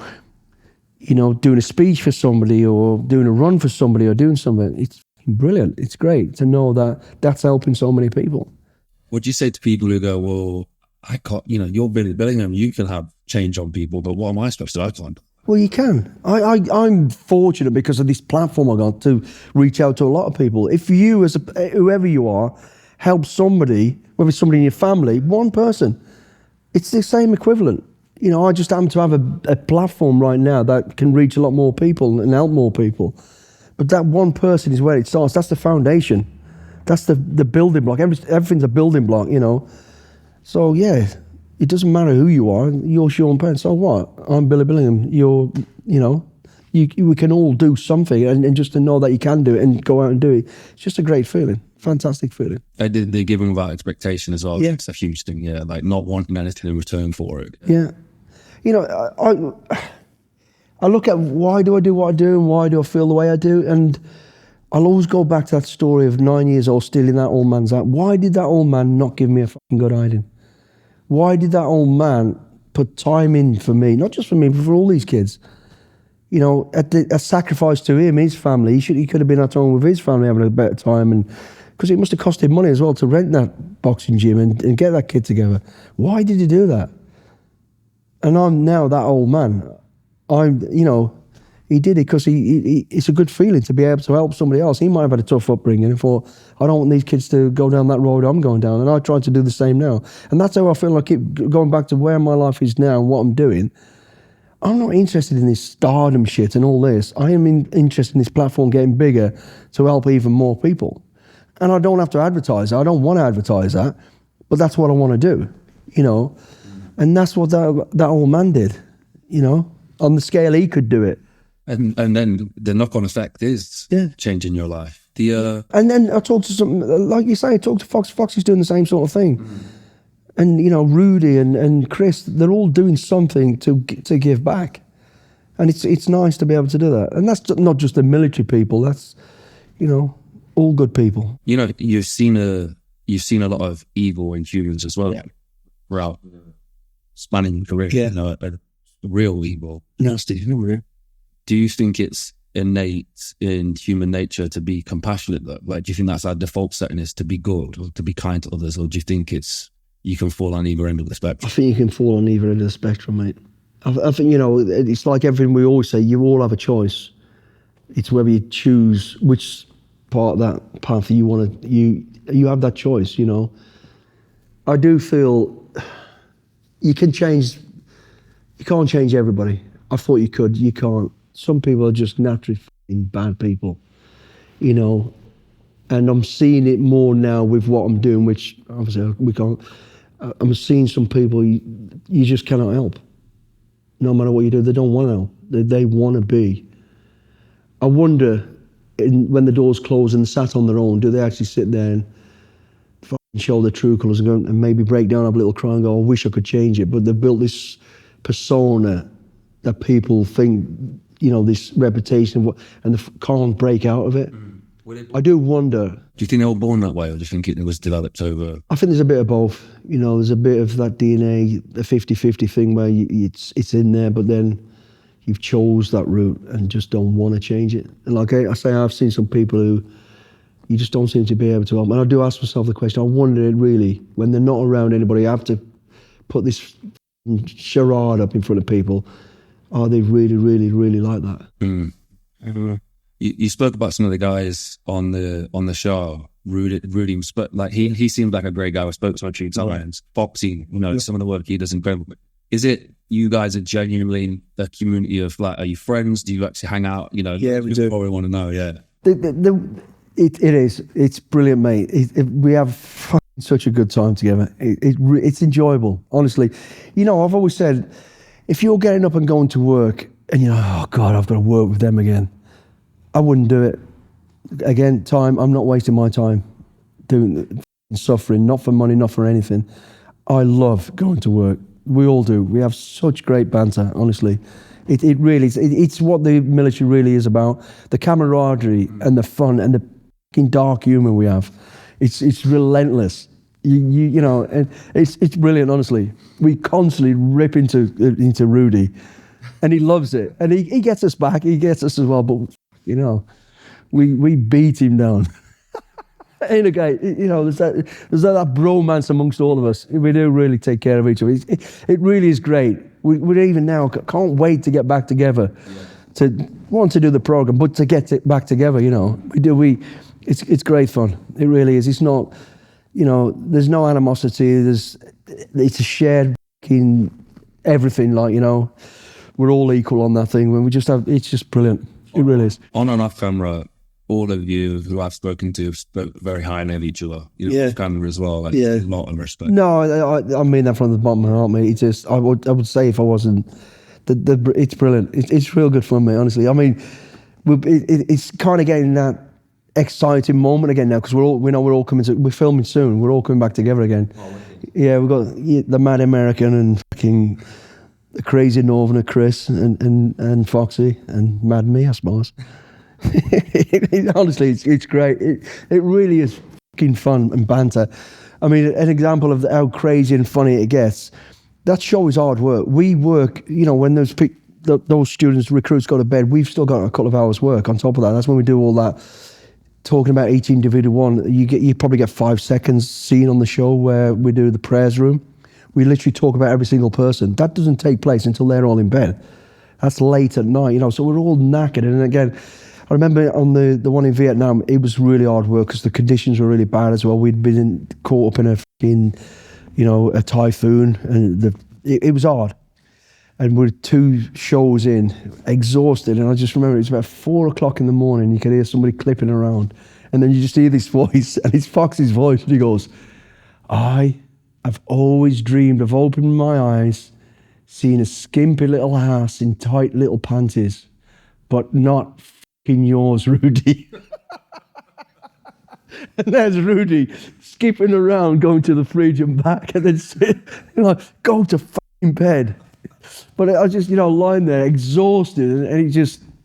you know, doing a speech for somebody or doing a run for somebody or doing something. It's brilliant. It's great to know that that's helping so many people. Would you say to people who go, well, I can't, you know, you're Billy Billingham, you can have change on people, but what am I supposed to do? I can't. Well, you can. I'm fortunate because of this platform I got to reach out to a lot of people. If you, as whoever you are, help somebody, whether it's somebody in your family, one person, it's the same equivalent. You know, I just happen to have a platform right now that can reach a lot more people and help more people. But that one person is where it starts. That's the foundation. That's the building block. Everything's a building block, you know. So, yeah, it doesn't matter who you are. You're Sean Penn. So what? I'm Billy Billingham. We can all do something. And just to know that you can do it and go out and do it, it's just a great feeling. Fantastic feeling. I did the giving without expectation as well. Yeah. It's a huge thing, yeah. Like not wanting anything in return for it. Yeah. You know, I look at why do I do what I do and why do I feel the way I do? And I'll always go back to that story of 9 years old stealing that old man's hat. Why did that old man not give me a fucking good hiding? Why did that old man put time in for me? Not just for me, but for all these kids. You know, a sacrifice to him, his family. He could have been at home with his family having a better time. And because it must have cost him money as well to rent that boxing gym and get that kid together. Why did he do that? And I'm now that old man. He did it because it's a good feeling to be able to help somebody else. He might have had a tough upbringing and thought, I don't want these kids to go down that road I'm going down. And I try to do the same now. And that's how I feel. I keep going back to where my life is now and what I'm doing. I'm not interested in this stardom shit and all this. I am interested in this platform getting bigger to help even more people. And I don't have to advertise that. I don't want to advertise that. But that's what I want to do, you know. And that's what that old man did, you know. On the scale he could do it. And then the knock-on effect is changing your life. And then I talked to some, like you say, I talked to Fox. Fox is doing the same sort of thing. Mm. And, you know, Rudy and Chris, they're all doing something to give back. And it's nice to be able to do that. And that's not just the military people, that's, you know, all good people. You know, you've seen a lot of evil in humans as well throughout spanning your career, you know, real evil. Nasty, real. Do you think it's innate in human nature to be compassionate though? Like, do you think that's our default setting is to be good or to be kind to others? Or do you think you can fall on either end of the spectrum? I think you can fall on either end of the spectrum, mate. I think, you know, it's like everything we always say, you all have a choice. It's whether you choose which part of that path you want to, you have that choice, you know. I do feel you can't change everybody. I thought you could, you can't. Some people are just naturally bad people, you know, and I'm seeing it more now with what I'm doing, which obviously we can't. I'm seeing some people you just cannot help. No matter what you do, they don't want to help. They want to be. I wonder, when the doors close and sat on their own, do they actually sit there and show their true colours and go and maybe break down, have a little cry and go, I wish I could change it. But they've built this persona that people think, you know, this reputation and they can't break out of it. I do wonder. Do you think they were born that way, or do you think it was developed over? I think there's a bit of both. You know, there's a bit of that DNA, the 50-50 thing where it's in there, but then you've chose that route and just don't want to change it. And like I say, I've seen some people who you just don't seem to be able to help. And I do ask myself the question, I wonder really, when they're not around anybody, I have to put this charade up in front of people, are they really, really, really like that? Mm. You spoke about some of the guys on the show. Rudy, like he seemed like a great guy. I spoke to him a few times. Foxy, you know, some of the work he does incredible. Is it you guys are genuinely the community of, like, are you friends? Do you actually hang out? You know, yeah, we do. What we want to know, yeah. It is. It's brilliant, mate. We have such a good time together. It's enjoyable, honestly. You know, I've always said, if you're getting up and going to work and you're like, oh God, I've got to work with them again, I wouldn't do it. Again, I'm not wasting my time doing suffering, not for money, not for anything. I love going to work. We all do. We have such great banter, honestly. It really is. It's what the military really is about. The camaraderie and the fun and the fucking dark humour we have. It's relentless. You know, and it's brilliant. Honestly, we constantly rip into Rudy, and he loves it, and he gets us back. He gets us as well, but you know, we beat him down. And again, you know, there's that bromance amongst all of us. We do really take care of each other. It really is great. We're even now can't wait to get back together, to want to do the program, but to get it back together. You know, it's great fun. It really is. It's not, you know, there's no animosity. It's a shared everything. Like, you know, we're all equal on that thing. When we just have, it's just brilliant. It really is. On and off camera, all of you who I've spoken to have spoke very highly of each other. You know, off camera as well. Like, a lot of respect. No, I mean that from the bottom of my heart, mate. It's just, I would say if I wasn't, it's brilliant. It's real good fun, mate. Honestly, I mean, it's kind of getting that exciting moment again now because we're all coming to. We're filming soon. We're all coming back together again. Yeah, we've got the Mad American and fucking the crazy Northerner Chris and Foxy and Mad Me, I suppose. Honestly, it's great. It really is fucking fun and banter. I mean, an example of how crazy and funny it gets. That show is hard work. We work, you know, when those students, recruits go to bed, we've still got a couple of hours work on top of that. That's when we do all that. Talking about 18 Division 1, you probably get 5 seconds scene on the show where we do the prayers room. We literally talk about every single person. That doesn't take place until they're all in bed. That's late at night, you know, so we're all knackered. And again, I remember on the one in Vietnam, it was really hard work because the conditions were really bad as well. We'd been caught up in a fucking, you know, a typhoon, and it was hard. And we're 2 shows in, exhausted, and I just remember it was about 4 o'clock in the morning. You could hear somebody clipping around, and then you just hear this voice, and it's Foxy's voice, and he goes, "I have always dreamed of opening my eyes, seeing a skimpy little ass in tight little panties, but not fucking yours, Rudy." And there's Rudy skipping around, going to the fridge and back, and then like, go to fucking bed. But I just, you know, lying there exhausted, and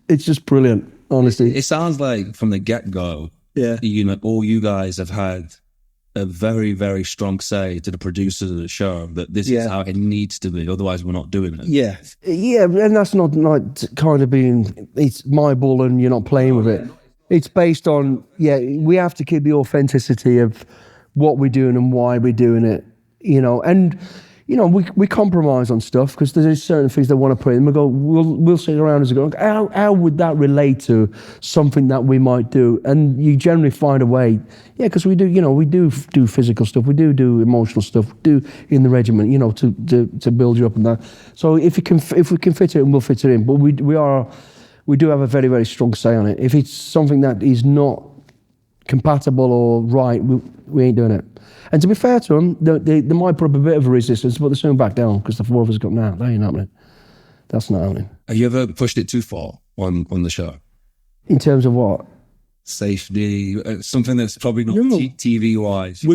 it's just brilliant, honestly. It sounds like from the get-go, you know, all you guys have had a very, very strong say to the producers of the show that this is how it needs to be, otherwise we're not doing it. Yeah, and that's not like kind of being, it's my ball and you're not playing with it. It's based on, we have to keep the authenticity of what we're doing and why we're doing it, you know, and you know, we compromise on stuff because there's certain things they want to put in. We go, we'll sit around and go, how would that relate to something that we might do? And you generally find a way, because we do, you know, we do physical stuff, we do emotional stuff, we do in the regiment, you know, to build you up and that. So if we can fit it in, we'll fit it in. But we do have a very, very strong say on it. If it's something that is not compatible or right, we ain't doing it. And to be fair to them, they might put up a bit of a resistance, but they're soon back down because the 4 of us got now. That ain't happening. That's not happening. Have you ever pushed it too far on the show? In terms of what? Safety, something that's probably not TV-wise.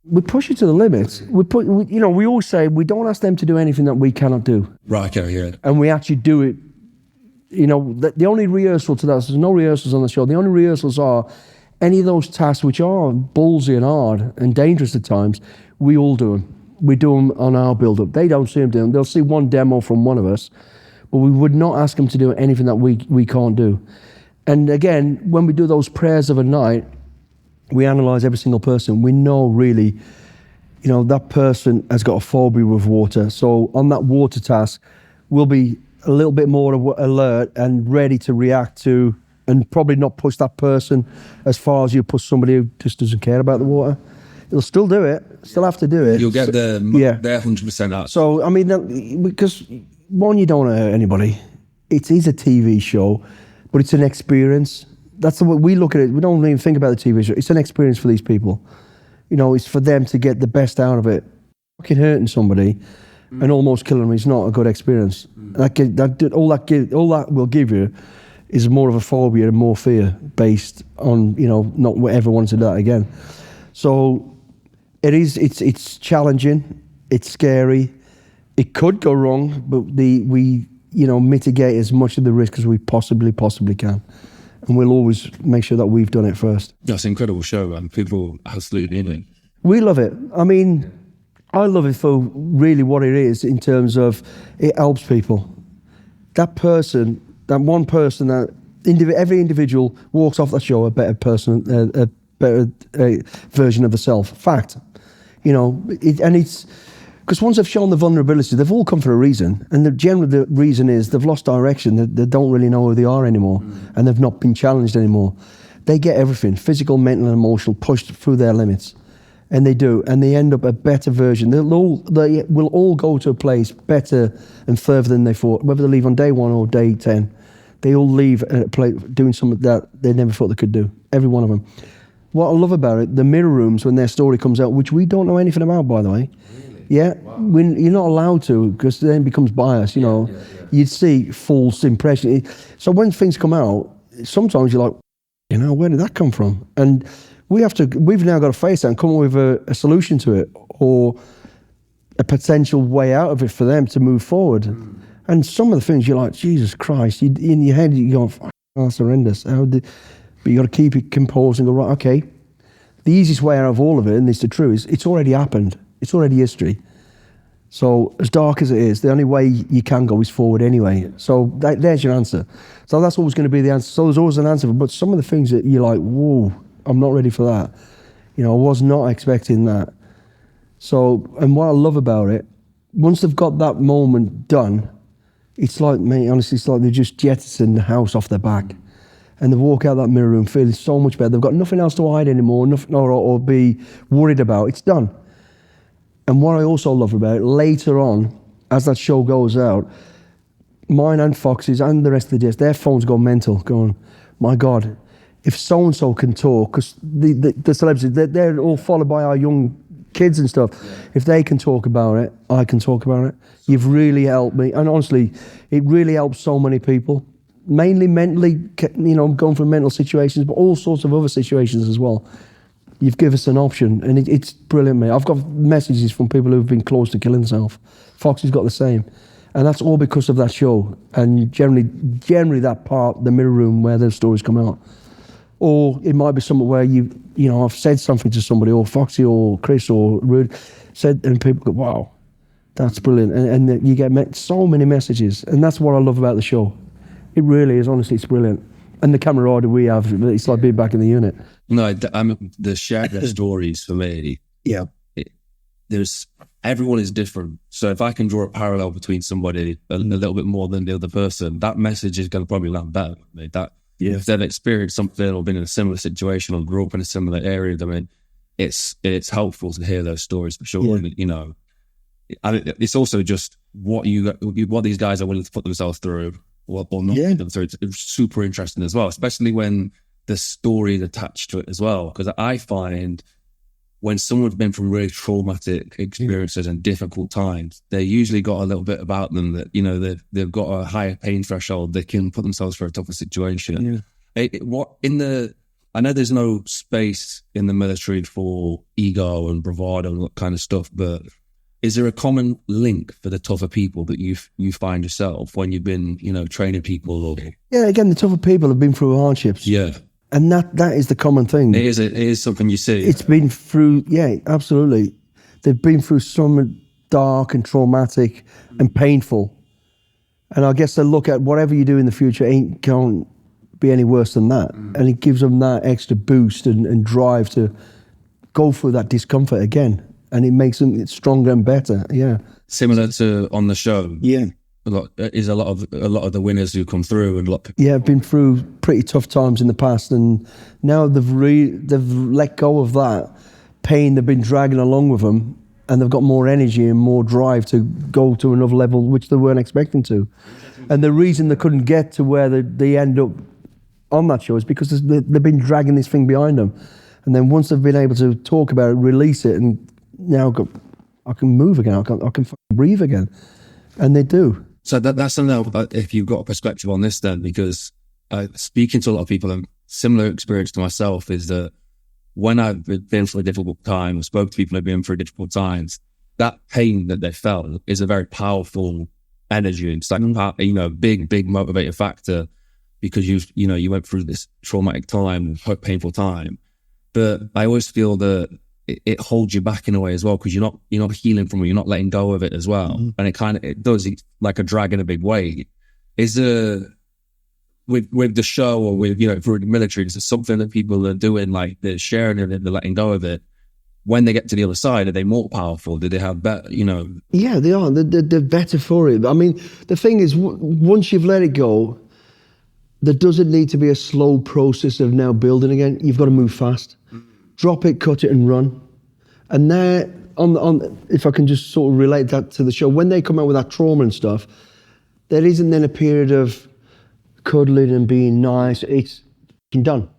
We push it to the limits. We always say we don't ask them to do anything that we cannot do. Right, okay, yeah. And we actually do it. You know, the only rehearsal to that, there's no rehearsals on the show. The only rehearsals are any of those tasks which are ballsy and hard and dangerous at times, we all do them. We do them on our build-up. They don't see them doing them. They'll see one demo from one of us, but we would not ask them to do anything that we can't do. And again, when we do those prayers of a night, we analyse every single person. We know really, you know, that person has got a phobia with water. So on that water task, we'll be a little bit more alert and ready to react to, and probably not push that person as far as you push somebody who just doesn't care about the water. You'll still do it, still have to do it. You'll get their 100% out. So, I mean, because one, you don't want to hurt anybody. It is a TV show, but it's an experience. That's the way we look at it. We don't even think about the TV show. It's an experience for these people. You know, it's for them to get the best out of it. Fucking hurting somebody and almost killing them is not a good experience. All that will give you is more of a phobia and more fear based on, you know, not ever wanting to do that again. So it's challenging, it's scary, it could go wrong, but we mitigate as much of the risk as we possibly can. And we'll always make sure that we've done it first. That's an incredible show, man. People absolutely need it. We love it. I mean, I love it for really what it is in terms of it helps people. That person, that one person, that every individual walks off that show a better person, a better version of themselves. Fact. You know, and it's because once they've shown the vulnerability, they've all come for a reason. And the reason is they've lost direction. They don't really know who they are anymore. And they've not been challenged anymore. They get everything, physical, mental, and emotional, pushed through their limits. And they do, and they end up a better version. They will all go to a place better and further than they thought. Whether they leave on day 1 or day 10, they all leave a place doing something that they never thought they could do. Every one of them. What I love about it, the mirror rooms when their story comes out, which we don't know anything about, by the way. Really? Yeah, wow. You're not allowed to, because then it becomes biased. You know, you'd see false impression. So when things come out, sometimes you're like, you know, where did that come from? And we've now got to face that and come up with a solution to it, or a potential way out of it for them to move forward. And some of the things you're like, Jesus Christ, in your head you go, oh, that's horrendous. But you got to keep it composed and go, right, okay. The easiest way out of all of it, and it's the truth, is it's already happened. It's already history. So as dark as it is, the only way you can go is forward anyway. So there's your answer. So that's always going to be the answer. So there's always an answer. But some of the things that you're like, whoa, I'm not ready for that. You know, I was not expecting that. So, and what I love about it, once they've got that moment done, it's like, mate, honestly, it's like they just jettisoned the house off their back. And they walk out that mirror room feeling so much better. They've got nothing else to hide anymore, nothing or be worried about. It's done. And what I also love about it, later on, as that show goes out, mine and Fox's and the rest of the guests, their phones go mental, going, my God, if so-and-so can talk, because the celebrities, they're all followed by our young kids and stuff. Yeah. If they can talk about it, I can talk about it. You've really helped me. And honestly, it really helps so many people. Mainly mentally, you know, going through mental situations, but all sorts of other situations as well. You've given us an option, and it's brilliant, mate. I've got messages from people who've been close to killing themselves. Fox has got the same. And that's all because of that show. And generally that part, the mirror room where those stories come out. Or it might be somewhere where you know, I've said something to somebody, or Foxy or Chris or Rude said, and people go, wow, that's brilliant. And you get so many messages. And that's what I love about the show. It really is, honestly, it's brilliant. And the camaraderie we have, it's like being back in the unit. No, the shared stories for me. Yeah. Everyone is different. So if I can draw a parallel between somebody a little bit more than the other person, that message is going to probably land better with me. If they've experienced something or been in a similar situation or grew up in a similar area, I mean, it's helpful to hear those stories for sure. Yeah. You know, and it's also just what these guys are willing to put themselves through. Or not. Yeah. So it's super interesting as well, especially when the story is attached to it as well. Because I find when someone's been from really traumatic experiences and difficult times, they usually got a little bit about them that, you know, they've got a higher pain threshold. They can put themselves through a tougher situation. Yeah. I know there's no space in the military for ego and bravado and that kind of stuff, but is there a common link for the tougher people that you find yourself when you've been, you know, training people? Or... Yeah, again, the tougher people have been through hardships. Yeah. And that is the common thing. It is something you see. It's been through, yeah, absolutely. They've been through something dark and traumatic and painful. And I guess they look at whatever you do in the future can't be any worse than that. And it gives them that extra boost and drive to go through that discomfort again. And it makes them stronger and better. Yeah. Similar to on the show. Yeah. A lot of the winners who come through and I've been through pretty tough times in the past, and now they've let go of that pain they've been dragging along with them, and they've got more energy and more drive to go to another level which they weren't expecting to. And the reason they couldn't get to where they end up on that show is because they've been dragging this thing behind them, and then once they've been able to talk about it, release it, and now I can move again, I can breathe again, and they do. So that's something that, if you've got a perspective on this then, because speaking to a lot of people, and similar experience to myself is that when I've been through a difficult time, or spoke to people who've been through difficult times, that pain that they felt is a very powerful energy. It's like, you know, big motivator factor, because you went through this traumatic time, painful time. But I always feel that it holds you back in a way as well, because you're not healing from it, you're not letting go of it as well, and it does like a drag in a big way. Is there with the show, or with for the military, is there something that people are doing, like they're sharing it, they're letting go of it? When they get to the other side, are they more powerful? Do they have better, Yeah, they are. They're better for it. I mean, the thing is, once you've let it go, there doesn't need to be a slow process of now building again. You've got to move fast. Drop it, cut it, and run. And there, if I can just sort of relate that to the show, when they come out with that trauma and stuff, there isn't then a period of cuddling and being nice. It's done.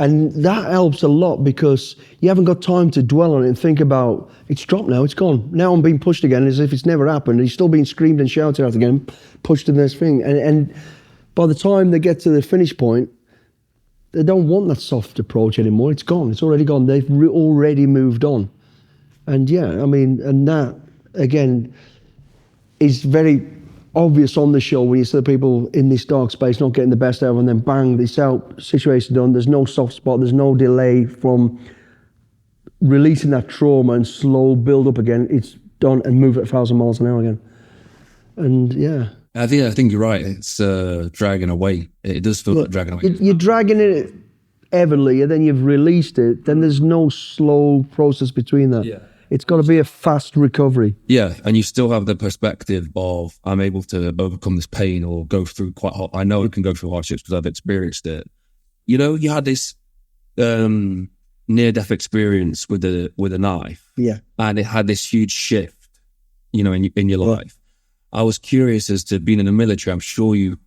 And that helps a lot, because you haven't got time to dwell on it and think about, it's dropped now, it's gone. Now I'm being pushed again as if it's never happened. He's still being screamed and shouted at again, pushed to the next thing. And by the time they get to the finish point, they don't want that soft approach anymore. It's gone. It's already gone. They've already moved on. And yeah, I mean, and that, again, is very obvious on the show when you see the people in this dark space not getting the best out of them, and then bang, this out, situation done. There's no soft spot. There's no delay from releasing that trauma and slow build up again. It's done, and move at 1,000 miles an hour again. And yeah. I think you're right. It's dragging away. It does feel like dragging away. You're dragging it heavily, and then you've released it. Then there's no slow process between that. Yeah. It's got to be a fast recovery. Yeah, and you still have the perspective of, I'm able to overcome this pain or go through I know I can go through hardships because I've experienced it. You had this near-death experience with a knife. Yeah. And it had this huge shift, in your life. I was curious as to, being in the military, I'm sure you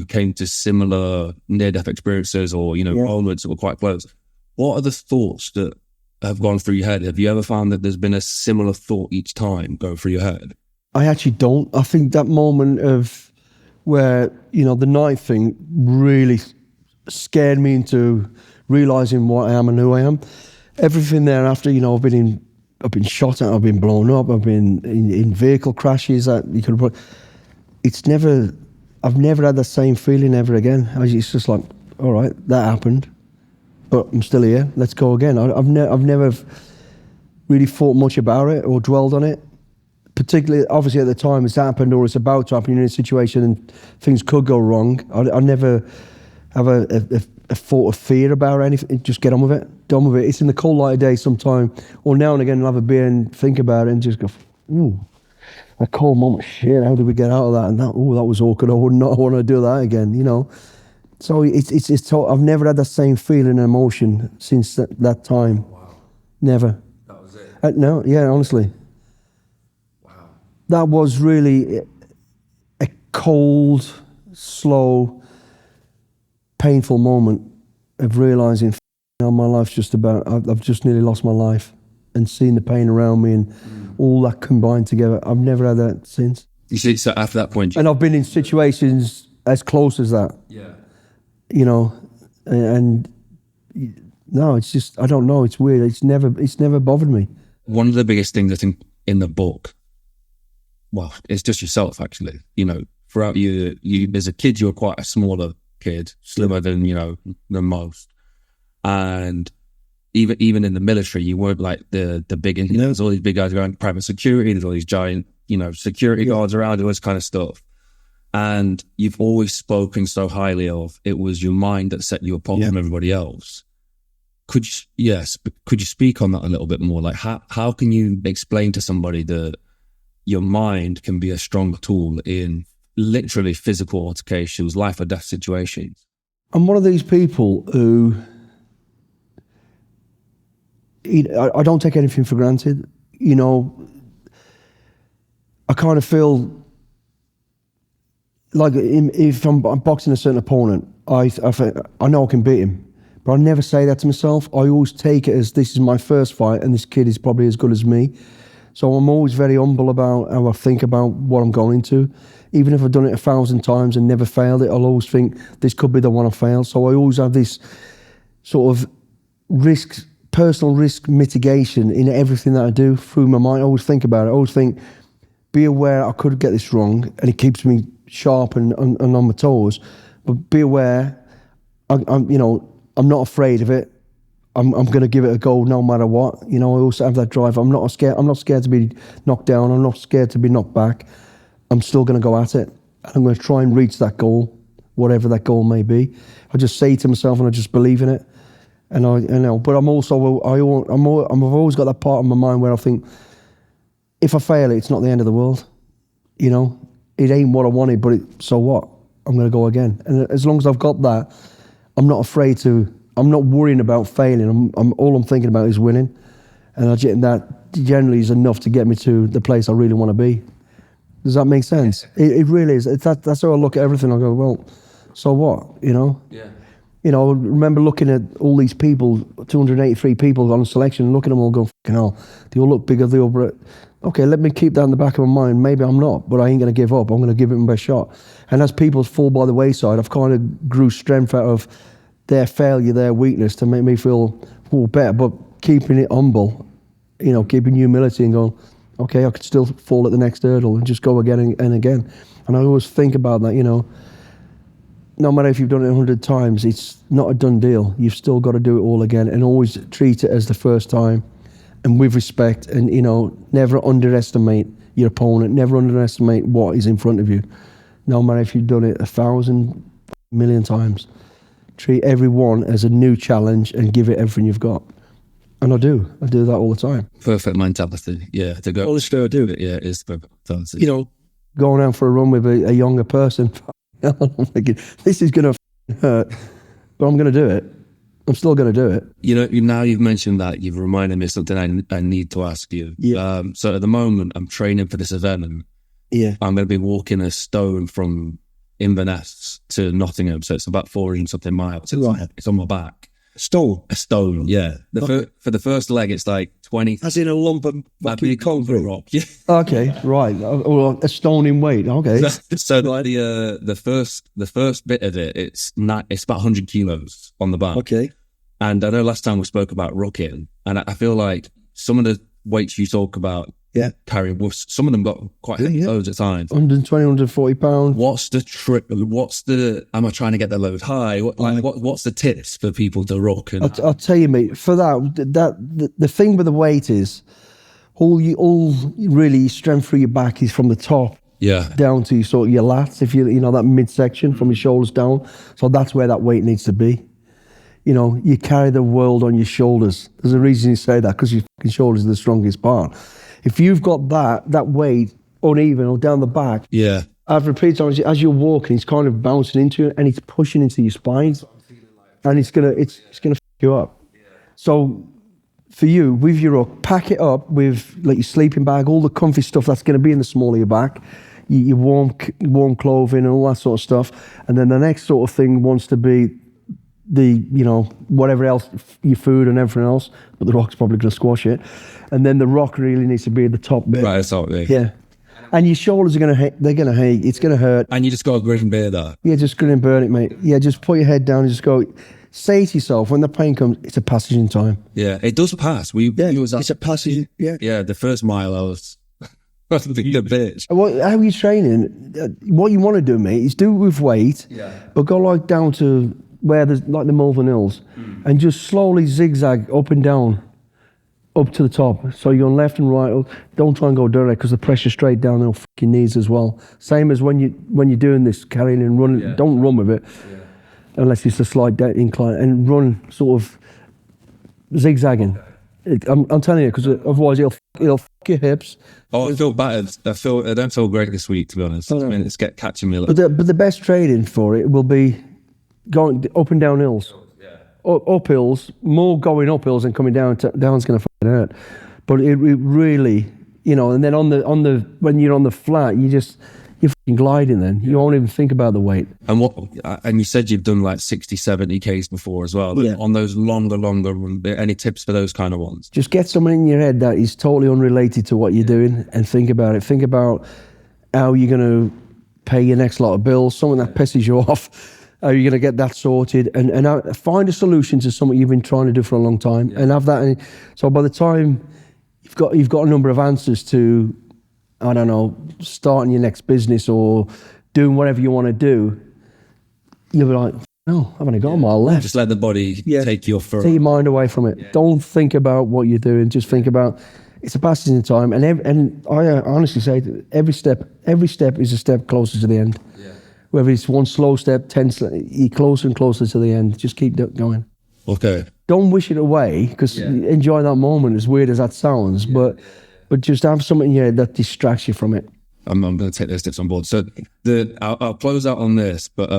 came to similar near-death experiences, or, moments that were quite close. What are the thoughts that have gone through your head? Have you ever found that there's been a similar thought each time go through your head? I actually don't. I think that moment of where, the knife thing really scared me into realising what I am and who I am. Everything thereafter, I've been shot at, I've been blown up, I've been in vehicle crashes that you could put. I've never had the same feeling ever again. It's just like, all right, that happened, but I'm still here. Let's go again. I've never really thought much about it or dwelled on it. Particularly, obviously, at the time it's happened or it's about to happen. You're in a situation and things could go wrong. I never have a thought of fear about anything. Just get on with it. Done with it. It's in the cold light of day sometime, or now and again I'll have a beer and think about it and just go, ooh, a cold moment. Shit, how did we get out of that? And that was awkward. I would not want to do that again. So it's I've never had that same feeling and emotion since that time. Wow. Never. That was it? No, yeah, honestly. Wow. That was really a cold, slow, painful moment of realising my life's just about, I've just nearly lost my life, and seeing the pain around me and all that combined together. I've never had that since. You see, so after that point... And I've been in situations as close as that. Yeah. And no, it's just, I don't know, it's weird. It's never bothered me. One of the biggest things I think in the book, well, it's just yourself actually. Throughout you as a kid, you were quite a smaller kid, slimmer than than most, and even in the military, you weren't like the big. There's all these big guys around private security. There's all these giant security guards around, all this kind of stuff. And you've always spoken so highly of, it was your mind that set you apart from everybody else. Could you speak on that a little bit more? Like how can you explain to somebody that your mind can be a strong tool in literally physical altercations, life or death situations? I'm one of these people who, I don't take anything for granted. I kind of feel like if I'm boxing a certain opponent, I know I can beat him, but I never say that to myself. I always take it as, this is my first fight and this kid is probably as good as me. So I'm always very humble about how I think about what I'm going into. Even if I've done it 1,000 times and never failed it, I'll always think this could be the one I fail. So I always have this sort of personal risk mitigation in everything that I do through my mind. I always think about it. I always think, be aware I could get this wrong, and it keeps me sharp and on my toes. But be aware, I'm not afraid of it. I'm going to give it a go no matter what. You know, I also have that drive. I'm not scared to be knocked down. I'm not scared to be knocked back. I'm still going to go at it. I'm going to try and reach that goal, whatever that goal may be. I just say to myself, and I just believe in it. And I know, but I've always got that part of my mind where I think, if I fail, it's not the end of the world. You know, it ain't what I wanted, but so what? I'm going to go again. And as long as I've got that, I'm not afraid to. I'm not worrying about failing. All I'm thinking about is winning, and that generally is enough to get me to the place I really want to be. Does that make sense? It really is. That's how I look at everything. I go, well, so what? You know? Yeah. You know, I remember looking at all these people, 283 people on selection, and looking at them all going, fucking hell, they all look bigger, they all... Okay, let me keep that in the back of my mind. Maybe I'm not, but I ain't going to give up. I'm going to give it my best shot. And as people fall by the wayside, I've kind of grew strength out of their failure, their weakness, to make me feel better, but keeping it humble, you know, keeping humility and going, okay, I could still fall at the next hurdle and just go again and again. And I always think about that, you know, no matter if you've done it 100 times, it's not a done deal. You've still got to do it all again, and always treat it as the first time, and with respect, and, you know, never underestimate your opponent, never underestimate what is in front of you. No matter if you've done it 1,000 million times, treat everyone as a new challenge and give it everything you've got. And I do that all the time. Perfect mentality, yeah. To go, Always fair do. yeah, it is perfect mentality. You know, Going out for a run with a younger person, I'm thinking, this is going to hurt, but I'm going to do it. I'm still going to do it. You know, now you've mentioned that, you've reminded me of something I need to ask you. Yeah. So at the moment, I'm training for this event, and Yeah. I'm going to be walking a stone from Inverness to Nottingham. So it's about 400 something miles. It's on my back. stone. A stone, yeah. For the first leg, it's like 20. As in a lump of fucking concrete. rock. Yeah. Okay, right. Or a stone in weight. Okay. So the first bit of it, it's about 100 kilos on the back. Okay. And I know last time we spoke about rucking, and I feel like some of the weights you talk about carrying, some of them got quite heavy loads at times. 120, 140 pounds. What's the trick? Am I trying to get the load high? What's the tips for people to ruck? And I'll tell you, mate, for the thing with the weight is all really strength through your back is from the top down to sort of your lats, if you know that midsection from your shoulders down. So that's where that weight needs to be. You know, you carry the world on your shoulders. There's a reason you say that, because your fucking shoulders are the strongest part. If you've got that weight uneven or down the back, I've repeated times, as you're walking, it's kind of bouncing into it and it's pushing into your spine, and it's gonna f you up. So for you, with your ruck, pack it up with like your sleeping bag, all the comfy stuff that's going to be in the small of your back, your warm clothing and all that sort of stuff. And then the next sort of thing wants to be whatever else, your food and everything else, but the rock's probably going to squash it. And then the rock really needs to be at the top bit. right, so Yeah. And your shoulders are going to hate, it's going to hurt. and you just got to grin and bear that. Yeah, just grin and burn it, mate. Yeah, just put your head down and just go, say to yourself, when the pain comes, it's a passage in time. Yeah, it does pass. It's a passage. Yeah, the first mile I was being a bitch. How are you training? What you want to do, mate, is do it with weight, but go like down to where there's like the Malvern Hills and just slowly zigzag up and down, up to the top. So you're on left and right. Don't try and go direct, because the pressure's straight down your fucking knees as well. Same as when you're doing this, carrying and running. Don't run with it unless it's a slight incline, and run sort of zigzagging. I'm telling you, because otherwise it'll fuck your hips. Oh, I feel battered. I don't feel great this week, to be honest. I mean, it's catching me. But the best training for it will be going up and down hills. Up hills, more going up hills than coming down. Down's going to fucking hurt. But it really, and then on the when you're on the flat, you're fucking gliding. Then you won't even think about the weight. And you said you've done like 60, 70 Ks before as well. Yeah. On those longer, any tips for those kind of ones? Just get someone in your head that is totally unrelated to what you're doing, and think about it. Think about how you're going to pay your next lot of bills, someone that pisses you off. How are you going to get that sorted? And find a solution to something you've been trying to do for a long time, and have that. So by the time you've got a number of answers to, I don't know, starting your next business or doing whatever you want to do, you'll be like, No, I've only got a mile left. Just let the body take you for. Take your mind away from it. Don't think about what you're doing. Just think about it's a passage in time. And I honestly say that every step is a step closer to the end. Yeah. Whether it's one slow step, 10, you're closer and closer to the end. Just keep going. Okay. Don't wish it away, because enjoy that moment, as weird as that sounds. But just have something here that distracts you from it. I'm going to take those tips on board. So I'll close out on this, but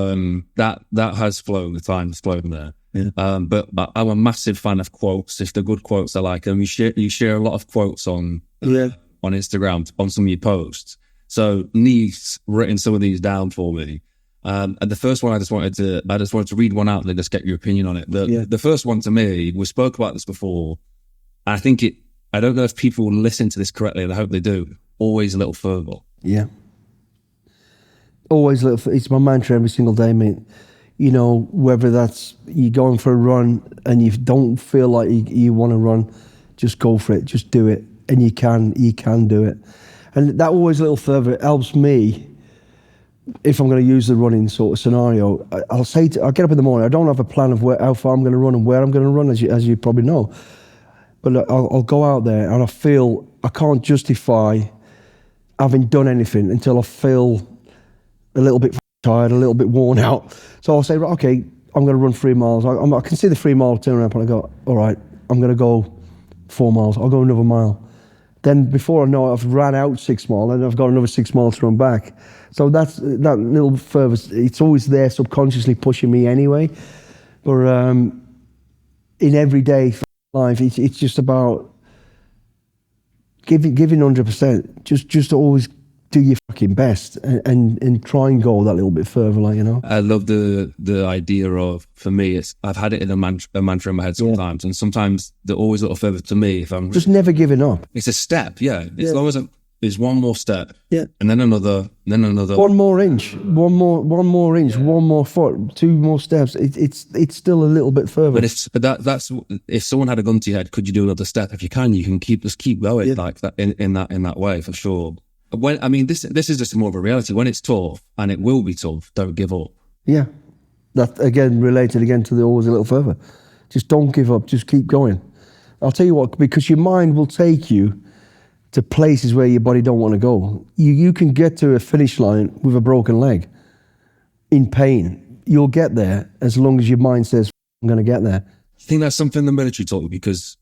that has flown. The time has flown there. Yeah. But I'm a massive fan of quotes. If they're good quotes, I like them. You share a lot of quotes on Instagram, on some of your posts. So Neve's written some of these down for me. And the first one I just wanted to read one out and then just get your opinion on it. The first one to me, we spoke about this before. I don't know if people listen to this correctly, and I hope they do. Always a little further. Yeah. Always a little. It's my mantra every single day, mate. You know, whether that's you going for a run and you don't feel like you want to run, just go for it. Just do it, and you can do it. And that always a little further. It helps me. If I'm going to use the running sort of scenario, I'll get up in the morning. I don't have a plan of how far I'm going to run and where I'm going to run, as you probably know. But I'll go out there and I feel I can't justify having done anything until I feel a little bit tired, a little bit worn out. So I'll say, right, okay, I'm going to run 3 miles. I can see the 3 mile turnaround point. I go, all right, I'm going to go 4 miles. I'll go another mile. Then before I know it, I've ran out 6 miles and I've got another 6 miles to run back. So that's that little further. It's always there, subconsciously pushing me anyway. But in everyday life, it's just about giving 100%. Just always do your fucking best and try and go that little bit further, like, you know. I love the idea of, for me, I've had it in a mantra in my head sometimes, and sometimes they're always a little further to me. If I'm just never giving up. It's a step, as long as there's one more step, and then another, one more inch, one more inch, one more foot, 2 more steps. It's still a little bit further. But that's if someone had a gun to your head, could you do another step? If you can, you can keep going like that in that way, for sure. This is just more of a reality. When it's tough, and it will be tough, don't give up. Yeah, that again related to the always a little further. Just don't give up. Just keep going. I'll tell you what, because your mind will take you to places where your body don't want to go. You can get to a finish line with a broken leg, in pain. You'll get there as long as your mind says, "I'm going to get there." I think that's something the military taught you, because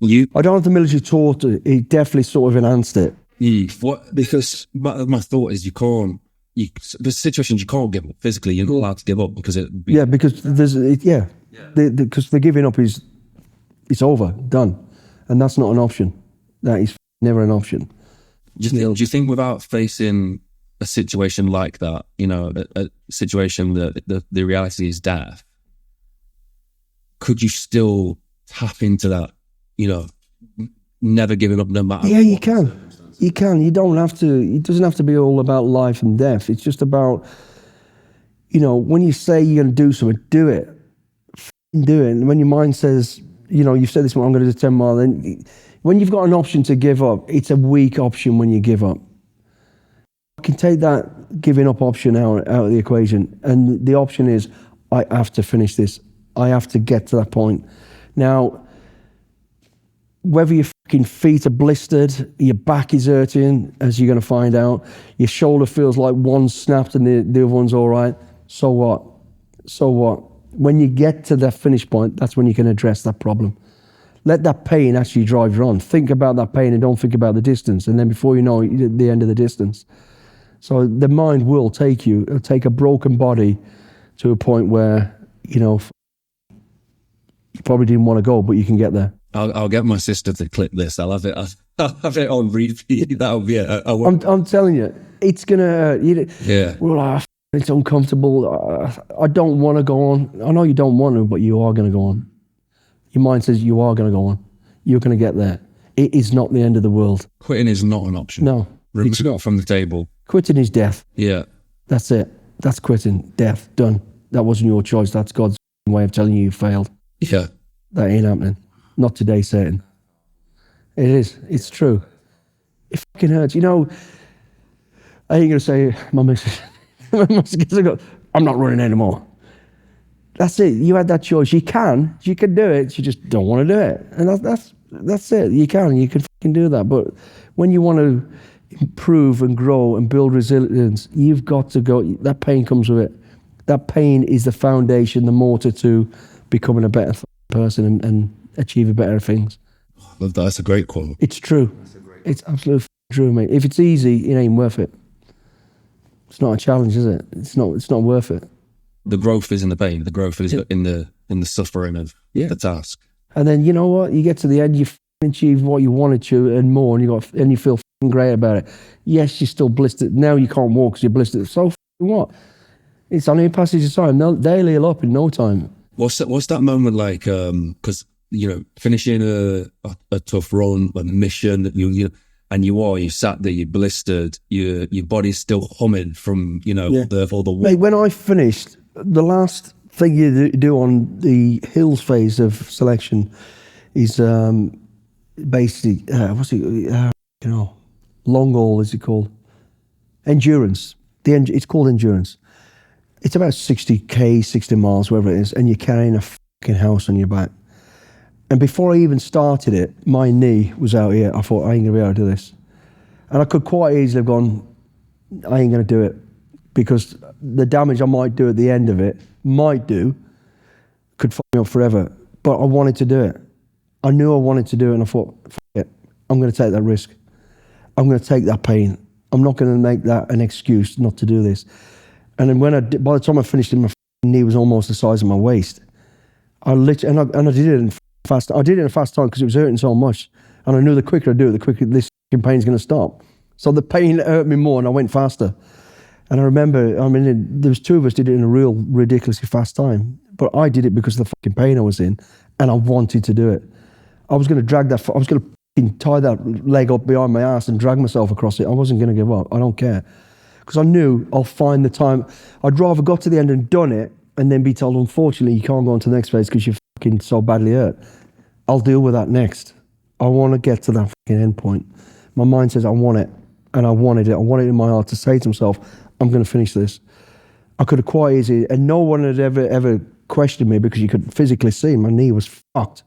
I don't know if the military taught it. It definitely sort of enhanced it. Because my thought is there's situations you can't give up physically. You're not allowed to give up because because because the giving up is it's over, done, and that's not an option. That is never an option. Do you think without facing a situation like that, a situation that the reality is death, could you still tap into that, never giving up no matter? Yeah, you can. You can. You don't have to. It doesn't have to be all about life and death. It's just about, when you say you're going to do something, do it. Do it. And when your mind says, you've said this one, I'm going to do 10 miles, then when you've got an option to give up, it's a weak option when you give up. You can take that giving up option out of the equation. And the option is, I have to finish this. I have to get to that point. Now, whether your fucking feet are blistered, your back is hurting, as you're going to find out, your shoulder feels like one's snapped and the other one's all right, so what? So what? When you get to that finish point, that's when you can address that problem. Let that pain actually drive you on. Think about that pain and don't think about the distance. And then before you know it, you're at the end of the distance. So the mind will it'll take a broken body to a point where, you probably didn't want to go, but you can get there. I'll get my sister to clip this. I'll have it on repeat. That'll be it. I'm telling you, it's gonna hurt. We're like, it's uncomfortable. I don't want to go on. I know you don't want to, but you are going to go on. Your mind says you are going to go on. You're going to get there. It is not the end of the world. Quitting is not an option. No, it's not from the table. Quitting is death. Yeah, that's it. That's quitting. Death. Done. That wasn't your choice. That's God's way of telling you failed. Yeah, that ain't happening. Not today, Satan. It is. It's true. It fucking hurts. I ain't going to say, my missus, I'm not running anymore. That's it. You had that choice. You can do it. You just don't want to do it. And that's it. You can fucking do that. But when you want to improve and grow and build resilience, you've got to go. That pain comes with it. That pain is the foundation, the mortar to becoming a better person and achieving better things. Love that. That's a great quote. It's true. It's absolutely true, mate. If it's easy, it ain't worth it. It's not a challenge, is it? It's not worth it. The growth is in the pain. The growth is in the suffering of the task. And then you know what? You get to the end, you achieve what you wanted to and more, and you feel great about it. Yes, you're still blistered. Now you can't walk because you're blistered. So what? It's only a passage of time. They'll heal up in no time. What's that moment like? Because finishing a tough run, a mission that you sat there, you're blistered, your body's still humming from all the. Mate, when I finished, the last thing you do on the hills phase of selection is basically long haul, is it called? Endurance. It's called endurance. It's about 60 miles, wherever it is, and you're carrying a fucking house on your back. And before I even started it, my knee was out here. I thought, I ain't going to be able to do this. And I could quite easily have gone, I ain't going to do it, because the damage I might do at the end of it, could fuck me up forever. But I wanted to do it. I knew I wanted to do it, and I thought, fuck it, I'm going to take that risk. I'm going to take that pain. I'm not going to make that an excuse not to do this. And then by the time I finished it, my knee was almost the size of my waist. I did it in fast. I did it in a fast time because it was hurting so much, and I knew the quicker I do it, the quicker this pain's going to stop. So the pain hurt me more, and I went faster. And I remember, there was two of us did it in a real ridiculously fast time, but I did it because of the fucking pain I was in, and I wanted to do it. I was going to I was going to tie that leg up behind my ass and drag myself across it. I wasn't going to give up. I don't care. Because I knew I'll find the time. I'd rather got to the end and done it and then be told, unfortunately, you can't go on to the next phase because you're fucking so badly hurt. I'll deal with that next. I want to get to that fucking end point. My mind says I want it, and I wanted it. I wanted it in my heart to say to myself, I'm going to finish this. I could have quite easily, and no one had ever questioned me because you could physically see my knee was fucked.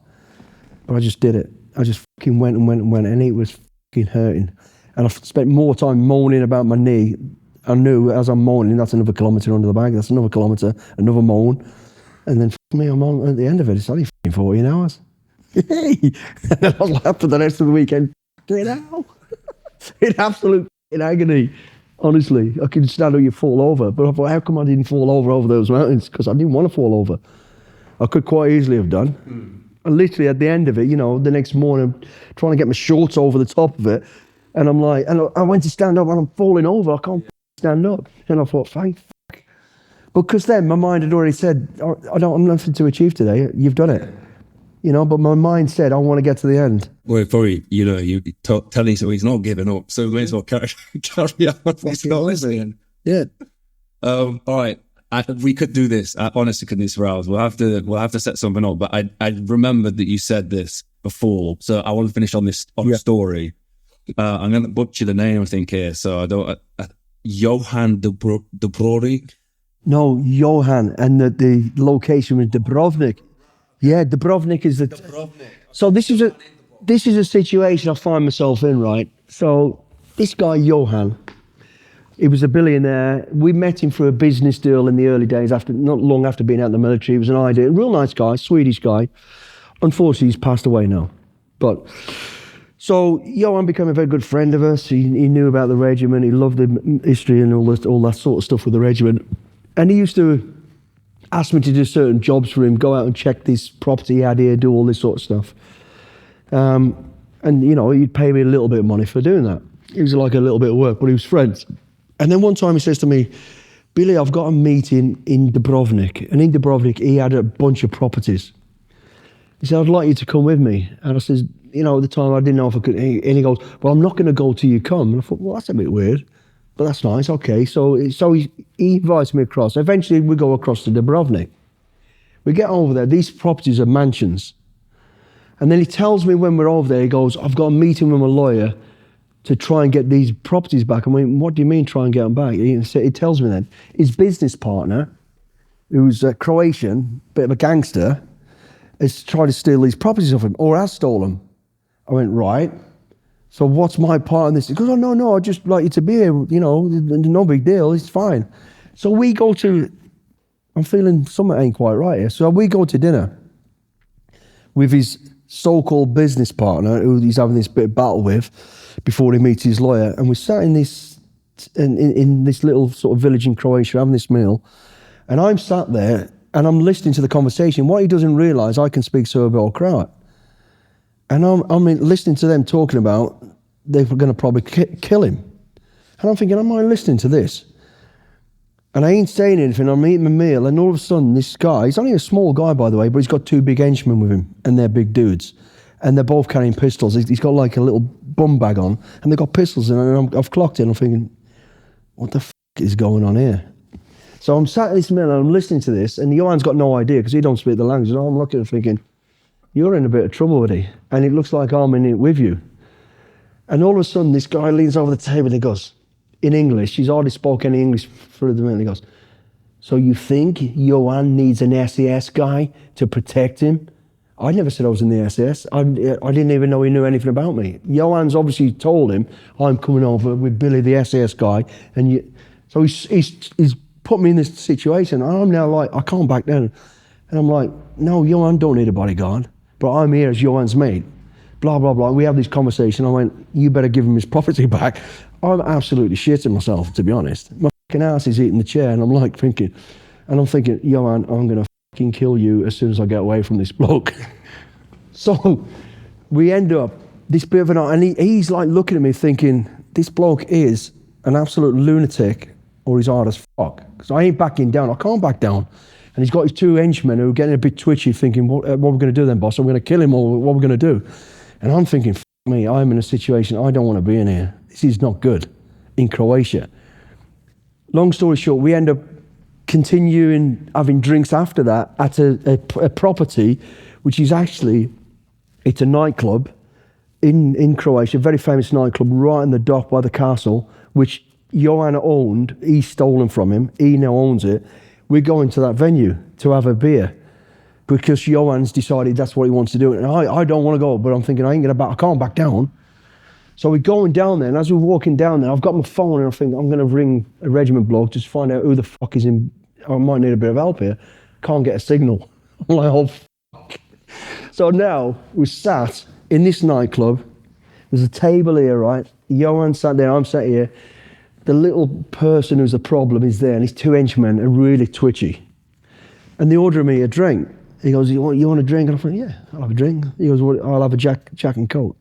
But I just did it. I just fucking went, and it was fucking hurting. And I spent more time moaning about my knee. I knew as I'm moaning, that's another kilometre under the bag, that's another kilometre, another moan. And then me, I'm on at the end of it, it's only 14 hours. Hey! And then I was like, for the rest of the weekend, get out. In absolute agony. Honestly, I could stand up, you fall over. But I thought, how come I didn't fall over those mountains? Because I didn't want to fall over. I could quite easily have done. And literally at the end of it, the next morning, I'm trying to get my shorts over the top of it. And I'm like, and I went to stand up and I'm falling over. I can't stand up. And I thought, thank fuck. Because then my mind had already said, I'm nothing to achieve today. You've done it. But my mind said, I want to get to the end. Well, probably, you telling so he's not giving up. So we may as well carry on. He's not listening. Yeah. All right. We could do this. I honestly could do this for hours. We'll have to set something up. But I remembered that you said this before. So I want to finish on this story. I'm going to butcher the name, I think, here. So I don't... Johan Dubrovnik? No, Johan. And the location was Dubrovnik. Yeah, Dubrovnik is the... Dubrovnik. So this is a situation I find myself in, right? So this guy, Johan, he was a billionaire. We met him through a business deal in the early days, not long after being out in the military. He was an idea. Real nice guy, Swedish guy. Unfortunately, he's passed away now. But... So Johan became a very good friend of us. He knew about the regiment. He loved the history and all that sort of stuff with the regiment. And he used to ask me to do certain jobs for him, go out and check this property he had here, do all this sort of stuff. And he'd pay me a little bit of money for doing that. It was like a little bit of work, but he was friends. And then one time he says to me, Billy, I've got a meeting in Dubrovnik. And in Dubrovnik, he had a bunch of properties. He said, I'd like you to come with me. And I says, at the time I didn't know if I could. And he goes, well, I'm not going to go till you come. And I thought, well, that's a bit weird, but that's nice. Okay. So he invites me across. Eventually we go across to Dubrovnik. We get over there. These properties are mansions. And then he tells me when we're over there, he goes, I've got a meeting with my lawyer to try and get these properties back. I mean, what do you mean try and get them back? He tells me then, his business partner, who's a Croatian, bit of a gangster, has tried to steal these properties off him, or has stolen them. I went, right. So what's my part in this? He goes, oh, no, I'd just like you to be here, you know, no big deal, it's fine. So we go to, I'm feeling something ain't quite right here. So we go to dinner with his so-called business partner, who he's having this bit of battle with before he meets his lawyer. And we sat in this little sort of village in Croatia having this meal. And I'm sat there and I'm listening to the conversation. What he doesn't realise, I can speak Serbo or Croat. And I'm listening to them talking about they were going to probably kill him. And I'm thinking, am I listening to this? And I ain't saying anything, I'm eating my meal, and all of a sudden this guy, he's only a small guy by the way, but he's got two big henchmen with him, and they're big dudes. And they're both carrying pistols. He's got like a little bum bag on, and they've got pistols in it, and I've clocked it, and I'm thinking, what the is going on here? So I'm sat at this meal, and I'm listening to this, and Johan's got no idea, because he don't speak the language, and I'm looking and thinking, you're in a bit of trouble, buddy, and it looks like I'm in it with you. And all of a sudden, this guy leans over the table, and he goes, in English, he's hardly spoke any English for the minute. He goes, so you think Johan needs an SAS guy to protect him? I never said I was in the SAS. I didn't even know he knew anything about me. Johan's obviously told him, I'm coming over with Billy, the SAS guy. So he's put me in this situation. And I'm now like, I can't back down. And I'm like, no, Johan don't need a bodyguard, but I'm here as Johan's mate. Blah, blah, blah. We have this conversation. I went, you better give him his property back. I'm absolutely shitting myself, to be honest. My fucking ass is eating the chair, and I'm thinking, Johan, I'm going to fucking kill you as soon as I get away from this bloke. So we end up, this bit of an, and he's like looking at me thinking, this bloke is an absolute lunatic, or he's hard as fuck. Because I ain't backing down, I can't back down. And he's got his two henchmen who are getting a bit twitchy, thinking, what are we going to do then, boss? Are we going to kill him, or what are we going to do? And I'm thinking, fuck me, I'm in a situation I don't want to be in here. This is not good in Croatia. Long story short, we end up continuing having drinks after that at a property, which is actually, it's a nightclub in Croatia, a very famous nightclub right in the dock by the castle, which Johan owned. He's stolen from him. He now owns it. We're going to that venue to have a beer because Johan's decided that's what he wants to do. And I don't want to go, but I'm thinking I can't back down. So we're going down there, and as we're walking down there, I've got my phone, and I think I'm going to ring a regiment bloke just to find out who the fuck is in. I might need a bit of help here. Can't get a signal. I'm like, oh fuck. So now we're sat in this nightclub. There's a table here, right? Johan sat there, I'm sat here. The little person who's the problem is there, and his two henchmen are really twitchy. And they order me a drink. He goes, you want a drink? And I think, yeah, I'll have a drink. He goes, well, I'll have a Jack and Coke.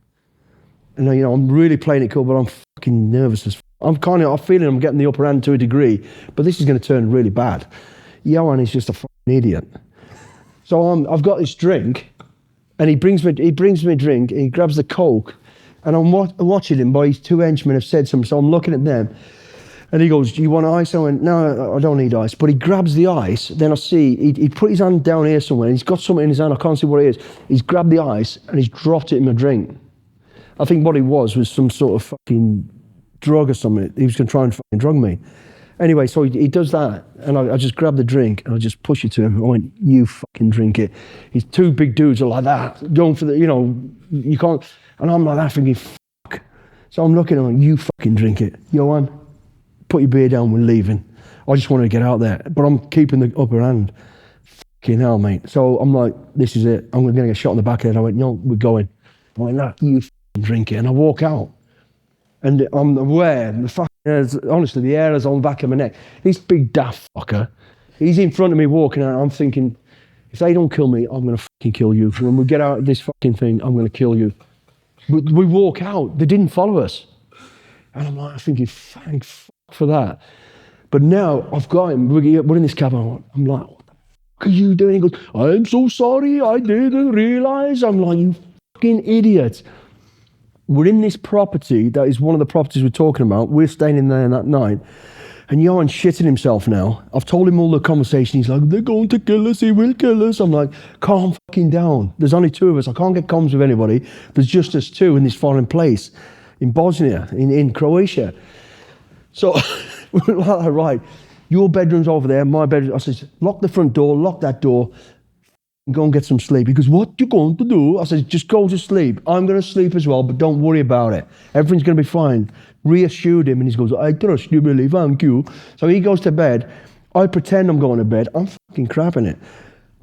And I'm really playing it cool, but I'm fucking nervous as I'm feeling I'm getting the upper hand to a degree, but this is going to turn really bad. Johan is just a fucking idiot. So I've got this drink, and he brings me a drink, and he grabs the Coke, and I'm watching him, but his two henchmen have said something, so I'm looking at them, and he goes, do you want ice? I went, no, I don't need ice. But he grabs the ice, then I see, he put his hand down here somewhere, and he's got something in his hand, I can't see what it is. He's grabbed the ice, and he's dropped it in my drink. I think what it was some sort of fucking drug or something. He was going to try and fucking drug me. Anyway, so he does that, and I just grab the drink, and I just push it to him. I went, you fucking drink it. His two big dudes are like that, going for the, you can't, and I'm like that thinking, fuck. So I'm looking at him, you fucking drink it. Johan, put your beer down, we're leaving. I just wanted to get out there, but I'm keeping the upper hand. Fucking hell, mate. So I'm like, this is it. I'm going to get shot in the back of the head. I went, no, we're going. I went, no, you drink it, and I walk out, and I'm aware honestly the hair is on the back of my neck. This big daft fucker, he's in front of me walking out. I'm thinking, if they don't kill me, I'm gonna fucking kill you. When we get out of this fucking thing, I'm gonna kill you. But we walk out, they didn't follow us, and I'm like thinking, thank fuck for that. But now I've got him, we're in this cab, I'm like, what the fuck are you doing? He goes, I'm so sorry, I didn't realize. I'm like, you fucking idiot. We're in this property that is one of the properties we're talking about. We're staying in there that night. And Johan's shitting himself now. I've told him all the conversation. He's like, they're going to kill us. He will kill us. I'm like, calm fucking down. There's only two of us. I can't get comms with anybody. There's just us two in this foreign place in Bosnia, in Croatia. So we're like, right. your bedroom's over there, my bedroom. I says, lock the front door, lock that door, and go and get some sleep. He goes, what you going to do? I says, just go to sleep. I'm going to sleep as well, but don't worry about it. Everything's going to be fine. Reassured him, and he goes, I trust you, Billy, thank you. So he goes to bed. I pretend I'm going to bed. I'm fucking crapping it.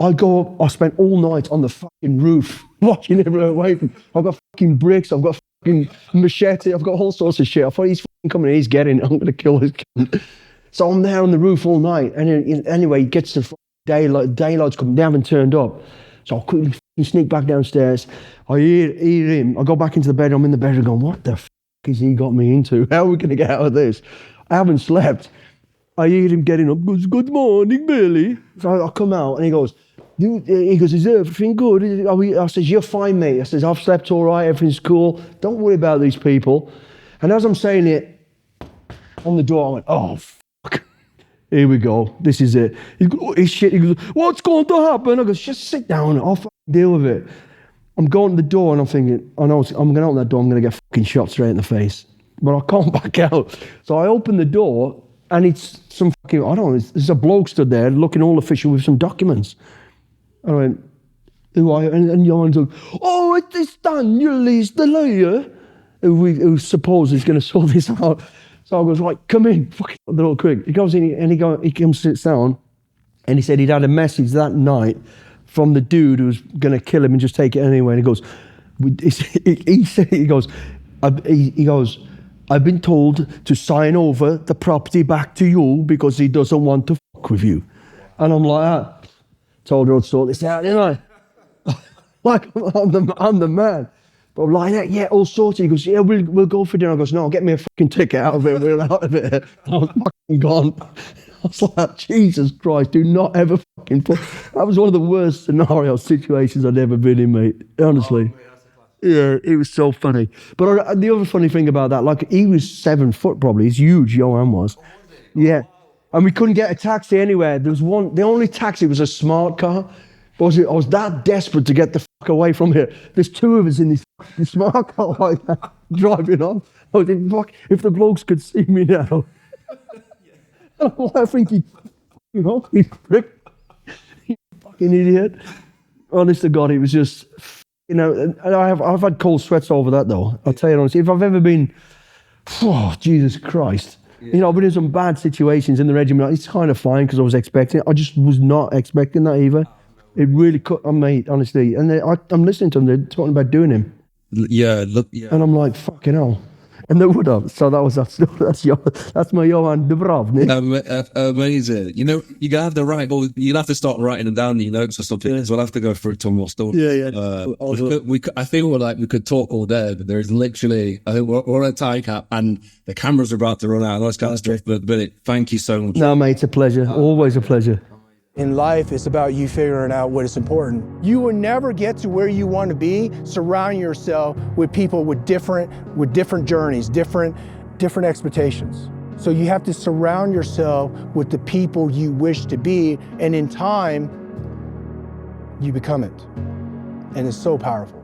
I go up, I spent all night on the fucking roof, watching everyone away from. I've got fucking bricks, I've got fucking machete, I've got all sorts of shit. I thought he's fucking coming, he's getting it, I'm going to kill this cunt. So I'm there on the roof all night. And anyway, it gets to daylight's coming, they haven't turned up. So I quickly sneak back downstairs. I hear him, I go back into the bed, I'm in the bedroom going, what the fuck has he got me into? How are we going to get out of this? I haven't slept. I hear him getting up, goes, good morning, Billy. So I come out and he goes, is everything good? I says, you're fine, mate. I says, I've slept all right, everything's cool. Don't worry about these people. And as I'm saying it, on the door, I went, oh, fuck. Here we go. This is it. He goes, oh, shit. He goes, what's going to happen? I go, just sit down. I'll fucking deal with it. I'm going to the door and I'm thinking, I know I'm going to open that door, I'm going to get fucking shot straight in the face. But I can't back out. So I open the door and it's some fucking, I don't know, there's a bloke stood there looking all official with some documents. I went, who are you? And Johan's like, oh, it is Daniel, he's the lawyer who supposes he's going to sort this out. So I goes, right, come in, fucking the door quick. He goes in and he comes, sits down, and he said he'd had a message that night from the dude who was going to kill him and just take it anyway. And he goes, he goes, I've been told to sign over the property back to you because he doesn't want to fuck with you. And I'm like, ah. Told her I'd sort this out, didn't I? Like, I'm the man. But I'm like, yeah, all sorted. He goes, yeah, we'll go for dinner. I goes, no, get me a fucking ticket out of it. We're out of it. I was fucking gone. I was like, Jesus Christ, do not ever fucking put. That was one of the worst situations I'd ever been in, mate. Honestly. Yeah, it was so funny. But the other funny thing about that, like, he was 7 foot probably. He's huge, Johan was. Yeah. And we couldn't get a taxi anywhere. There was the only taxi was a smart car. I was that desperate to get the fuck away from here. There's 2 of us in this smart car like that, driving on. I was thinking, fuck, if the blokes could see me now. I think he's prick. You fucking idiot. Honest to God, it was just, I've had cold sweats over that though. I'll tell you honestly, if I've ever been, oh, Jesus Christ. I've been in some bad situations in the regiment. It's kind of fine because I was expecting it. I just was not expecting that either. It really cut on me, honestly. And I'm listening to them. They're talking about doing him. Yeah, And I'm like, fucking hell. And they would have. So that's my Johan Dubrovnik. Amazing. You're gonna have to write. Well, you'll have to start writing them down in your notes or something. Yeah. So we'll have to go through some more stories. Yeah. I think we could talk all day, but there's literally, I think we're on a time cap and the cameras are about to run out and all this kind of stuff. But Billy, thank you so much. No, mate, it's a pleasure. Always a pleasure. In life, it's about you figuring out what is important. You will never get to where you want to be surrounding yourself with people with different journeys, different expectations. So you have to surround yourself with the people you wish to be, and in time, you become it. And it's so powerful.